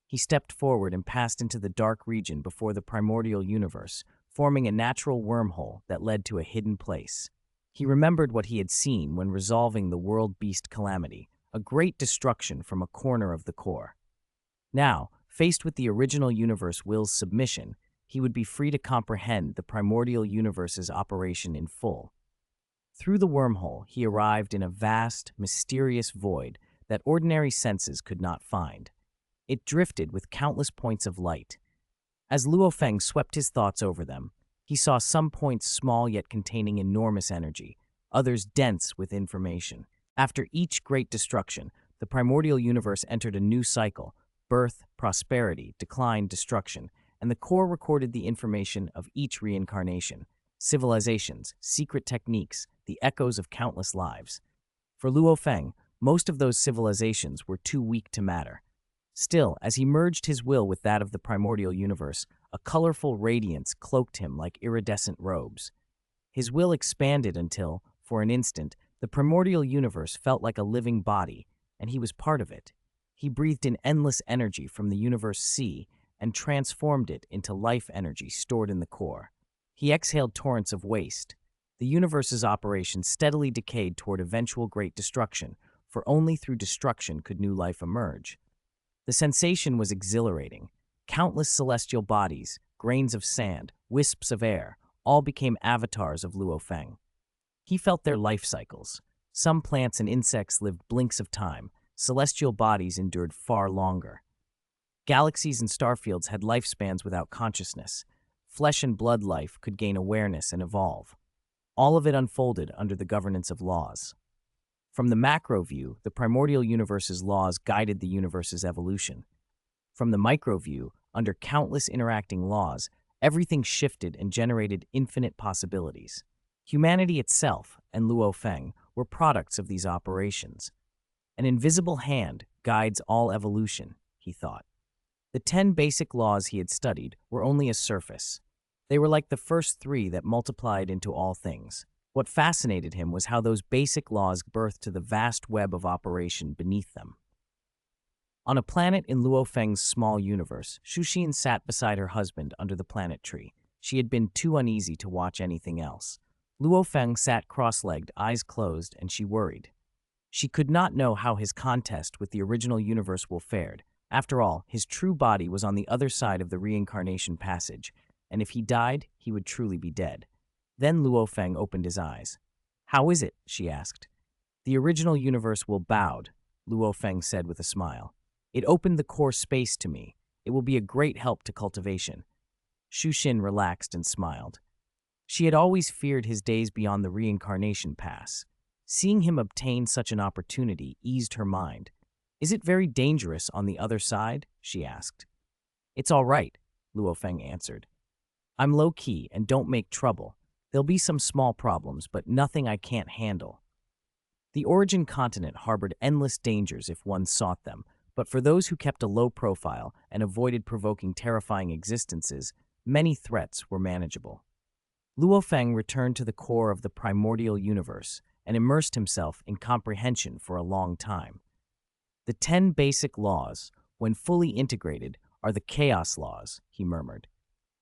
He stepped forward and passed into the dark region before the primordial universe, forming a natural wormhole that led to a hidden place. He remembered what he had seen when resolving the world beast calamity, a great destruction from a corner of the core. Now, faced with the original universe will's submission, he would be free to comprehend the primordial universe's operation in full. Through the wormhole, he arrived in a vast, mysterious void that ordinary senses could not find. It drifted with countless points of light. As Luo Feng swept his thoughts over them, he saw some points small yet containing enormous energy, others dense with information. After each great destruction, the primordial universe entered a new cycle: birth, prosperity, decline, destruction, and the core recorded the information of each reincarnation: civilizations, secret techniques, the echoes of countless lives. For Luo Feng, most of those civilizations were too weak to matter. Still, as he merged his will with that of the primordial universe, a colorful radiance cloaked him like iridescent robes. His will expanded until, for an instant, the primordial universe felt like a living body, and he was part of it. He breathed in endless energy from the universe sea and transformed it into life energy stored in the core. He exhaled torrents of waste. The universe's operation steadily decayed toward eventual great destruction, for only through destruction could new life emerge. The sensation was exhilarating. Countless celestial bodies, grains of sand, wisps of air, all became avatars of Luo Feng. He felt their life cycles. Some plants and insects lived blinks of time. Celestial bodies endured far longer. Galaxies and starfields had lifespans without consciousness. Flesh and blood life could gain awareness and evolve. All of it unfolded under the governance of laws. From the macro view, the primordial universe's laws guided the universe's evolution. From the micro view, under countless interacting laws, everything shifted and generated infinite possibilities. Humanity itself and Luo Feng were products of these operations. An invisible hand guides all evolution, he thought. The 10 basic laws he had studied were only a surface. They were like the first 3 that multiplied into all things. What fascinated him was how those basic laws birthed the vast web of operation beneath them. On a planet in Luo Feng's small universe, Xuxin sat beside her husband under the planet tree. She had been too uneasy to watch anything else. Luo Feng sat cross-legged, eyes closed, and she worried. She could not know how his contest with the original universe will fared. After all, his true body was on the other side of the reincarnation passage, and if he died, he would truly be dead. Then Luo Feng opened his eyes. "How is it?" she asked. "The original universe will bowed," Luo Feng said with a smile. "It opened the core space to me. It will be a great help to cultivation." Xuxin relaxed and smiled. She had always feared his days beyond the reincarnation pass. Seeing him obtain such an opportunity eased her mind. "Is it very dangerous on the other side?" she asked. "It's all right," Luo Feng answered. "I'm low-key and don't make trouble. There'll be some small problems, but nothing I can't handle." The Origin continent harbored endless dangers if one sought them, but for those who kept a low profile and avoided provoking terrifying existences, many threats were manageable. Luo Feng returned to the core of the primordial universe and immersed himself in comprehension for a long time. "The 10 basic laws, when fully integrated, are the chaos laws," he murmured.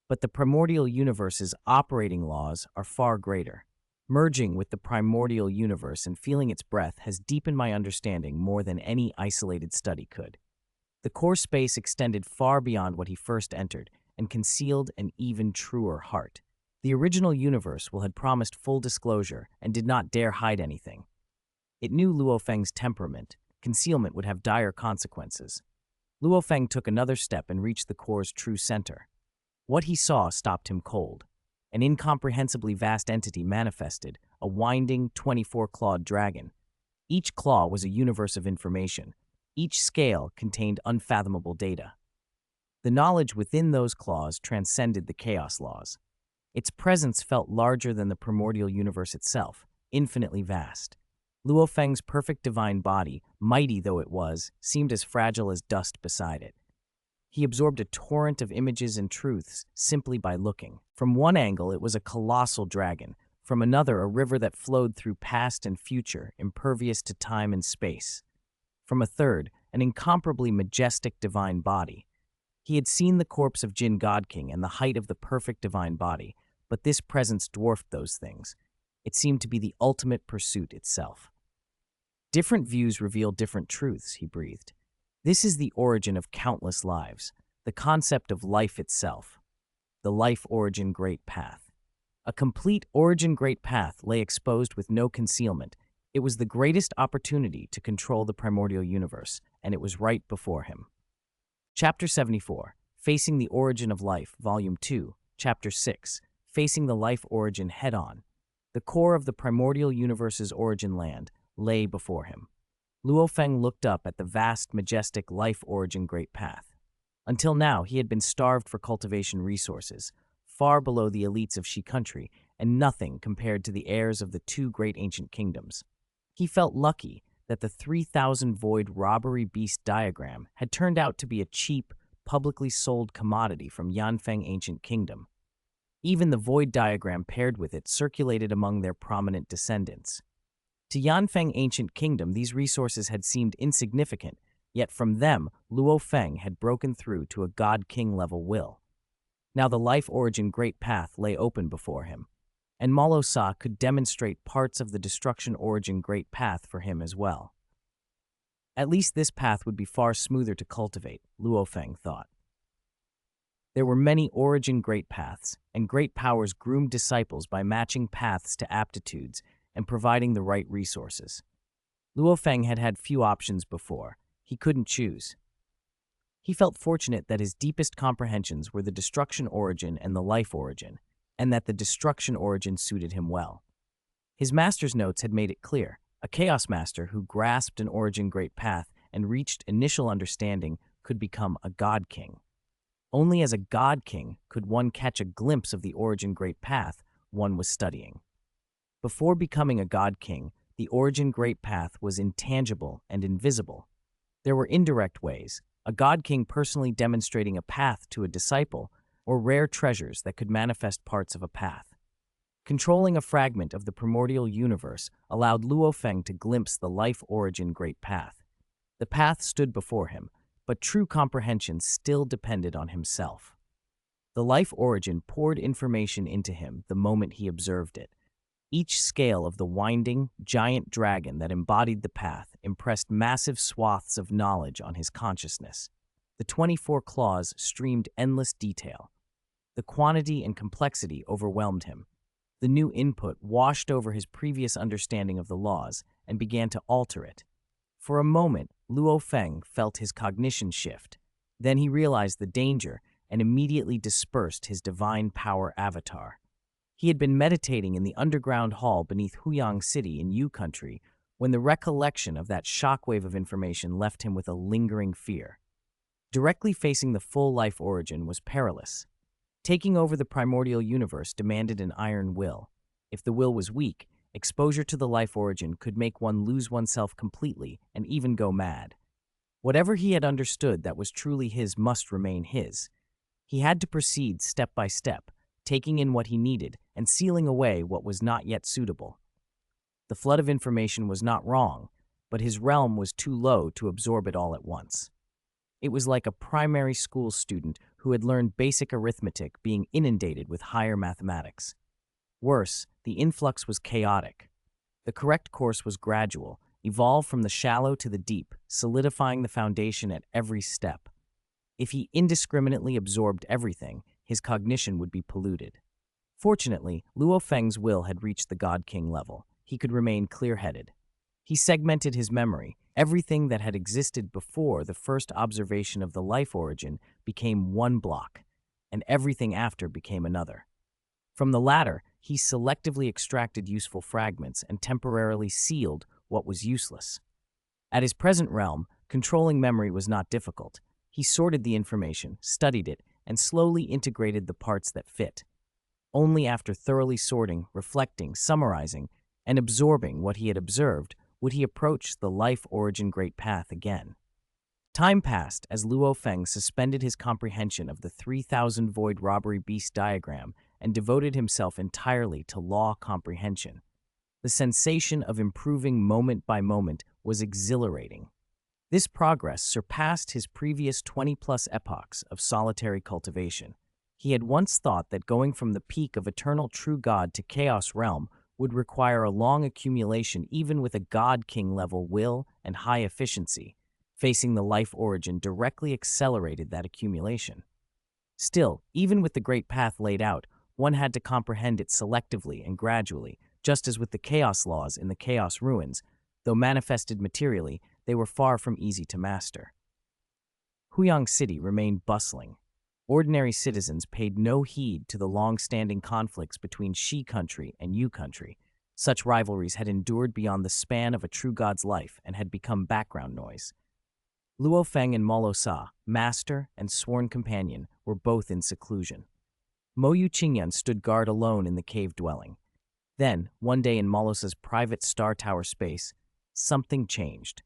"But the primordial universe's operating laws are far greater. Merging with the primordial universe and feeling its breath has deepened my understanding more than any isolated study could." The core space extended far beyond what he first entered and concealed an even truer heart. The original universe had promised full disclosure and did not dare hide anything. It knew Luo Feng's temperament. Concealment would have dire consequences. Luo Feng took another step and reached the core's true center. What he saw stopped him cold. An incomprehensibly vast entity manifested, a winding, 24-clawed dragon. Each claw was a universe of information. Each scale contained unfathomable data. The knowledge within those claws transcended the chaos laws. Its presence felt larger than the primordial universe itself, infinitely vast. Luo Feng's perfect divine body, mighty though it was, seemed as fragile as dust beside it. He absorbed a torrent of images and truths simply by looking. From one angle, it was a colossal dragon. From another, a river that flowed through past and future, impervious to time and space. From a third, an incomparably majestic divine body. He had seen the corpse of Jin God King and the height of the perfect divine body, but this presence dwarfed those things. It seemed to be the ultimate pursuit itself. "Different views reveal different truths," he breathed. This is the origin of countless lives, the concept of life itself, the life origin great path. A complete origin great path lay exposed with no concealment. It was the greatest opportunity to control the primordial universe, and it was right before him. Chapter 74, Facing the Origin of Life, Volume 2, Chapter 6, Facing the Life Origin Head-On. The core of the primordial universe's origin land lay before him. Luo Feng looked up at the vast, majestic life origin great path. Until now, he had been starved for cultivation resources, far below the elites of Shi country, and nothing compared to the heirs of the two great ancient kingdoms. He felt lucky that the 3,000 void robbery beast diagram had turned out to be a cheap, publicly sold commodity from Yanfeng ancient kingdom. Even the void diagram paired with it circulated among their prominent descendants. To Yanfeng ancient kingdom, these resources had seemed insignificant, yet from them, Luo Feng had broken through to a god-king level will. Now the life origin great path lay open before him, and Morosa could demonstrate parts of the destruction origin great path for him as well. At least this path would be far smoother to cultivate, Luo Feng thought. There were many origin great paths, and great powers groomed disciples by matching paths to aptitudes and providing the right resources. Luo Feng had had few options before. He couldn't choose. He felt fortunate that his deepest comprehensions were the destruction origin and the life origin, and that the destruction origin suited him well. His master's notes had made it clear. A chaos master who grasped an origin great path and reached initial understanding could become a god king. Only as a god king could one catch a glimpse of the origin great path one was studying. Before becoming a god king, the origin great path was intangible and invisible. There were indirect ways, a god king personally demonstrating a path to a disciple, or rare treasures that could manifest parts of a path. Controlling a fragment of the primordial universe allowed Luo Feng to glimpse the life origin great path. The path stood before him, but true comprehension still depended on himself. The life origin poured information into him the moment he observed it. Each scale of the winding, giant dragon that embodied the path impressed massive swaths of knowledge on his consciousness. The 24 claws streamed endless detail. The quantity and complexity overwhelmed him. The new input washed over his previous understanding of the laws and began to alter it. For a moment, Luo Feng felt his cognition shift. Then he realized the danger and immediately dispersed his divine power avatar. He had been meditating in the underground hall beneath Huyang City in Yu Country when the recollection of that shockwave of information left him with a lingering fear. Directly facing the full life origin was perilous. Taking over the primordial universe demanded an iron will. If the will was weak, exposure to the life origin could make one lose oneself completely and even go mad. Whatever he had understood that was truly his must remain his. He had to proceed step by step, taking in what he needed and sealing away what was not yet suitable. The flood of information was not wrong, but his realm was too low to absorb it all at once. It was like a primary school student who had learned basic arithmetic being inundated with higher mathematics. Worse, the influx was chaotic. The correct course was gradual, evolved from the shallow to the deep, solidifying the foundation at every step. If he indiscriminately absorbed everything, his cognition would be polluted. Fortunately, Luo Feng's will had reached the God King level. He could remain clear-headed. He segmented his memory. Everything that had existed before the first observation of the life origin became one block, and everything after became another. From the latter, he selectively extracted useful fragments and temporarily sealed what was useless. At his present realm, controlling memory was not difficult. He sorted the information, studied it, and slowly integrated the parts that fit. Only after thoroughly sorting, reflecting, summarizing, and absorbing what he had observed would he approach the life origin great path again. Time passed as Luo Feng suspended his comprehension of the 3,000 void robbery beast diagram and devoted himself entirely to law comprehension. The sensation of improving moment by moment was exhilarating. This progress surpassed his previous 20-plus epochs of solitary cultivation. He had once thought that going from the peak of eternal true God to chaos realm would require a long accumulation even with a God King level will and high efficiency. Facing the life origin directly accelerated that accumulation. Still, even with the great path laid out, one had to comprehend it selectively and gradually, just as with the chaos laws in the chaos ruins. Though manifested materially, they were far from easy to master. Huyang City remained bustling. Ordinary citizens paid no heed to the long-standing conflicts between Shi country and Yu country. Such rivalries had endured beyond the span of a true god's life and had become background noise. Luo Feng and Morosa, master and sworn companion, were both in seclusion. Mo Yu Qingyan stood guard alone in the cave dwelling. Then, one day in Morosa's private star tower space, something changed.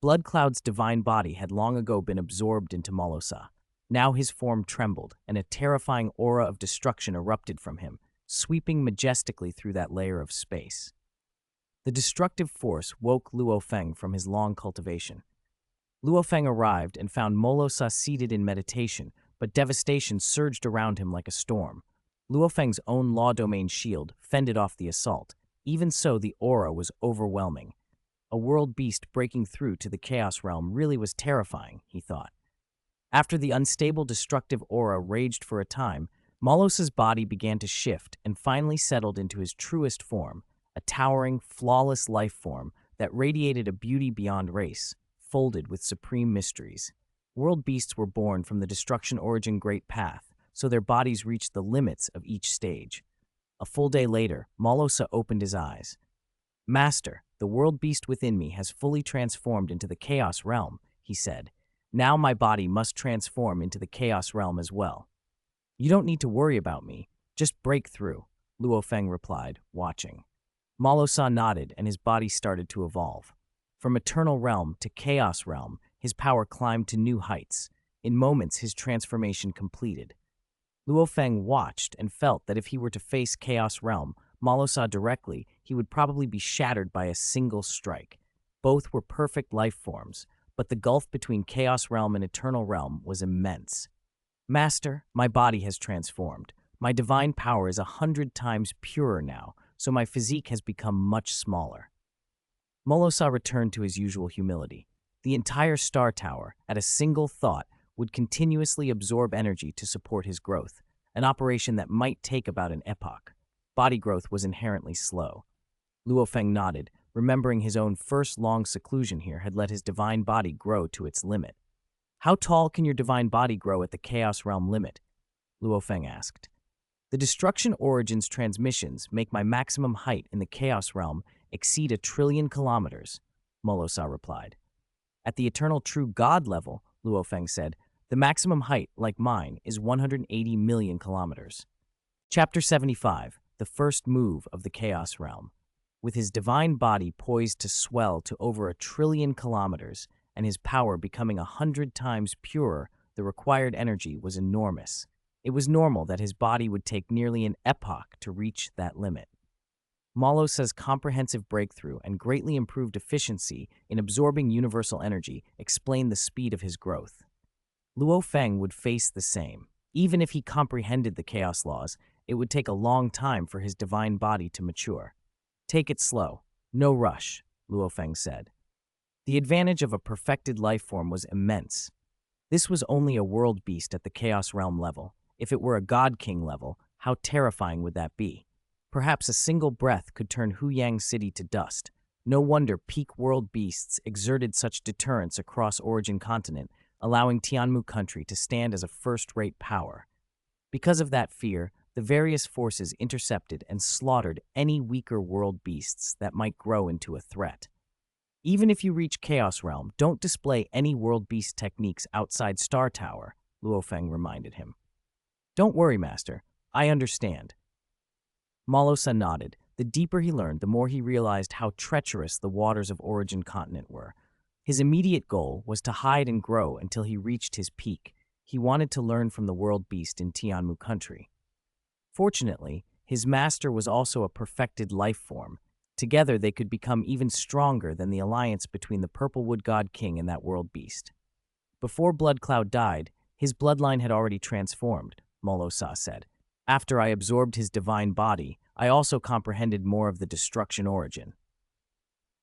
Blood Cloud's divine body had long ago been absorbed into Morosa. Now his form trembled, and a terrifying aura of destruction erupted from him, sweeping majestically through that layer of space. The destructive force woke Luo Feng from his long cultivation. Luo Feng arrived and found Morosa seated in meditation, but devastation surged around him like a storm. Luo Feng's own law domain shield fended off the assault. Even so, the aura was overwhelming. A world beast breaking through to the chaos realm really was terrifying, he thought. After the unstable, destructive aura raged for a time, Morosa's body began to shift and finally settled into his truest form, a towering, flawless life form that radiated a beauty beyond race, folded with supreme mysteries. World beasts were born from the destruction origin great path, so their bodies reached the limits of each stage. A full day later, Morosa opened his eyes. "Master, the world beast within me has fully transformed into the chaos realm," he said. "Now my body must transform into the chaos realm as well." "You don't need to worry about me. Just break through," Luo Feng replied, watching. Morosa nodded and his body started to evolve. From eternal realm to chaos realm, his power climbed to new heights. In moments, his transformation completed. Luo Feng watched and felt that if he were to face chaos realm, Morosa directly, he would probably be shattered by a single strike. Both were perfect life forms, but the gulf between chaos realm and eternal realm was immense. "Master, my body has transformed. My divine power is 100 times purer now, so my physique has become much smaller." Morosa returned to his usual humility. The entire star tower, at a single thought, would continuously absorb energy to support his growth, an operation that might take about an epoch. Body growth was inherently slow. Luo Feng nodded, remembering his own first long seclusion here had let his divine body grow to its limit. "How tall can your divine body grow at the Chaos Realm limit?" Luo Feng asked. "The Destruction Origins transmissions make my maximum height in the Chaos Realm exceed 1,000,000,000,000 kilometers," Morosa replied. "At the Eternal True God level," Luo Feng said, "the maximum height, like mine, is 180 million kilometers." Chapter 75, The First Move of the Chaos Realm. With his divine body poised to swell to over 1,000,000,000,000 kilometers, and his power becoming 100 times purer, the required energy was enormous. It was normal that his body would take nearly an epoch to reach that limit. Morosa's comprehensive breakthrough and greatly improved efficiency in absorbing universal energy explained the speed of his growth. Luo Feng would face the same. Even if he comprehended the chaos laws, it would take a long time for his divine body to mature. "Take it slow. No rush," Luo Feng said. The advantage of a perfected life form was immense. This was only a world beast at the Chaos Realm level. If it were a God King level, how terrifying would that be? Perhaps a single breath could turn Huyang City to dust. No wonder peak world beasts exerted such deterrence across Origin Continent, allowing Tianmu country to stand as a first-rate power. Because of that fear, the various forces intercepted and slaughtered any weaker world beasts that might grow into a threat. "Even if you reach Chaos Realm, don't display any world beast techniques outside Star Tower," Luo Feng reminded him. "Don't worry, Master. I understand." Morosa nodded. The deeper he learned, the more he realized how treacherous the waters of Origin Continent were. His immediate goal was to hide and grow until he reached his peak. He wanted to learn from the world beast in Tianmu country. Fortunately, his master was also a perfected life form. Together, they could become even stronger than the alliance between the Purple Wood God King and that world beast. Before Blood Cloud died, his bloodline had already transformed, Morosa said. "After I absorbed his divine body, I also comprehended more of the destruction origin.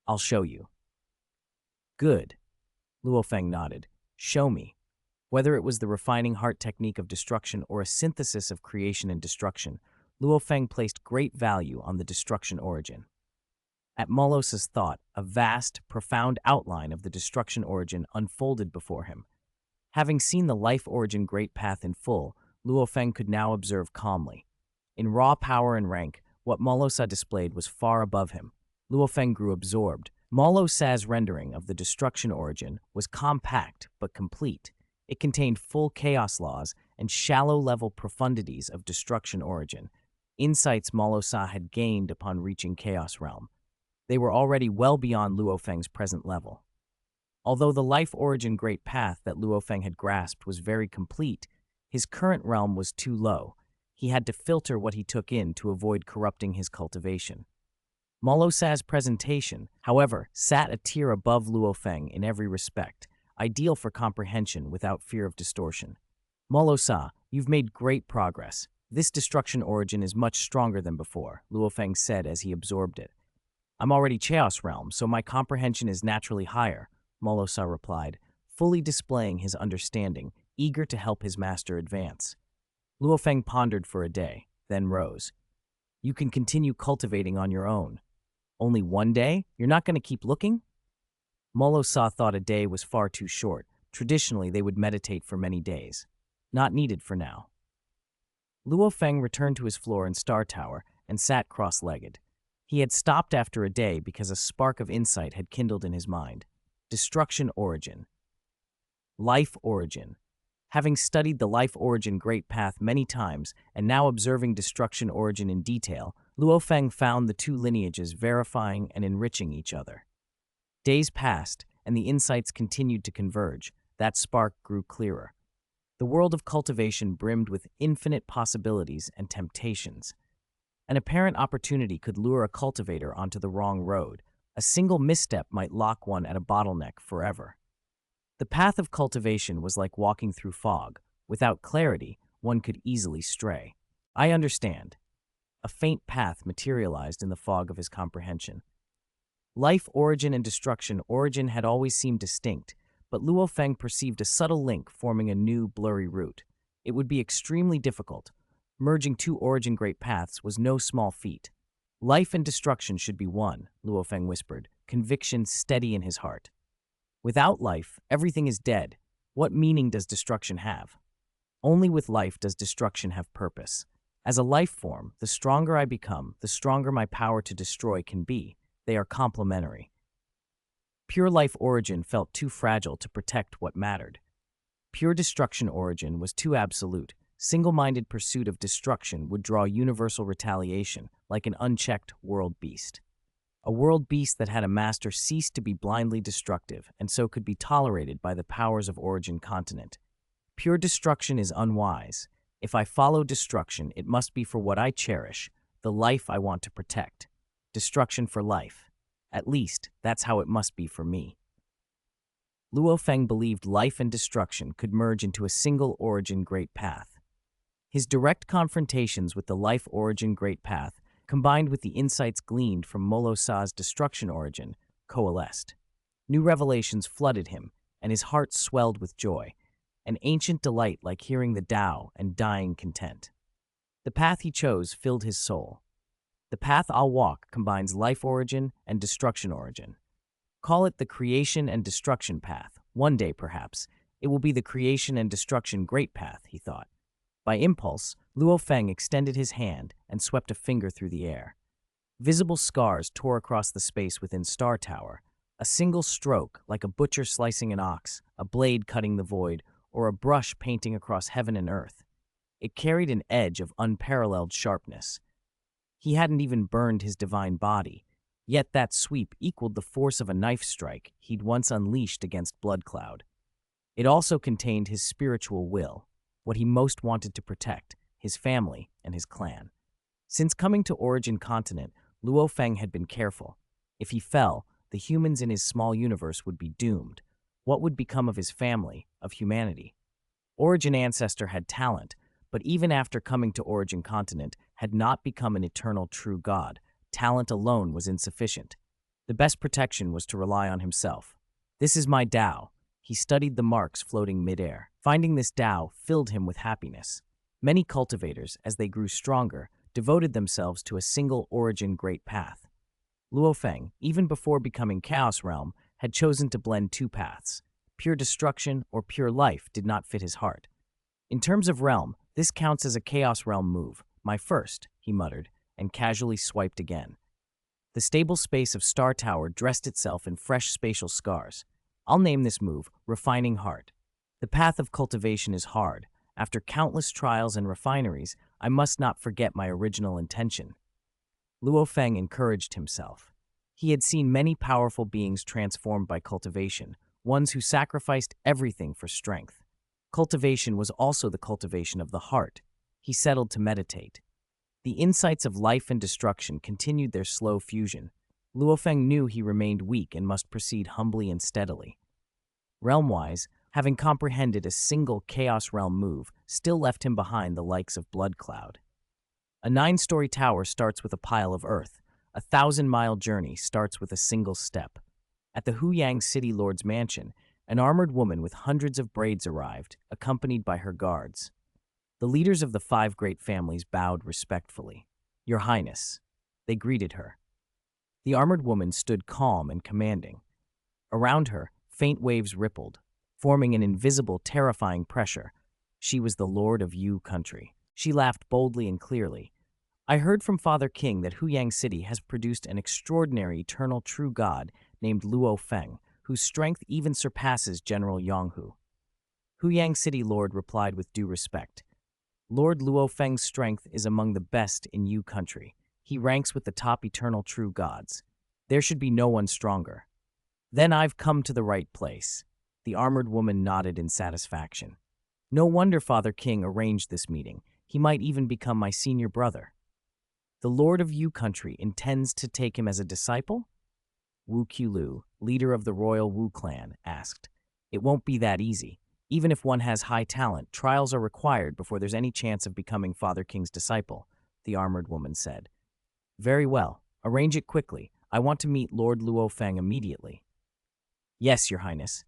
I'll show you." "Good." Luo Feng nodded. Show me. Whether it was the refining heart technique of destruction or a synthesis of creation and destruction, Luo Feng placed great value on the destruction origin. At Morosa's thought, a vast, profound outline of the destruction origin unfolded before him. Having seen the life origin great path in full, Luo Feng could now observe calmly. In raw power and rank, what Morosa displayed was far above him. Luo Feng grew absorbed. Morosa's rendering of the destruction origin was compact but complete. It contained full chaos laws and shallow-level profundities of destruction origin, insights Morosa had gained upon reaching Chaos Realm. They were already well beyond Luo Feng's present level. Although the life origin great path that Luo Feng had grasped was very complete, his current realm was too low. He had to filter what he took in to avoid corrupting his cultivation. Morosa's presentation, however, sat a tier above Luo Feng in every respect, ideal for comprehension without fear of distortion. Morosa, you've made great progress. This destruction origin is much stronger than before, Luo Feng said as he absorbed it. I'm already Chaos Realm, so my comprehension is naturally higher, Morosa replied, fully displaying his understanding, eager to help his master advance. Luo Feng pondered for a day, then rose. You can continue cultivating on your own. Only one day? You're not going to keep looking? Morosa thought a day was far too short. Traditionally, they would meditate for many days. Not needed for now. Luo Feng returned to his floor in Star Tower and sat cross-legged. He had stopped after a day because a spark of insight had kindled in his mind. Destruction origin. Life origin. Having studied the life origin great path many times and now observing destruction origin in detail, Luo Feng found the two lineages verifying and enriching each other. Days passed, and the insights continued to converge. That spark grew clearer. The world of cultivation brimmed with infinite possibilities and temptations. An apparent opportunity could lure a cultivator onto the wrong road. A single misstep might lock one at a bottleneck forever. The path of cultivation was like walking through fog. Without clarity, one could easily stray. I understand. A faint path materialized in the fog of his comprehension. Life origin and destruction origin had always seemed distinct, but Luo Feng perceived a subtle link forming a new, blurry route. It would be extremely difficult. Merging two origin great paths was no small feat. Life and destruction should be one, Luo Feng whispered, conviction steady in his heart. Without life, everything is dead. What meaning does destruction have? Only with life does destruction have purpose. As a life form, the stronger I become, the stronger my power to destroy can be. They are complementary. Pure life origin felt too fragile to protect what mattered. Pure destruction origin was too absolute. Single-minded pursuit of destruction would draw universal retaliation, like an unchecked world beast. A world beast that had a master ceased to be blindly destructive, and so could be tolerated by the powers of origin continent. Pure destruction is unwise. If I follow destruction, it must be for what I cherish, the life I want to protect. Destruction for life. At least, that's how it must be for me. Luo Feng believed life and destruction could merge into a single origin great path. His direct confrontations with the life origin great path, combined with the insights gleaned from Morosa's destruction origin, coalesced. New revelations flooded him, and his heart swelled with joy, an ancient delight like hearing the Tao and dying content. The path he chose filled his soul. The path I'll walk combines life origin and destruction origin. Call it the creation and destruction path. One day, perhaps, it will be the creation and destruction great path, he thought. By impulse, Luo Feng extended his hand and swept a finger through the air. Visible scars tore across the space within Star Tower. A single stroke, like a butcher slicing an ox, a blade cutting the void, or a brush painting across heaven and earth. It carried an edge of unparalleled sharpness. He hadn't even burned his divine body, yet that sweep equaled the force of a knife strike he'd once unleashed against Blood Cloud. It also contained his spiritual will, what he most wanted to protect, his family and his clan. Since coming to Origin Continent, Luo Feng had been careful. If he fell, the humans in his small universe would be doomed. What would become of his family, of humanity? Origin Ancestor had talent, but even after coming to Origin Continent, had not become an eternal true god. Talent alone was insufficient. The best protection was to rely on himself. This is my Tao. he studied the marks floating midair. Finding this Tao filled him with happiness. Many cultivators, as they grew stronger, devoted themselves to a single origin great path. Luo Feng, even before becoming Chaos Realm, had chosen to blend two paths. Pure destruction or pure life did not fit his heart. In terms of realm, this counts as a Chaos Realm move. My first, he muttered, and casually swiped again. The stable space of Star Tower dressed itself in fresh spatial scars. I'll name this move Refining Heart. The path of cultivation is hard. After countless trials and refineries, I must not forget my original intention. Luo Feng encouraged himself. He had seen many powerful beings transformed by cultivation, ones who sacrificed everything for strength. Cultivation was also the cultivation of the heart. He settled to meditate. The insights of life and destruction continued their slow fusion. Luo Feng knew he remained weak and must proceed humbly and steadily. Realm-wise, having comprehended a single Chaos Realm move still left him behind the likes of Blood Cloud. A 9-story tower starts with a pile of earth. A 1,000-mile journey starts with a single step. At the Huyang City Lord's mansion, an armored woman with hundreds of braids arrived, accompanied by her guards. The leaders of the 5 great families bowed respectfully. Your Highness. They greeted her. The armored woman stood calm and commanding. Around her, faint waves rippled, forming an invisible, terrifying pressure. She was the Lord of Yu country. She laughed boldly and clearly. I heard from Father King that Huyang City has produced an extraordinary eternal true god named Luo Feng, whose strength even surpasses General Yonghu. Huyang City Lord replied with due respect. Lord Luo Feng's strength is among the best in Yu country. He ranks with the top eternal true gods. There should be no one stronger. Then I've come to the right place. The armored woman nodded in satisfaction. No wonder Father King arranged this meeting. He might even become my senior brother. The Lord of Yu country intends to take him as a disciple? Wu Qilu, leader of the royal Wu clan, asked. It won't be that easy. Even if one has high talent, trials are required before there's any chance of becoming Father King's disciple, the armored woman said. Very well. Arrange it quickly. I want to meet Lord Luo Feng immediately. Yes, Your Highness.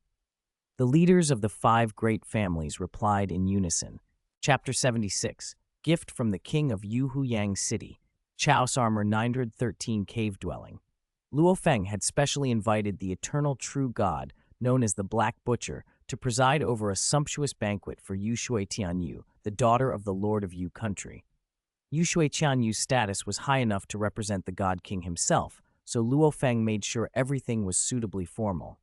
The leaders of the 5 great families replied in unison. Chapter 76, Gift from the King of Yu Huyang City, Chaos Armor 913 Cave Dwelling. Luo Feng had specially invited the eternal true god, known as the Black Butcher, to preside over a sumptuous banquet for Yu Shui Tianyu, the daughter of the Lord of Yu country. Yu Shui Tianyu's status was high enough to represent the God King himself, so Luo Feng made sure everything was suitably formal.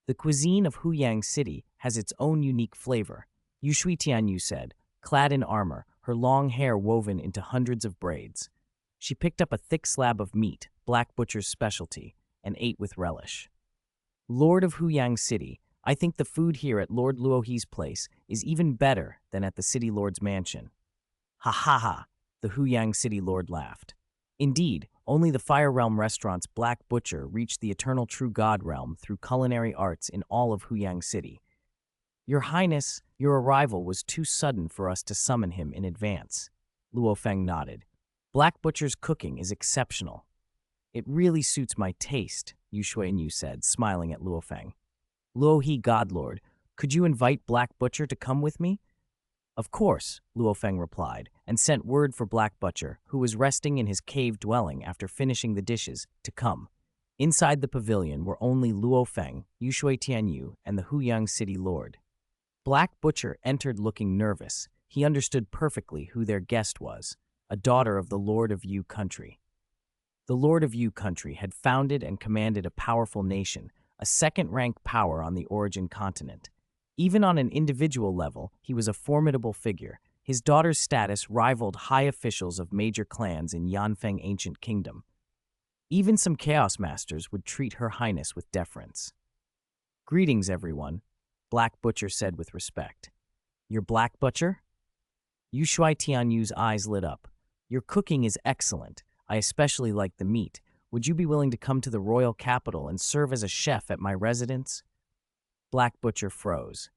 The cuisine of Huyang City has its own unique flavor, Yu Shui Tianyu said, clad in armor, her long hair woven into hundreds of braids. She picked up a thick slab of meat, Black Butcher's specialty, and ate with relish. Lord of Huyang City, I think the food here at Lord Luohi's place is even better than at the City Lord's mansion. Ha ha ha, the Huyang City Lord laughed. Indeed, only the Fire Realm restaurant's Black Butcher reached the eternal true God realm through culinary arts in all of Huyang City. Your Highness, your arrival was too sudden for us to summon him in advance. Luo Feng nodded. Black Butcher's cooking is exceptional. It really suits my taste, Yu Shuianyu said, smiling at Luo Feng. Luohi Godlord, could you invite Black Butcher to come with me? Of course, Luo Feng replied, and sent word for Black Butcher, who was resting in his cave dwelling after finishing the dishes, to come. Inside the pavilion were only Luo Feng, Yu Shui Tianyu, and the Huyang City Lord. Black Butcher entered looking nervous. He understood perfectly who their guest was, a daughter of the Lord of Yu country. The Lord of Yu country had founded and commanded a powerful nation, a second-rank power on the Origin continent. Even on an individual level, he was a formidable figure. His daughter's status rivaled high officials of major clans in Yanfeng Ancient Kingdom. Even some Chaos Masters would treat Her Highness with deference. Greetings, everyone, Black Butcher said with respect. You're Black Butcher? Yu Shui Tianyu's eyes lit up. Your cooking is excellent. I especially like the meat. Would you be willing to come to the royal capital and serve as a chef at my residence? Black Butcher froze.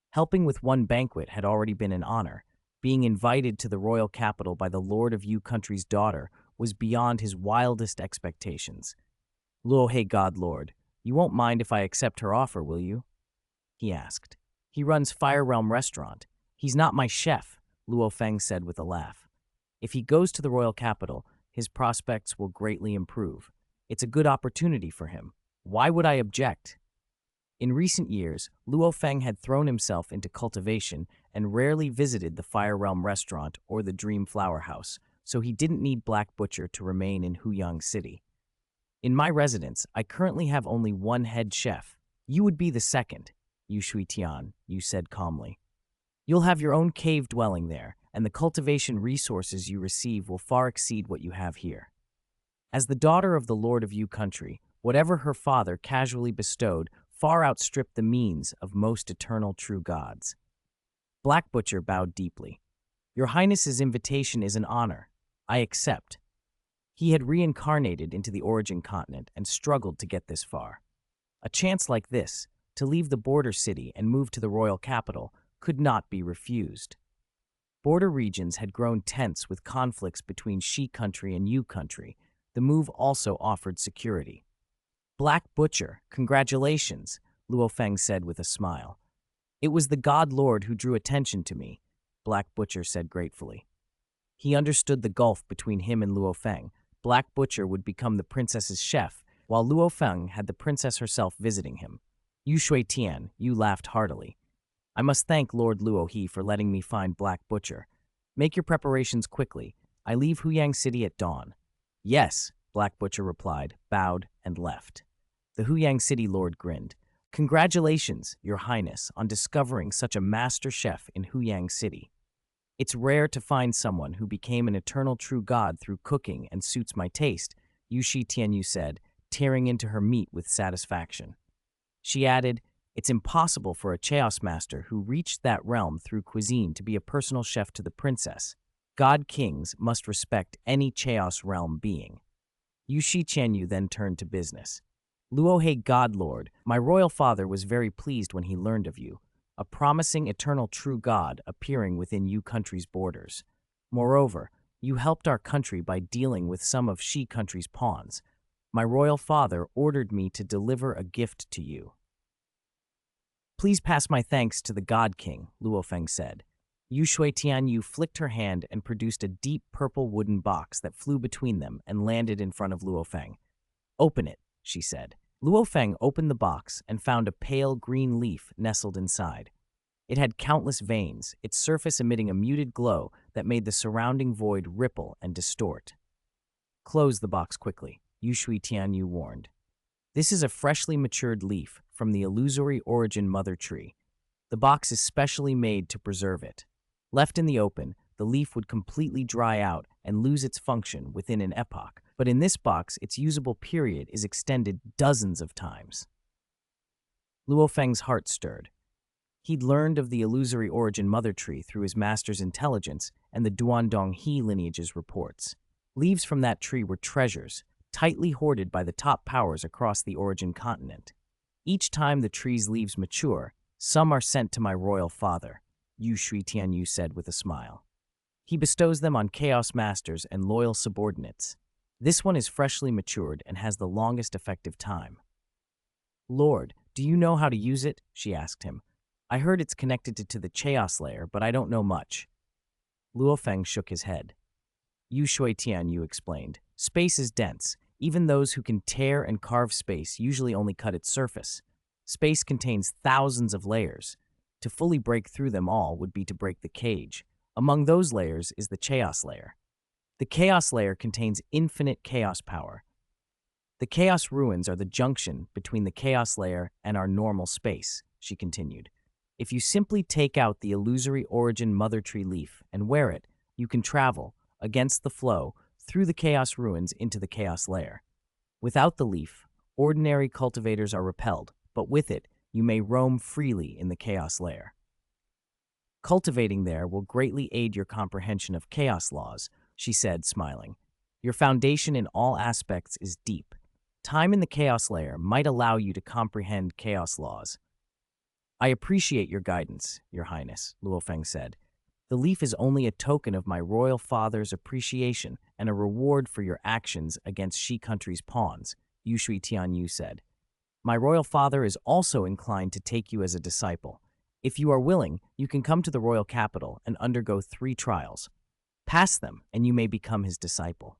Helping with one banquet had already been an honor. Being invited to the royal capital by the Lord of Yu country's daughter was beyond his wildest expectations. Luohe God Lord, you won't mind if I accept her offer, will you? he asked. He runs Fire Realm Restaurant. He's not my chef, Luo Feng said with a laugh. If he goes to the royal capital, his prospects will greatly improve. It's a good opportunity for him. Why would I object? In recent years, Luo Feng had thrown himself into cultivation and rarely visited the Fire Realm Restaurant or the Dream Flower House, so he didn't need Black Butcher to remain in Huyang City. In my residence, I currently have only one head chef. You would be the second, Yu Shui Tian, you said calmly. You'll have your own cave dwelling there, and the cultivation resources you receive will far exceed what you have here. As the daughter of the Lord of Yu country, whatever her father casually bestowed far outstripped the means of most eternal true gods. Black Butcher bowed deeply. Your Highness's invitation is an honor. I accept. He had reincarnated into the origin continent and struggled to get this far. A chance like this, to leave the border city and move to the royal capital, could not be refused. Border regions had grown tense with conflicts between Shi country and Yu country. The move also offered security. Black Butcher, congratulations, Luo Feng said with a smile. It was the God Lord who drew attention to me, Black Butcher said gratefully. He understood the gulf between him and Luo Feng. Black Butcher would become the princess's chef, while Luo Feng had the princess herself visiting him. Yu Shui Tian, you laughed heartily. I must thank Lord Luo He for letting me find Black Butcher. Make your preparations quickly. I leave Huyang City at dawn. Yes, Black Butcher replied, bowed, and left. The Huyang City Lord grinned. Congratulations, Your Highness, on discovering such a master chef in Huyang City. It's rare to find someone who became an eternal true god through cooking and suits my taste, Yu Shi Tianyu said, tearing into her meat with satisfaction. She added, it's impossible for a chaos master who reached that realm through cuisine to be a personal chef to the princess. God kings must respect any chaos realm being. Yu Shi Tianyu then turned to business. Luohe God Lord, my royal father was very pleased when he learned of you, a promising eternal true god appearing within Yu country's borders. Moreover, you helped our country by dealing with some of Shi country's pawns. My royal father ordered me to deliver a gift to you. Please pass my thanks to the God King, Luo Feng said. Yu Shui Tianyu flicked her hand and produced a deep purple wooden box that flew between them and landed in front of Luo Feng. Open it, she said. Luo Feng opened the box and found a pale green leaf nestled inside. It had countless veins, its surface emitting a muted glow that made the surrounding void ripple and distort. Close the box quickly, Yu Shui Tianyu warned. This is a freshly matured leaf from the illusory origin mother tree. The box is specially made to preserve it. Left in the open, the leaf would completely dry out and lose its function within an epoch, but in this box, its usable period is extended dozens of times. Luo Feng's heart stirred. He'd learned of the illusory origin mother tree through his master's intelligence and the Duandong He lineage's reports. Leaves from that tree were treasures, tightly hoarded by the top powers across the origin continent. Each time the tree's leaves mature, some are sent to my royal father, Yu Shui Tianyu said with a smile. He bestows them on chaos masters and loyal subordinates. This one is freshly matured and has the longest effective time. Lord, do you know how to use it? She asked him. I heard it's connected to the chaos layer, but I don't know much. Luo Feng shook his head. Yu Shui Tianyu explained. Space is dense. Even those who can tear and carve space usually only cut its surface. Space contains thousands of layers. To fully break through them all would be to break the cage. Among those layers is the chaos layer. The chaos layer contains infinite chaos power. The chaos ruins are the junction between the chaos layer and our normal space, she continued. If you simply take out the illusory origin mother tree leaf and wear it, you can travel, against the flow, through the chaos ruins into the chaos layer. Without the leaf, ordinary cultivators are repelled, but with it, you may roam freely in the chaos layer. Cultivating there will greatly aid your comprehension of chaos laws, she said, smiling. Your foundation in all aspects is deep. Time in the chaos layer might allow you to comprehend chaos laws. I appreciate your guidance, Your Highness, Luo Feng said. The leaf is only a token of my royal father's appreciation and a reward for your actions against Shi country's pawns, Yu Shui Tianyu said. My royal father is also inclined to take you as a disciple. If you are willing, you can come to the royal capital and undergo 3 trials. Pass them, and you may become his disciple.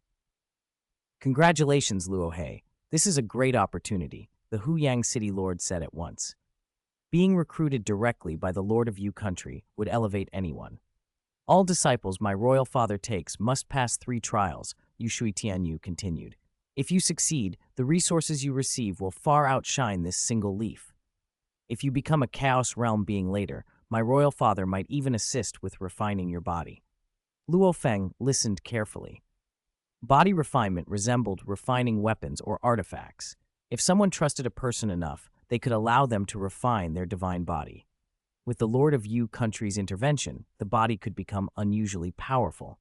Congratulations, Luo He. This is a great opportunity, the Huyang city lord said at once. Being recruited directly by the lord of Yu country would elevate anyone. All disciples my royal father takes must pass 3 trials, Yu Shui Tianyu continued. If you succeed, the resources you receive will far outshine this single leaf. If you become a Chaos Realm being later, my royal father might even assist with refining your body. Luo Feng listened carefully. Body refinement resembled refining weapons or artifacts. If someone trusted a person enough, they could allow them to refine their divine body. With the Lord of Yu country's intervention, the body could become unusually powerful.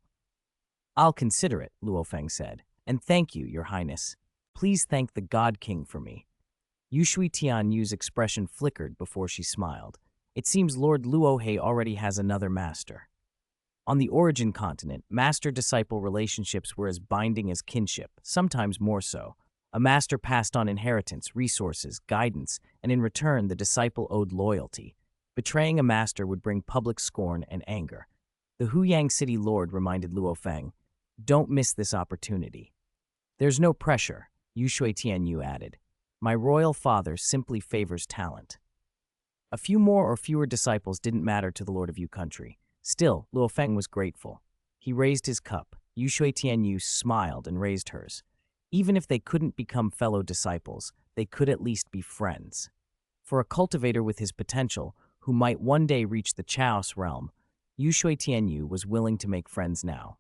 I'll consider it, Luo Feng said, and thank you, Your Highness. Please thank the God King for me. Yu Shui Tianyu's expression flickered before she smiled. It seems Lord Luo He already has another master. On the origin continent, master-disciple relationships were as binding as kinship, sometimes more so. A master passed on inheritance, resources, guidance, and in return the disciple owed loyalty. Betraying a master would bring public scorn and anger. The Huyang city lord reminded Luo Feng, "Don't miss this opportunity." "There's no pressure," Yu Shui Tianyu added. "My royal father simply favors talent." A few more or fewer disciples didn't matter to the Lord of Yu country. Still, Luo Feng was grateful. He raised his cup. Yu Shui Tianyu smiled and raised hers. Even if they couldn't become fellow disciples, they could at least be friends. For a cultivator with his potential, who might one day reach the Chaos realm, Yu Shui Tianyu was willing to make friends now.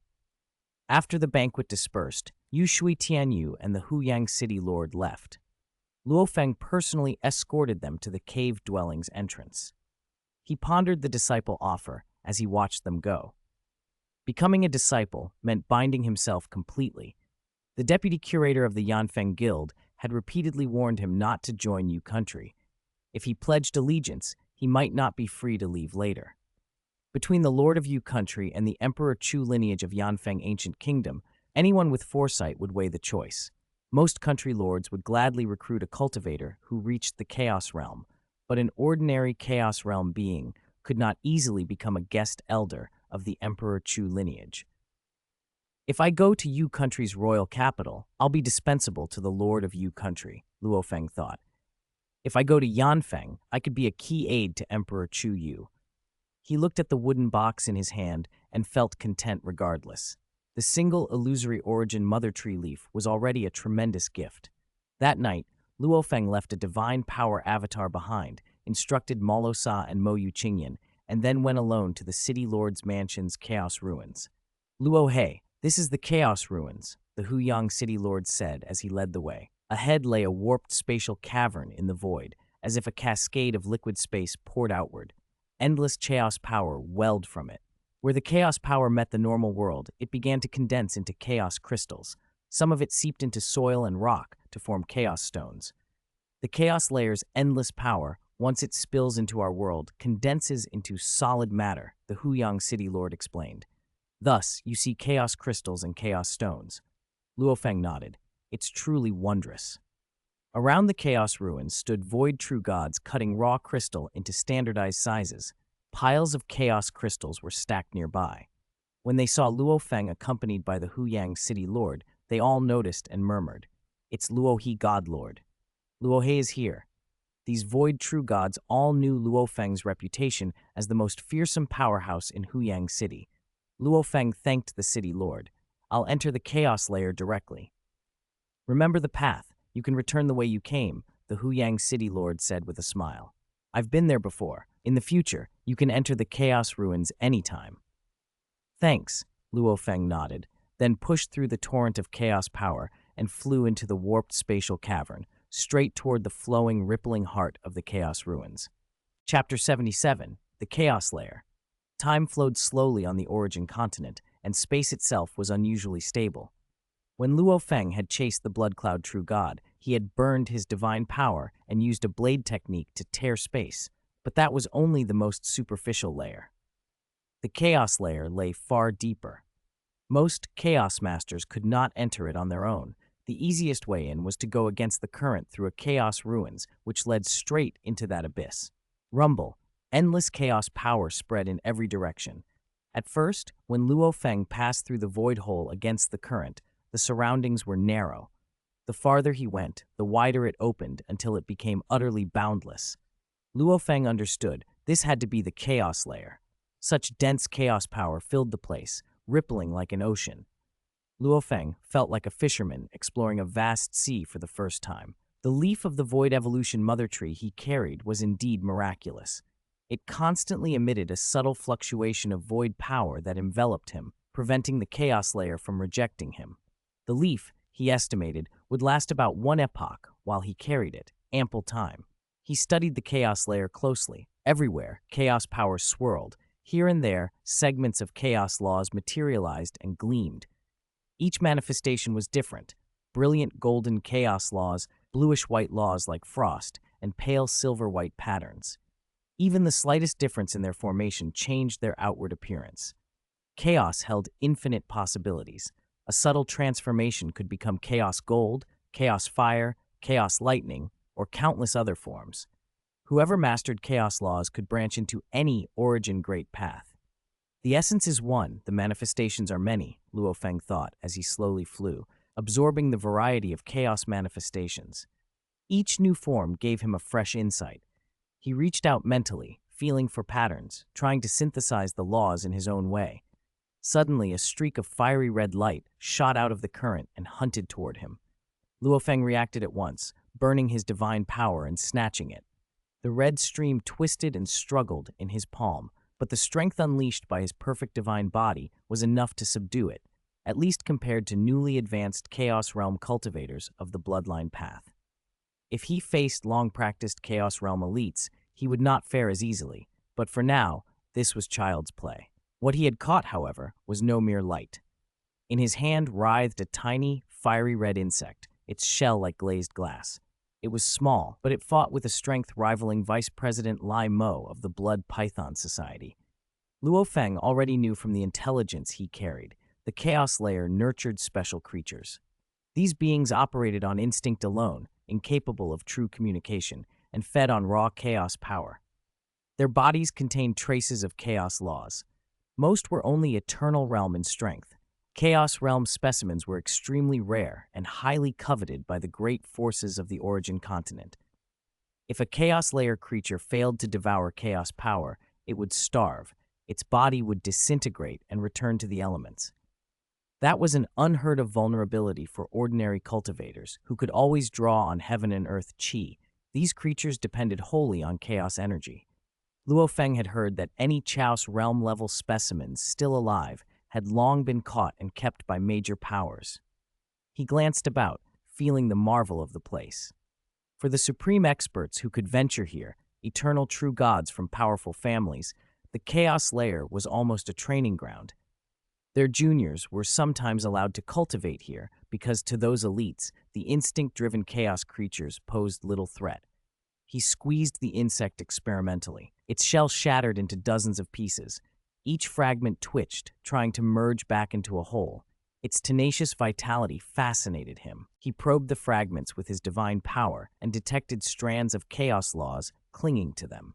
After the banquet dispersed, Yu Shui Tianyu and the Huyang city lord left. Luo Feng personally escorted them to the cave dwelling's entrance. He pondered the disciple offer as he watched them go. Becoming a disciple meant binding himself completely. The deputy curator of the Yanfeng Guild had repeatedly warned him not to join Yu country. If he pledged allegiance, he might not be free to leave later. Between the Lord of Yu country and the Emperor Chu lineage of Yanfeng Ancient Kingdom, anyone with foresight would weigh the choice. Most country lords would gladly recruit a cultivator who reached the Chaos Realm, but an ordinary Chaos Realm being could not easily become a guest elder of the Emperor Chu lineage. If I go to Yu country's royal capital, I'll be dispensable to the Lord of Yu country, Luo Feng thought. If I go to Yanfeng, I could be a key aid to Emperor Chu Yu. He looked at the wooden box in his hand and felt content regardless. The single illusory origin mother tree leaf was already a tremendous gift. That night, Luo Feng left a divine power avatar behind, instructed Morosa and Mo Yu Qingyan, and then went alone to the city lord's mansion's chaos ruins. "Luo He, this is the chaos ruins," the Huyang city lord said as he led the way. Ahead lay a warped spatial cavern in the void, as if a cascade of liquid space poured outward. Endless chaos power welled from it. Where the chaos power met the normal world, it began to condense into chaos crystals. Some of it seeped into soil and rock to form chaos stones. The chaos layer's endless power, once it spills into our world, condenses into solid matter, the Huyang city lord explained. Thus, you see chaos crystals and chaos stones. Luo Feng nodded. It's truly wondrous. Around the chaos ruins stood void true gods cutting raw crystal into standardized sizes. Piles of chaos crystals were stacked nearby. When they saw Luo Feng accompanied by the Huyang city lord, they all noticed and murmured, "It's Luo He God Lord. Luo He is here." These void true gods all knew Luo Feng's reputation as the most fearsome powerhouse in Huyang City. Luo Feng thanked the city lord. "I'll enter the chaos layer directly." "Remember the path. You can return the way you came," the Huyang city lord said with a smile. "I've been there before. In the future, you can enter the chaos ruins anytime." "Thanks," Luo Feng nodded, then pushed through the torrent of chaos power and flew into the warped spatial cavern, straight toward the flowing, rippling heart of the chaos ruins. Chapter 77, The Chaos Layer. Time flowed slowly on the origin continent, and space itself was unusually stable. When Luo Feng had chased the blood cloud true god, he had burned his divine power and used a blade technique to tear space, but that was only the most superficial layer. The chaos layer lay far deeper. Most chaos masters could not enter it on their own. The easiest way in was to go against the current through a chaos ruins, which led straight into that abyss. Rumble. Endless chaos power spread in every direction. At first, when Luo Feng passed through the void hole against the current, the surroundings were narrow. The farther he went, the wider it opened until it became utterly boundless. Luo Feng understood this had to be the chaos layer. Such dense chaos power filled the place, rippling like an ocean. Luo Feng felt like a fisherman exploring a vast sea for the first time. The leaf of the void evolution mother tree he carried was indeed miraculous. It constantly emitted a subtle fluctuation of void power that enveloped him, preventing the chaos layer from rejecting him. The leaf, he estimated, would last about one epoch while he carried it, ample time. He studied the chaos layer closely. Everywhere, chaos power swirled. Here and there, segments of chaos laws materialized and gleamed. Each manifestation was different: brilliant golden chaos laws, bluish-white laws like frost, and pale silver-white patterns. Even the slightest difference in their formation changed their outward appearance. Chaos held infinite possibilities. A subtle transformation could become chaos gold, chaos fire, chaos lightning, or countless other forms. Whoever mastered chaos laws could branch into any origin great path. The essence is one, the manifestations are many, Luo Feng thought as he slowly flew, absorbing the variety of chaos manifestations. Each new form gave him a fresh insight. He reached out mentally, feeling for patterns, trying to synthesize the laws in his own way. Suddenly, a streak of fiery red light shot out of the current and hunted toward him. Luo Feng reacted at once, burning his divine power and snatching it. The red stream twisted and struggled in his palm, but the strength unleashed by his perfect divine body was enough to subdue it, at least compared to newly advanced Chaos Realm cultivators of the Bloodline path. If he faced long-practiced Chaos Realm elites, he would not fare as easily, but for now, this was child's play. What he had caught, however, was no mere light. In his hand writhed a tiny, fiery red insect, its shell like glazed glass. It was small, but it fought with a strength rivaling Vice President Lai Mo of the Blood Python Society. Luo Feng already knew from the intelligence he carried, the Chaos Layer nurtured special creatures. These beings operated on instinct alone, incapable of true communication, and fed on raw chaos power. Their bodies contained traces of chaos laws. Most were only eternal realm in strength. Chaos Realm specimens were extremely rare and highly coveted by the great forces of the Origin continent. If a Chaos Layer creature failed to devour chaos power, it would starve. Its body would disintegrate and return to the elements. That was an unheard-of vulnerability for ordinary cultivators, who could always draw on heaven and earth chi. These creatures depended wholly on chaos energy. Luo Feng had heard that any Chaos Realm-level specimens still alive had long been caught and kept by major powers. He glanced about, feeling the marvel of the place. For the supreme experts who could venture here, eternal true gods from powerful families, the Chaos Layer was almost a training ground. Their juniors were sometimes allowed to cultivate here because to those elites, the instinct-driven chaos creatures posed little threat. He squeezed the insect experimentally. Its shell shattered into dozens of pieces. Each fragment twitched, trying to merge back into a whole. Its tenacious vitality fascinated him. He probed the fragments with his divine power and detected strands of chaos laws clinging to them.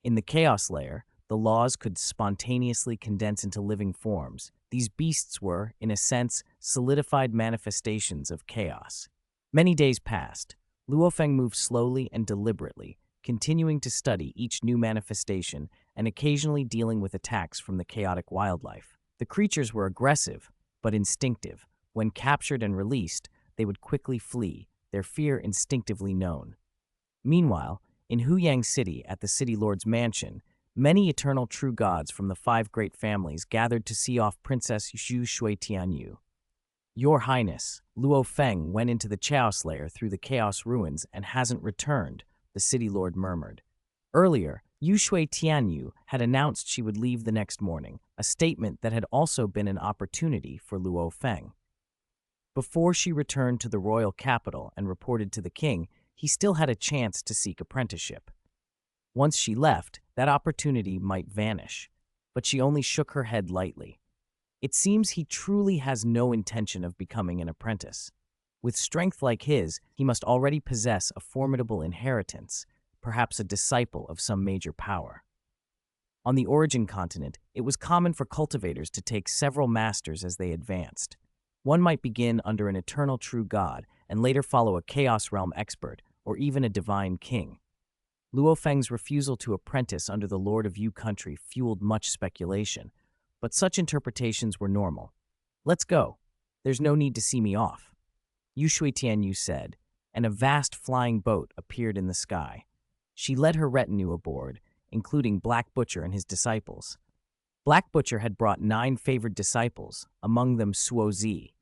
In the Chaos Layer, the laws could spontaneously condense into living forms. These beasts were, in a sense, solidified manifestations of chaos. Many days passed. Luo Feng moved slowly and deliberately, continuing to study each new manifestation and occasionally dealing with attacks from the chaotic wildlife. The creatures were aggressive, but instinctive. When captured and released, they would quickly flee, their fear instinctively known. Meanwhile, in Huyang City at the City Lord's mansion, many eternal true gods from the 5 great families gathered to see off Princess Xu Shui Tianyu. Your Highness, Luo Feng went into the Chaos Layer through the Chaos Ruins and hasn't returned, the City Lord murmured. Earlier, Yu Shui Tianyu had announced she would leave the next morning, a statement that had also been an opportunity for Luo Feng. Before she returned to the royal capital and reported to the king, he still had a chance to seek apprenticeship. Once she left, that opportunity might vanish, but she only shook her head lightly. It seems he truly has no intention of becoming an apprentice. With strength like his, he must already possess a formidable inheritance, perhaps a disciple of some major power. On the origin continent, it was common for cultivators to take several masters as they advanced. One might begin under an eternal true god and later follow a Chaos Realm expert or even a divine king. Luo Feng's refusal to apprentice under the Lord of Yu country fueled much speculation, but such interpretations were normal. "Let's go. There's no need to see me off," Yu Shui Tianyu said, and a vast flying boat appeared in the sky. She led her retinue aboard, including Black Butcher and his disciples. Black Butcher had brought 9 favored disciples, among them Suo Zi.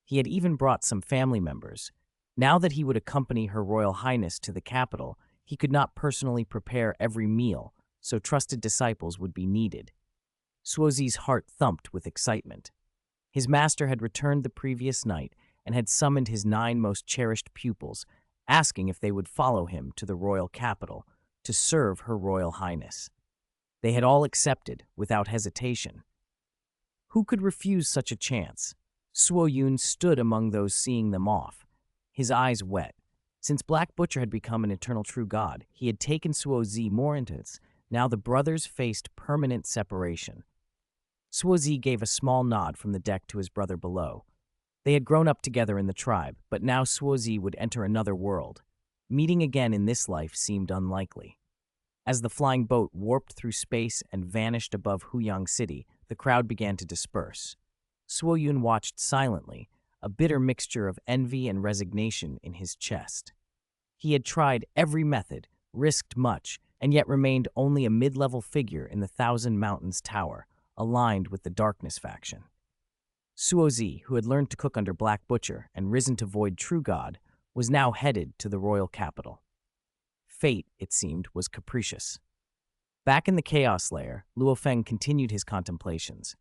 He had even brought some family members. Now that he would accompany Her Royal Highness to the capital, he could not personally prepare every meal, so trusted disciples would be needed. Suo Zi's heart thumped with excitement. His master had returned the previous night and had summoned his 9 most cherished pupils, asking if they would follow him to the royal capital to serve Her Royal Highness. They had all accepted without hesitation. Who could refuse such a chance? Suo Yun stood among those seeing them off, his eyes wet. Since Black Butcher had become an eternal true god, he had taken Suo Zi more into it. Now the brothers faced permanent separation. Suo Zi gave a small nod from the deck to his brother below. They had grown up together in the tribe, but now Suo Zi would enter another world. Meeting again in this life seemed unlikely. As the flying boat warped through space and vanished above Huyang City, the crowd began to disperse. Suo Yun watched silently, a bitter mixture of envy and resignation in his chest. He had tried every method, risked much, and yet remained only a mid-level figure in the Thousand Mountains Tower, aligned with the Darkness faction. Suo Zi, who had learned to cook under Black Butcher and risen to void True God, was now headed to the royal capital. Fate, it seemed, was capricious. Back in the Chaos Lair, Luo Feng continued his contemplations.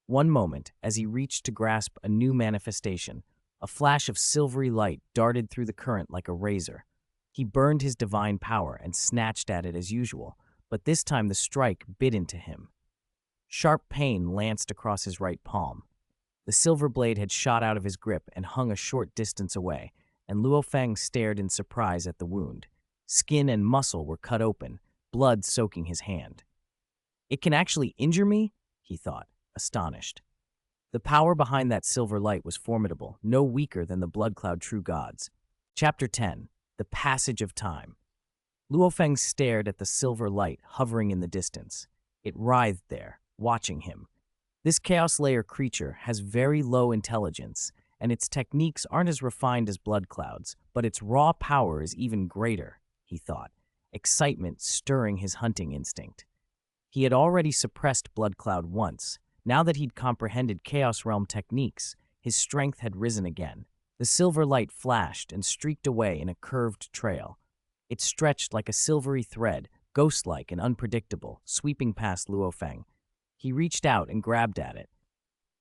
One moment, as he reached to grasp a new manifestation, a flash of silvery light darted through the current like a razor. He burned his divine power and snatched at it as usual, but this time the strike bit into him. Sharp pain lanced across his right palm. The silver blade had shot out of his grip and hung a short distance away, and Luo Feng stared in surprise at the wound. Skin and muscle were cut open, blood soaking his hand. "It can actually injure me?" he thought, astonished. The power behind that silver light was formidable, no weaker than the Blood Cloud True Gods. Chapter 10. The Passage of Time. Luo Feng stared at the silver light hovering in the distance. It writhed there, watching him. This Chaos Layer creature has very low intelligence, and its techniques aren't as refined as Blood Cloud's, but its raw power is even greater, he thought, excitement stirring his hunting instinct. He had already suppressed Blood Cloud once. Now that he'd comprehended Chaos Realm techniques, his strength had risen again. The silver light flashed and streaked away in a curved trail. It stretched like a silvery thread, ghost-like and unpredictable, sweeping past Luo Feng. He reached out and grabbed at it.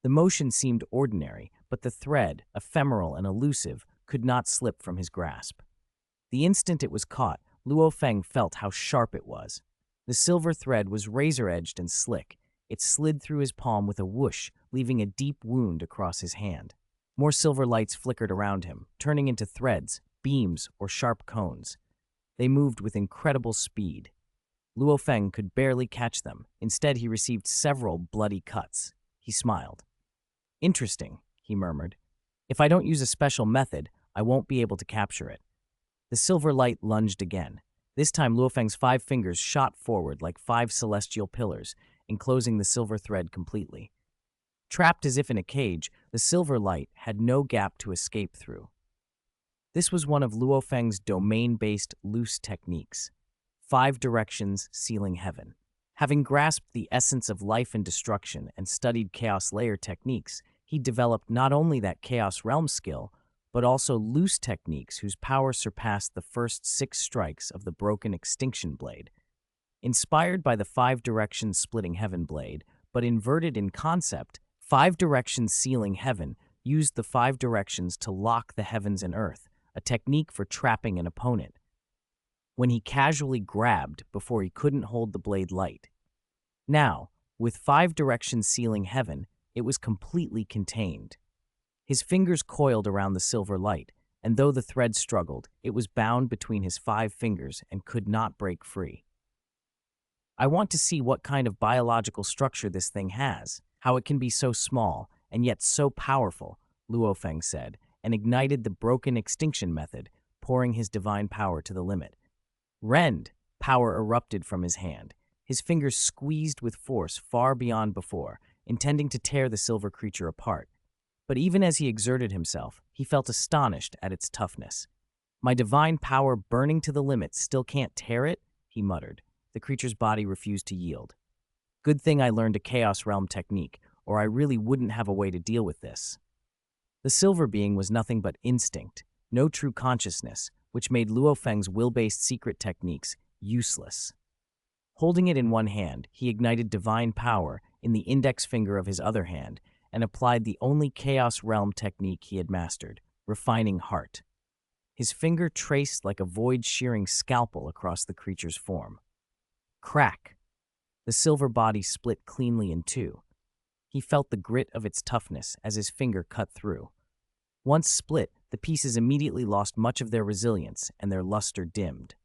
The motion seemed ordinary, but the thread, ephemeral and elusive, could not slip from his grasp. The instant it was caught, Luo Feng felt how sharp it was. The silver thread was razor-edged and slick. It slid through his palm with a whoosh, leaving a deep wound across his hand. More silver lights flickered around him, turning into threads, beams, or sharp cones. They moved with incredible speed. Luo Feng could barely catch them. Instead, he received several bloody cuts. He smiled. "Interesting," he murmured. "If I don't use a special method, I won't be able to capture it." The silver light lunged again. This time, Luo Feng's 5 fingers shot forward like 5 celestial pillars, enclosing the silver thread completely. Trapped as if in a cage, the silver light had no gap to escape through. This was one of Luo Feng's domain-based loose techniques. 5 directions sealing heaven. Having grasped the essence of life and destruction and studied Chaos Layer techniques, he developed not only that Chaos Realm skill, but also loose techniques whose power surpassed the first 6 strikes of the broken Extinction Blade. Inspired by the 5 directions splitting heaven blade, but inverted in concept, 5 directions sealing heaven used the 5 directions to lock the heavens and earth, a technique for trapping an opponent. When he casually grabbed before he couldn't hold the blade light. Now, with 5 directions sealing heaven, it was completely contained. His fingers coiled around the silver light, and though the thread struggled, it was bound between his 5 fingers and could not break free. I want to see what kind of biological structure this thing has, how it can be so small and yet so powerful, Luo Feng said, and ignited the broken extinction method, pouring his divine power to the limit. Rend! Power erupted from his hand. His fingers squeezed with force far beyond before, intending to tear the silver creature apart. But even as he exerted himself, he felt astonished at its toughness. My divine power burning to the limit still can't tear it, he muttered. The creature's body refused to yield. Good thing I learned a Chaos Realm technique, or I really wouldn't have a way to deal with this. The silver being was nothing but instinct, no true consciousness, which made Luo Feng's will-based secret techniques useless. Holding it in one hand, he ignited divine power in the index finger of his other hand and applied the only Chaos Realm technique he had mastered, refining heart. His finger traced like a void-shearing scalpel across the creature's form. Crack! The silver body split cleanly in two. He felt the grit of its toughness as his finger cut through. Once split, the pieces immediately lost much of their resilience and their luster dimmed.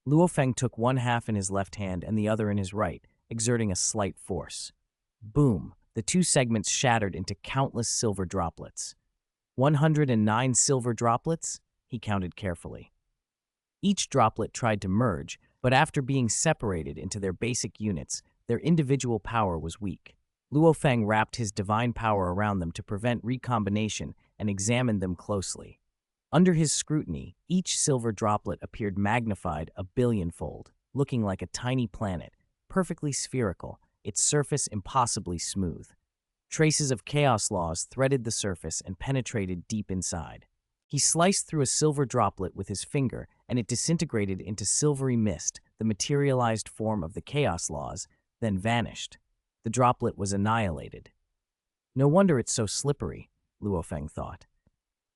Luo Feng took one half in his left hand and the other in his right, exerting a slight force. Boom! The two segments shattered into countless silver droplets. 109 silver droplets? He counted carefully. Each droplet tried to merge, but after being separated into their basic units, their individual power was weak. Luo Feng wrapped his divine power around them to prevent recombination and examined them closely. Under his scrutiny, each silver droplet appeared magnified a billionfold, looking like a tiny planet, perfectly spherical, its surface impossibly smooth. Traces of chaos laws threaded the surface and penetrated deep inside. He sliced through a silver droplet with his finger, and it disintegrated into silvery mist, the materialized form of the chaos laws, then vanished. The droplet was annihilated. No wonder it's so slippery, Luo Feng thought.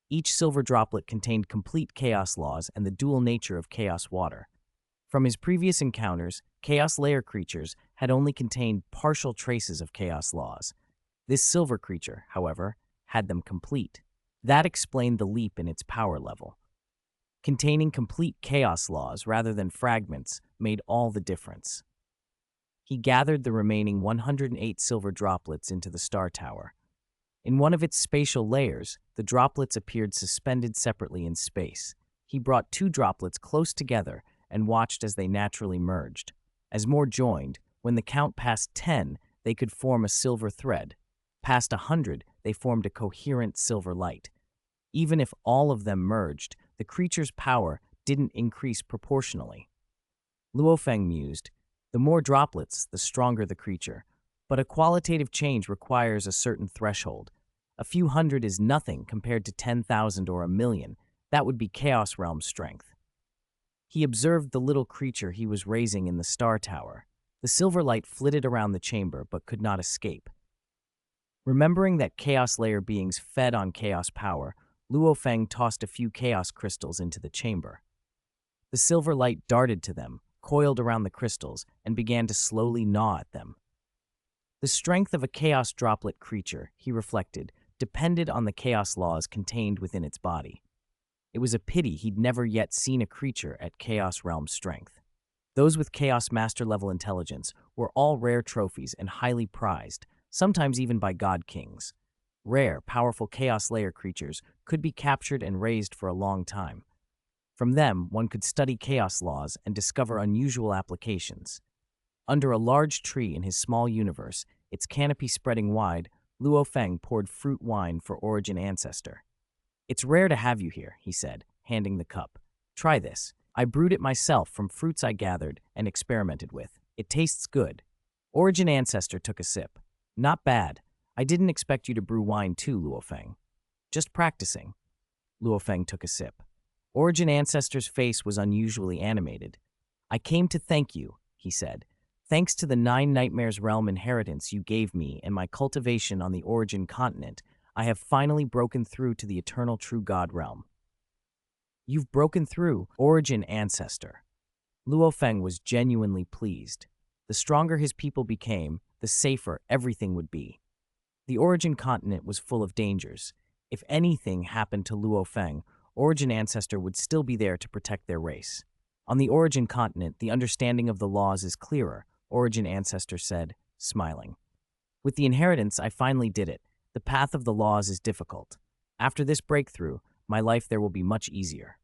Each silver droplet contained complete chaos laws and the dual nature of chaos water. From his previous encounters, chaos layer creatures had only contained partial traces of chaos laws. This silver creature, however, had them complete. That explained the leap in its power level. Containing complete chaos laws rather than fragments made all the difference. He gathered the remaining 108 silver droplets into the star tower. In one of its spatial layers, the droplets appeared suspended separately in space. He brought 2 droplets close together and watched as they naturally merged. As more joined, when the count passed 10, they could form a silver thread. Past 100, they formed a coherent silver light. Even if all of them merged, the creature's power didn't increase proportionally. Luo Feng mused, the more droplets, the stronger the creature. But a qualitative change requires a certain threshold. A few hundred is nothing compared to 10,000 or 1,000,000. That would be Chaos Realm strength. He observed the little creature he was raising in the star tower. The silver light flitted around the chamber but could not escape. Remembering that Chaos Layer beings fed on chaos power, Luo Feng tossed a few chaos crystals into the chamber. The silver light darted to them, coiled around the crystals, and began to slowly gnaw at them. The strength of a chaos droplet creature, he reflected, depended on the chaos laws contained within its body. It was a pity he'd never yet seen a creature at Chaos Realm strength. Those with Chaos Master level intelligence were all rare trophies and highly prized, sometimes even by God Kings. Rare, powerful Chaos Layer creatures could be captured and raised for a long time. From them, one could study chaos laws and discover unusual applications. Under a large tree in his small universe, its canopy spreading wide, Luo Feng poured fruit wine for Origin Ancestor. It's rare to have you here, he said, handing the cup. Try this. I brewed it myself from fruits I gathered and experimented with. It tastes good. Origin Ancestor took a sip. Not bad. I didn't expect you to brew wine too, Luo Feng. Just practicing. Luo Feng took a sip. Origin Ancestor's face was unusually animated. I came to thank you, he said. Thanks to the 9 Nightmares Realm inheritance you gave me and my cultivation on the Origin continent, I have finally broken through to the eternal true God realm. You've broken through, Origin Ancestor. Luo Feng was genuinely pleased. The stronger his people became, the safer everything would be. The Origin continent was full of dangers. If anything happened to Luo Feng, Origin Ancestor would still be there to protect their race. On the Origin continent, the understanding of the laws is clearer, Origin Ancestor said, smiling. With the inheritance, I finally did it. The path of the laws is difficult. After this breakthrough, my life there will be much easier.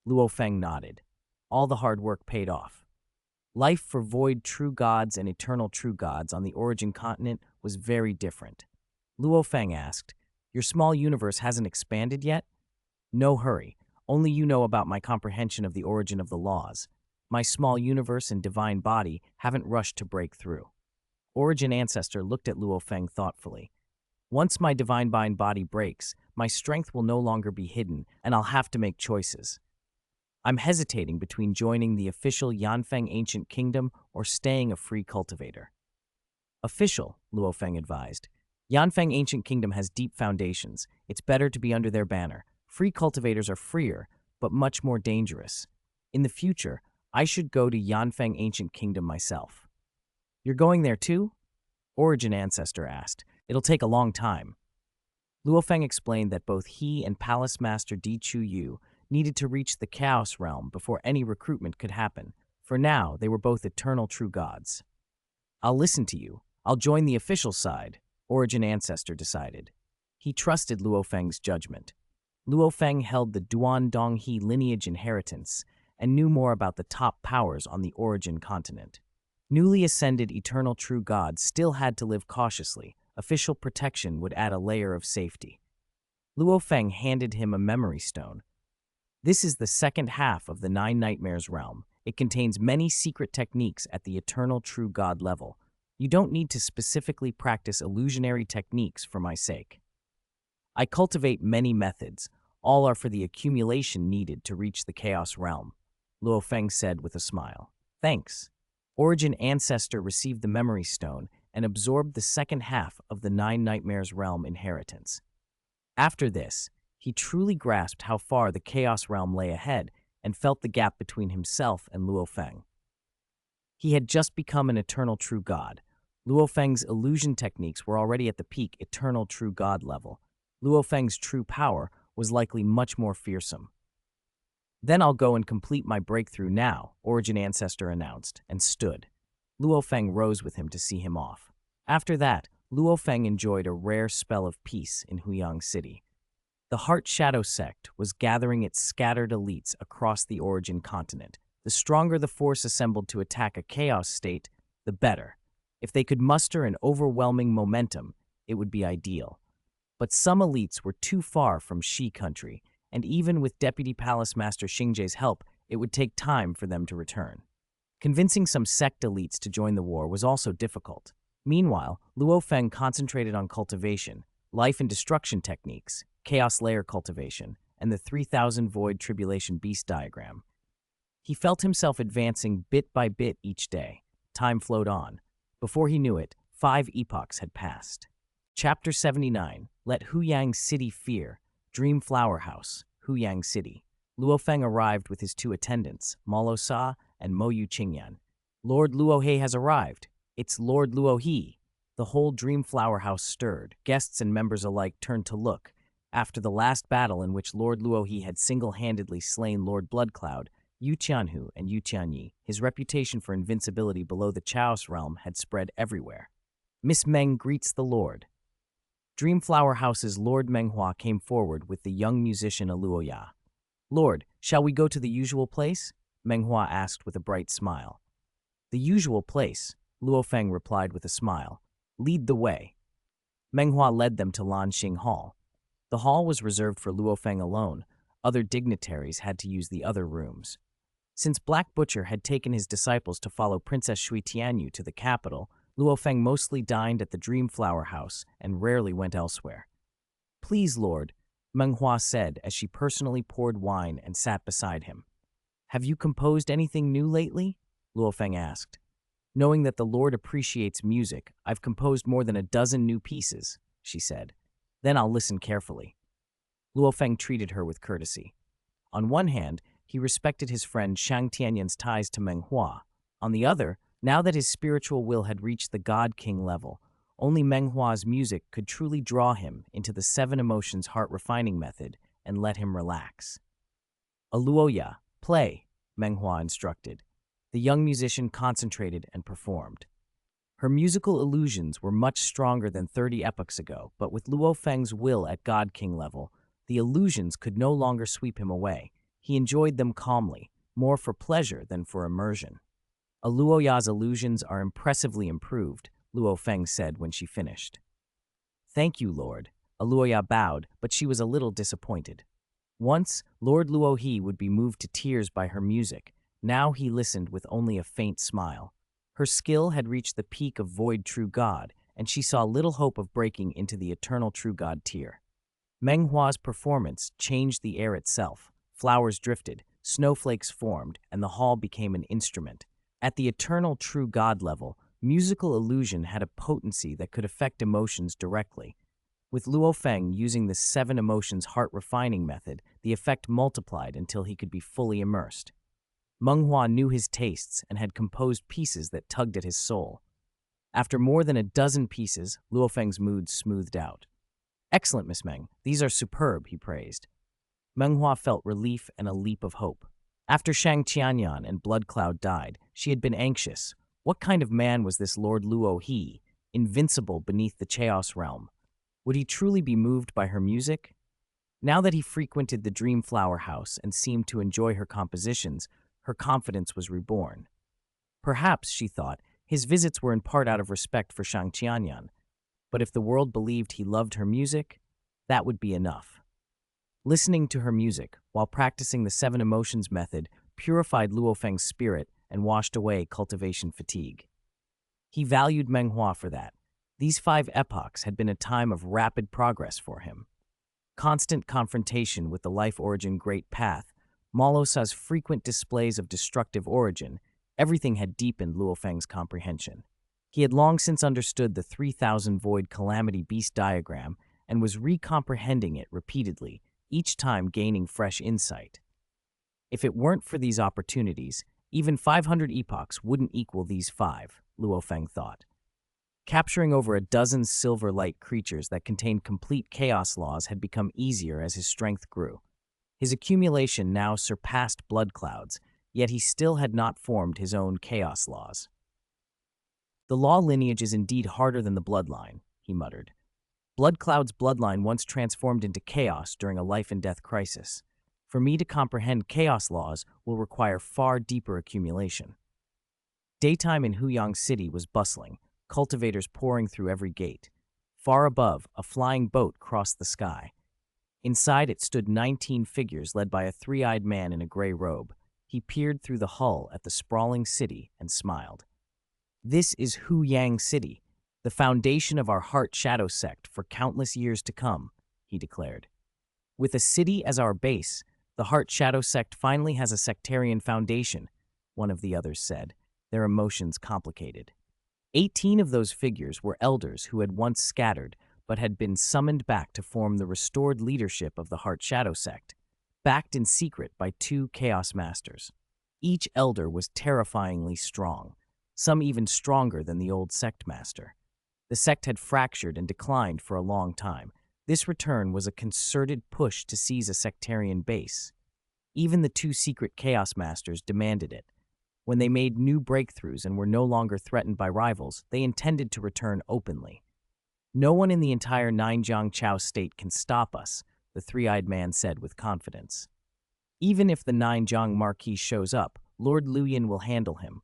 Luo Feng nodded. All the hard work paid off. Life for void true gods and eternal true gods on the Origin continent was very different. Luo Feng asked, "Your small universe hasn't expanded yet?" "No hurry. Only you know about my comprehension of the origin of the laws. My small universe and divine body haven't rushed to break through." Origin Ancestor looked at Luo Feng thoughtfully. "Once my divine mind body breaks, my strength will no longer be hidden, and I'll have to make choices. I'm hesitating between joining the official Yanfeng Ancient Kingdom or staying a free cultivator." "Official," Luo Feng advised. "Yanfeng Ancient Kingdom has deep foundations. It's better to be under their banner. Free cultivators are freer, but much more dangerous. In the future, I should go to Yanfeng Ancient Kingdom myself." "You're going there too?" Origin Ancestor asked. "It'll take a long time." Luo Feng explained that both he and Palace Master Di Chu Yu needed to reach the Chaos Realm before any recruitment could happen. For now, they were both eternal true gods. "I'll listen to you. I'll join the official side," Origin Ancestor decided. He trusted Luo Feng's judgment. Luo Feng held the Duan Donghe lineage inheritance and knew more about the top powers on the Origin continent. Newly ascended eternal true gods still had to live cautiously. Official protection would add a layer of safety. Luo Feng handed him a memory stone. "This is the second half of the Nine Nightmares realm. It contains many secret techniques at the eternal true god level. You don't need to specifically practice illusionary techniques for my sake. I cultivate many methods. All are for the accumulation needed to reach the Chaos Realm," Luo Feng said with a smile. "Thanks." Origin Ancestor received the memory stone and absorbed the second half of the Nine Nightmares realm inheritance. After this, he truly grasped how far the Chaos Realm lay ahead and felt the gap between himself and Luo Feng. He had just become an eternal true god. Luo Feng's illusion techniques were already at the peak eternal true god level. Luo Feng's true power was likely much more fearsome. "Then I'll go and complete my breakthrough now," Origin Ancestor announced, and stood. Luo Feng rose with him to see him off. After that, Luo Feng enjoyed a rare spell of peace in Huyang City. The Heart Shadow sect was gathering its scattered elites across the Origin continent. The stronger the force assembled to attack a chaos state, the better. If they could muster an overwhelming momentum, it would be ideal. But some elites were too far from Shi country, and even with Deputy Palace Master Xingje's help, it would take time for them to return. Convincing some sect elites to join the war was also difficult. Meanwhile, Luo Feng concentrated on cultivation, life and destruction techniques, chaos layer cultivation, and the 3000 void tribulation beast diagram. He felt himself advancing bit by bit each day. Time flowed on. Before he knew it, 5 epochs had passed. Chapter 79, Let Huyang City Fear, Dream Flower House, Huyang City. Luo Feng arrived with his 2 attendants, Morosa and Moyu Qingyan. "Lord Luo He has arrived. It's Lord Luo He." The whole Dream Flower House stirred. Guests and members alike turned to look. After the last battle in which Lord Luo He had single-handedly slain Lord Bloodcloud, Yu Qianhu and Yu Qianyi, his reputation for invincibility below the Chaos realm had spread everywhere. "Miss Meng greets the Lord." Dream Flower House's Lord Menghua came forward with the young musician Aluoya. "Lord, shall we go to the usual place?" Menghua asked with a bright smile. "The usual place," Luo Feng replied with a smile. "Lead the way." Menghua led them to Lanxing Hall. The hall was reserved for Luo Feng alone. Other dignitaries had to use the other rooms. Since Black Butcher had taken his disciples to follow Princess Shui Tianyu to the capital, Luo Feng mostly dined at the Dream Flower House and rarely went elsewhere. "Please, Lord," Menghua said as she personally poured wine and sat beside him. "Have you composed anything new lately?" Luo Feng asked. "Knowing that the Lord appreciates music, I've composed more than a dozen new pieces," she said. "Then I'll listen carefully." Luo Feng treated her with courtesy. On one hand, he respected his friend Shang Tianyan's ties to Menghua. On the other, now that his spiritual will had reached the God King level, only Menghua's music could truly draw him into the 7 emotions heart refining method and let him relax. Aluoya, play, Menghua instructed. The young musician concentrated and performed. Her musical illusions were much stronger than 30 epochs ago, but with Luo Feng's will at God King level, the illusions could no longer sweep him away. He enjoyed them calmly, more for pleasure than for immersion. Aluoya's illusions are impressively improved, Luo Feng said when she finished. Thank you, Lord. Aluoya bowed, but she was a little disappointed. Once, Lord Luo He would be moved to tears by her music. Now he listened with only a faint smile. Her skill had reached the peak of Void True God, and she saw little hope of breaking into the Eternal True God tier. Menghua's performance changed the air itself. Flowers drifted, snowflakes formed, and the hall became an instrument. At the Eternal True God level, musical illusion had a potency that could affect emotions directly. With Luo Feng using the 7 emotions heart-refining method, the effect multiplied until he could be fully immersed. Menghua knew his tastes and had composed pieces that tugged at his soul. After more than a dozen pieces, Luo Feng's mood smoothed out. Excellent, Miss Meng. These are superb, he praised. Menghua felt relief and a leap of hope. After Shang Qianyan and Blood Cloud died, she had been anxious. What kind of man was this Lord Luo He, invincible beneath the Chaos realm? Would he truly be moved by her music? Now that he frequented the Dream Flower House and seemed to enjoy her compositions, her confidence was reborn. Perhaps, she thought, his visits were in part out of respect for Shang Qianyan, but if the world believed he loved her music, that would be enough. Listening to her music, while practicing the 7 emotions method, purified Luo Feng's spirit and washed away cultivation fatigue. He valued Menghua for that. These 5 epochs had been a time of rapid progress for him. Constant confrontation with the life origin Great Path, Morosa's frequent displays of destructive origin, everything had deepened Luo Feng's comprehension. He had long since understood the 3000 Void Calamity Beast diagram and was recomprehending it repeatedly, each time gaining fresh insight. If it weren't for these opportunities, even 500 epochs wouldn't equal these 5, Luo Feng thought. Capturing over a dozen silver light creatures that contained complete chaos laws had become easier as his strength grew. His accumulation now surpassed Blood Cloud's, yet he still had not formed his own chaos laws. The law lineage is indeed harder than the bloodline, he muttered. Blood Cloud's bloodline once transformed into chaos during a life-and-death crisis. For me to comprehend chaos laws will require far deeper accumulation. Daytime in Huyang City was bustling, cultivators pouring through every gate. Far above, a flying boat crossed the sky. Inside it stood 19 figures led by a 3-eyed man in a gray robe. He peered through the hull at the sprawling city and smiled. This is Huyang City, the foundation of our Heart Shadow sect for countless years to come, he declared. With a city as our base, the Heart Shadow sect finally has a sectarian foundation, one of the others said, their emotions complicated. 18 of those figures were elders who had once scattered, but had been summoned back to form the restored leadership of the Heart Shadow sect, backed in secret by 2 Chaos Masters. Each elder was terrifyingly strong, some even stronger than the old sect master. The sect had fractured and declined for a long time. This return was a concerted push to seize a sectarian base. Even the 2 secret Chaos Masters demanded it. When they made new breakthroughs and were no longer threatened by rivals, they intended to return openly. No one in the entire Ninjiang Chao state can stop us, the 3-eyed man said with confidence. Even if the Ninjiang Marquis shows up, Lord Luoyan will handle him.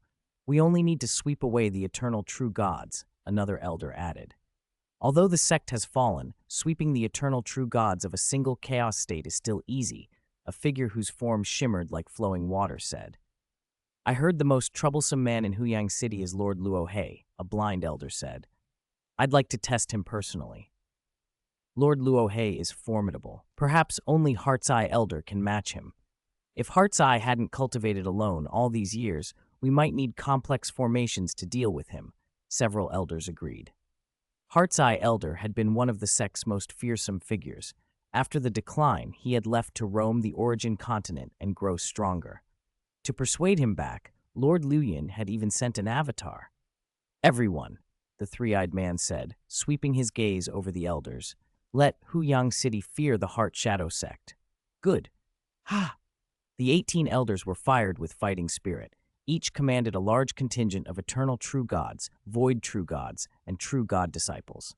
We only need to sweep away the eternal true gods, another elder added. Although the sect has fallen, sweeping the eternal true gods of a single chaos state is still easy, a figure whose form shimmered like flowing water said. I heard the most troublesome man in Huyang City is Lord Luo He, a blind elder said. I'd like to test him personally. Lord Luo He is formidable. Perhaps only Heart's Eye Elder can match him. If Heart's Eye hadn't cultivated alone all these years, we might need complex formations to deal with him, several elders agreed. Heart's Eye Elder had been one of the sect's most fearsome figures. After the decline, he had left to roam the origin continent and grow stronger. To persuade him back, Lord Luoyan had even sent an avatar. Everyone, the 3-eyed man said, sweeping his gaze over the elders, let Huyang City fear the Heart Shadow sect. Good. Ha! The 18 elders were fired with fighting spirit. Each commanded a large contingent of eternal true gods, void true gods, and true god disciples.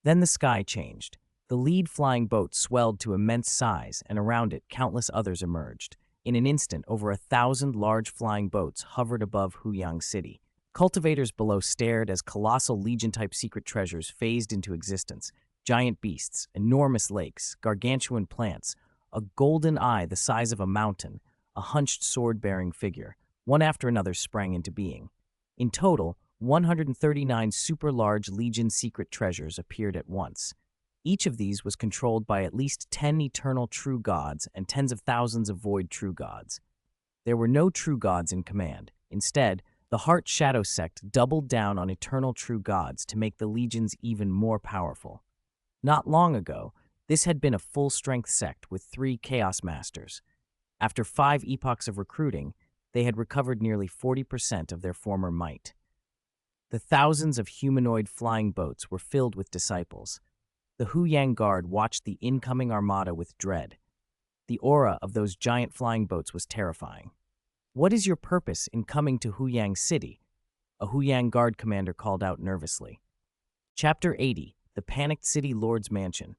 Then the sky changed. The lead flying boat swelled to immense size, and around it countless others emerged. In an instant, over 1,000 large flying boats hovered above Huyang City. Cultivators below stared as colossal legion-type secret treasures phased into existence. Giant beasts, enormous lakes, gargantuan plants, a golden eye the size of a mountain, a hunched sword-bearing figure. One after another sprang into being. In total, 139 super-large Legion secret treasures appeared at once. Each of these was controlled by at least 10 eternal true gods and tens of thousands of void true gods. There were no true gods in command. Instead, the Heart Shadow sect doubled down on eternal true gods to make the legions even more powerful. Not long ago, this had been a full-strength sect with 3 Chaos Masters. After 5 epochs of recruiting, they had recovered nearly 40% of their former might. The thousands of humanoid flying boats were filled with disciples. The Huyang Guard watched the incoming armada with dread. The aura of those giant flying boats was terrifying. "What is your purpose in coming to Huyang City?" a Huyang Guard commander called out nervously. Chapter 80, The Panicked City Lord's Mansion.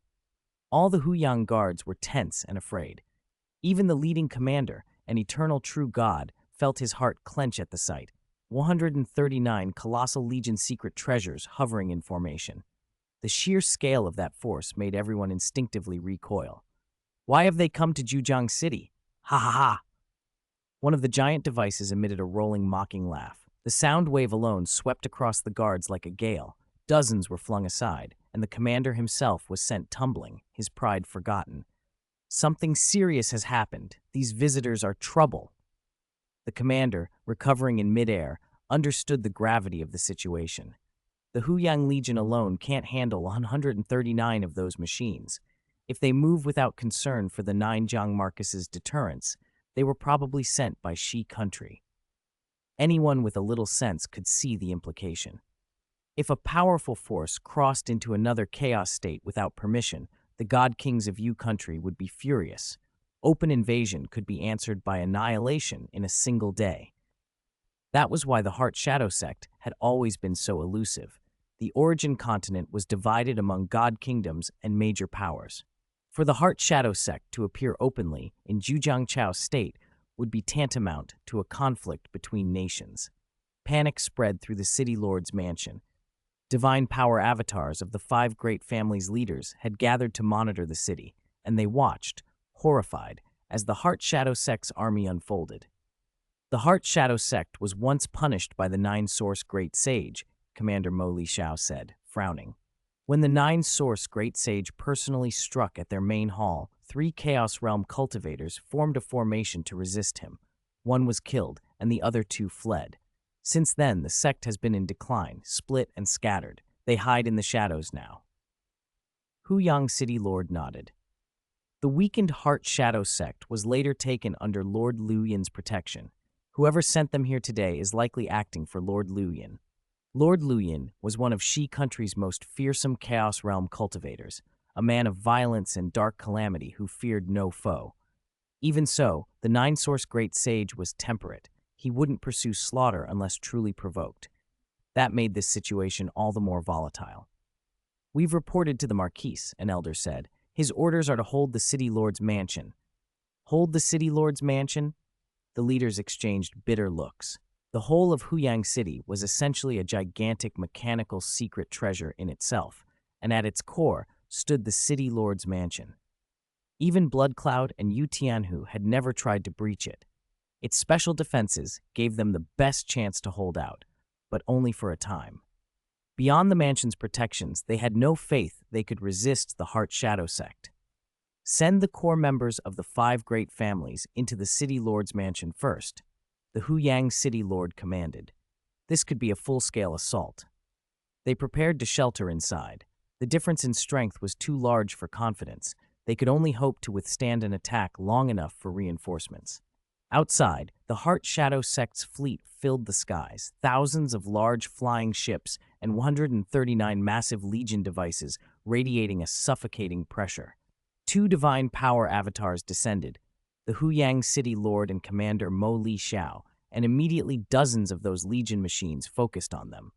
All the Huyang Guards were tense and afraid. Even the leading commander, an eternal true god, felt his heart clench at the sight. 139 colossal Legion secret treasures hovering in formation. The sheer scale of that force made everyone instinctively recoil. "Why have they come to Zhujiang City? Ha ha ha!" One of the giant devices emitted a rolling, mocking laugh. The sound wave alone swept across the guards like a gale. Dozens were flung aside, and the commander himself was sent tumbling, his pride forgotten. "Something serious has happened. These visitors are trouble." The commander, recovering in midair, understood the gravity of the situation. The Huyang Legion alone can't handle 139 of those machines. If they move without concern for the 9 Jiang Marcus's deterrence, they were probably sent by Shi country. Anyone with a little sense could see the implication. If a powerful force crossed into another chaos state without permission, the God Kings of Yu country would be furious. Open invasion could be answered by annihilation in a single day. That was why the Heart Shadow sect had always been so elusive. The origin continent was divided among god kingdoms and major powers. For the Heart Shadow sect to appear openly in Zhujiangchao state would be tantamount to a conflict between nations. Panic spread through the city lord's mansion. Divine power avatars of the 5 great families' leaders had gathered to monitor the city, and they watched, horrified, as the Heart Shadow sect's army unfolded. The Heart Shadow sect was once punished by the 9-Source Great Sage, Commander Mo Li Xiao said, frowning. When the 9-Source Great Sage personally struck at their main hall, 3 Chaos Realm cultivators formed a formation to resist him. One was killed, and the other 2 fled. Since then, the sect has been in decline, split and scattered. They hide in the shadows now. Huyang City Lord nodded. The weakened Heart Shadow sect was later taken under Lord Luoyan's protection. Whoever sent them here today is likely acting for Lord Luoyan. Lord Luoyan was one of Shi country's most fearsome Chaos Realm cultivators, a man of violence and dark calamity who feared no foe. Even so, the 9-Source Great Sage was temperate. He wouldn't pursue slaughter unless truly provoked. That made this situation all the more volatile. "We've reported to the Marquise," an elder said. "His orders are to hold the City Lord's mansion." "Hold the City Lord's mansion?" The leaders exchanged bitter looks. The whole of Huyang City was essentially a gigantic mechanical secret treasure in itself, and at its core stood the City Lord's mansion. Even Blood Cloud and Yu Tianhu had never tried to breach it. Its special defenses gave them the best chance to hold out, but only for a time. Beyond the mansion's protections, they had no faith they could resist the Heart Shadow sect. "Send the core members of the 5 great families into the City Lord's mansion first," the Huyang City Lord commanded. This could be a full-scale assault. They prepared to shelter inside. The difference in strength was too large for confidence. They could only hope to withstand an attack long enough for reinforcements. Outside, the Heart Shadow sect's fleet filled the skies, thousands of large flying ships and 139 massive Legion devices radiating a suffocating pressure. Two divine power avatars descended, the Huyang City Lord and Commander Mo Li Xiao, and immediately dozens of those Legion machines focused on them.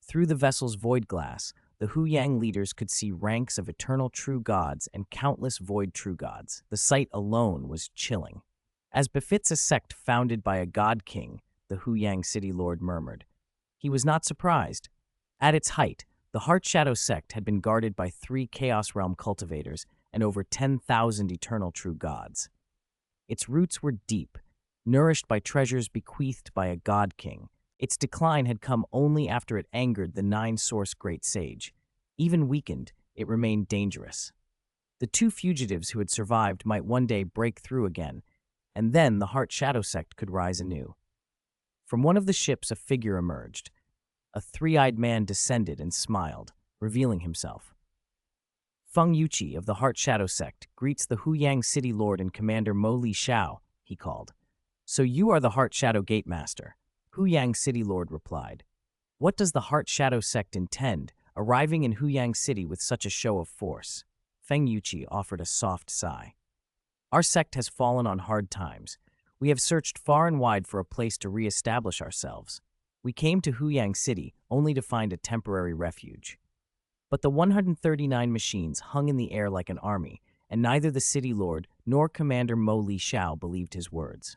Through the vessel's void glass, the Huyang leaders could see ranks of eternal true gods and countless void true gods. The sight alone was chilling. As befits a sect founded by a god king, the Huyang City Lord murmured. He was not surprised. At its height, the Heart Shadow sect had been guarded by 3 Chaos Realm cultivators and over 10,000 eternal true gods. Its roots were deep, nourished by treasures bequeathed by a god king. Its decline had come only after it angered the 9-source great sage. Even weakened, it remained dangerous. The 2 fugitives who had survived might one day break through again, and then the Heart Shadow sect could rise anew. From one of the ships a figure emerged. A 3-eyed man descended and smiled, revealing himself. Feng Yuqi of the Heart Shadow sect greets the Huyang City Lord and Commander Mo Li Xiao, he called. So you are the Heart Shadow Gatemaster, Huyang City Lord replied. What does the Heart Shadow sect intend, arriving in Huyang City with such a show of force? Feng Yuqi offered a soft sigh. Our sect has fallen on hard times. We have searched far and wide for a place to re-establish ourselves. We came to Huyang City only to find a temporary refuge. But the 139 machines hung in the air like an army, and neither the city lord nor Commander Mo Li Xiao believed his words.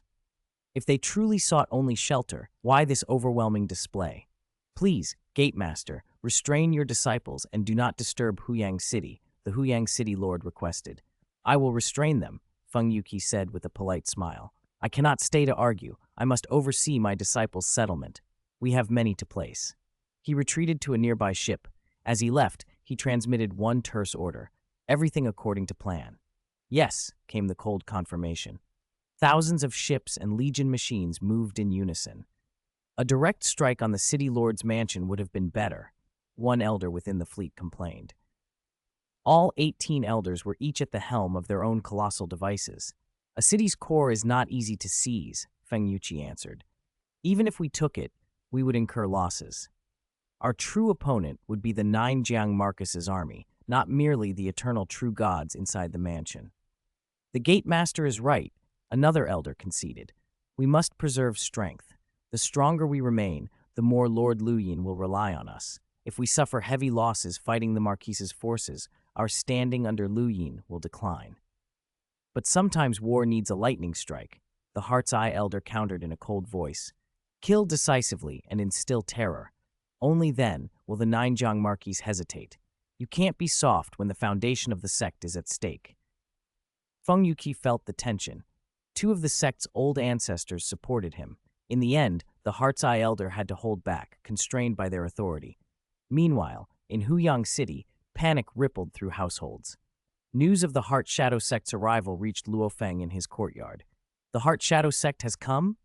If they truly sought only shelter, why this overwhelming display? Please, Gatemaster, restrain your disciples and do not disturb Huyang City, the Huyang City Lord requested. I will restrain them, Feng Yuqi said with a polite smile. I cannot stay to argue. I must oversee my disciples' settlement. We have many to place. He retreated to a nearby ship. As he left, he transmitted one terse order. Everything according to plan. Yes, came the cold confirmation. Thousands of ships and Legion machines moved in unison. A direct strike on the city lord's mansion would have been better, one elder within the fleet complained. All 18 elders were each at the helm of their own colossal devices. A city's core is not easy to seize, Feng Yuqi answered. Even if we took it, we would incur losses. Our true opponent would be the 9 Jiang Marcus's army, not merely the eternal true gods inside the mansion. The Gatemaster is right, another elder conceded. We must preserve strength. The stronger we remain, the more Lord Luyin will rely on us. If we suffer heavy losses fighting the Marquise's forces, our standing under Luyin will decline. But sometimes war needs a lightning strike, the Heart's Eye elder countered in a cold voice. Kill decisively and instill terror. Only then will the 9 Jiang Marquis hesitate. You can't be soft when the foundation of the sect is at stake. Feng Yuqi felt the tension. 2 of the sect's old ancestors supported him. In the end, the Heart's Eye elder had to hold back, constrained by their authority. Meanwhile, in Huyang City, panic rippled through households. News of the Heart Shadow sect's arrival reached Luo Feng in his courtyard. The Heart Shadow sect has come?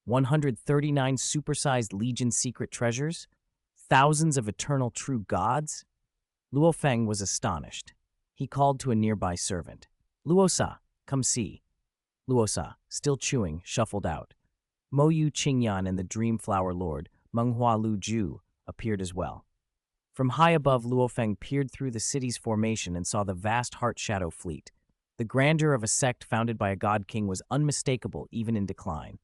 139 supersized Legion secret treasures? Thousands of eternal true gods? Luo Feng was astonished. He called to a nearby servant. Luosa, come see. Luosa, still chewing, shuffled out. Mo Yu Qingyan and the Dreamflower Lord, Menghua Lu Ju, appeared as well. From high above, Luo Feng peered through the city's formation and saw the vast Heart Shadow fleet. The grandeur of a sect founded by a god king was unmistakable even in decline.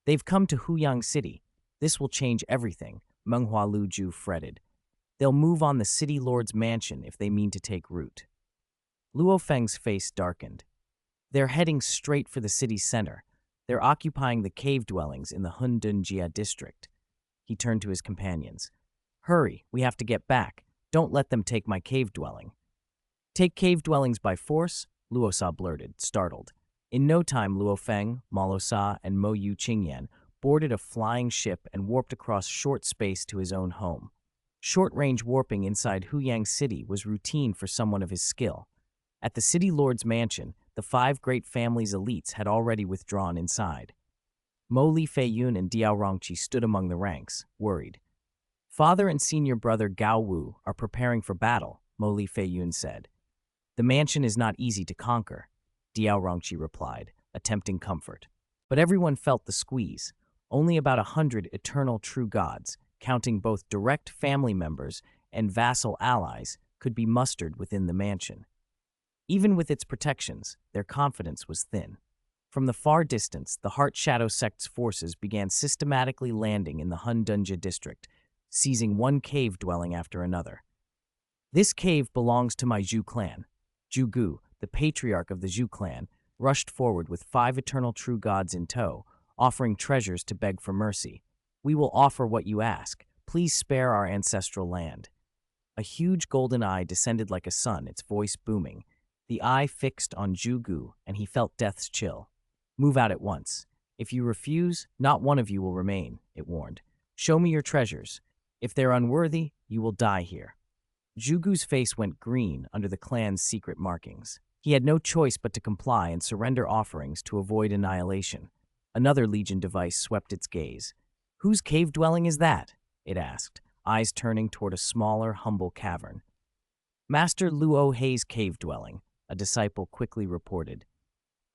They've come to Huyang City. This will change everything, Menghua Lu Ju fretted. They'll move on the city lord's mansion if they mean to take root. Luo Feng's face darkened. They're heading straight for the city's center. They're occupying the cave dwellings in the Hundunjia district. He turned to his companions. Hurry, we have to get back. Don't let them take my cave dwelling. Take cave dwellings by force? Luosa blurted, startled. In no time, Luo Feng, Morosa, and Mo Yu Qingyan boarded a flying ship and warped across short space to his own home. Short-range warping inside Huyang City was routine for someone of his skill. At the city lord's mansion, the 5 great families' elites had already withdrawn inside. Mo Li Feiyun and Diao Rongqi stood among the ranks, worried. Father and senior brother Gao Wu are preparing for battle, Mo Li Feiyun said. The mansion is not easy to conquer, Diao Rongqi replied, attempting comfort. But everyone felt the squeeze. Only about 100 eternal true gods, counting both direct family members and vassal allies, could be mustered within the mansion. Even with its protections, their confidence was thin. From the far distance, the Heart Shadow Sect's forces began systematically landing in the Hundunja district, seizing one cave dwelling after another. This cave belongs to my Zhu clan. Zhu Gu, the patriarch of the Zhu clan, rushed forward with 5 eternal true gods in tow, offering treasures to beg for mercy. We will offer what you ask. Please spare our ancestral land. A huge golden eye descended like a sun, its voice booming. The eye fixed on Zhu Gu, and he felt death's chill. Move out at once. If you refuse, not one of you will remain, it warned. Show me your treasures. If they're unworthy, you will die here. Zhu Gu's face went green under the clan's secret markings. He had no choice but to comply and surrender offerings to avoid annihilation. Another Legion device swept its gaze. Whose cave dwelling is that? It asked, eyes turning toward a smaller, humble cavern. Master Luo Hei's cave dwelling, a disciple quickly reported.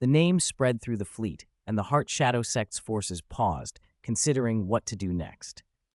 The name spread through the fleet, and the Heart Shadow Sect's forces paused, considering what to do next.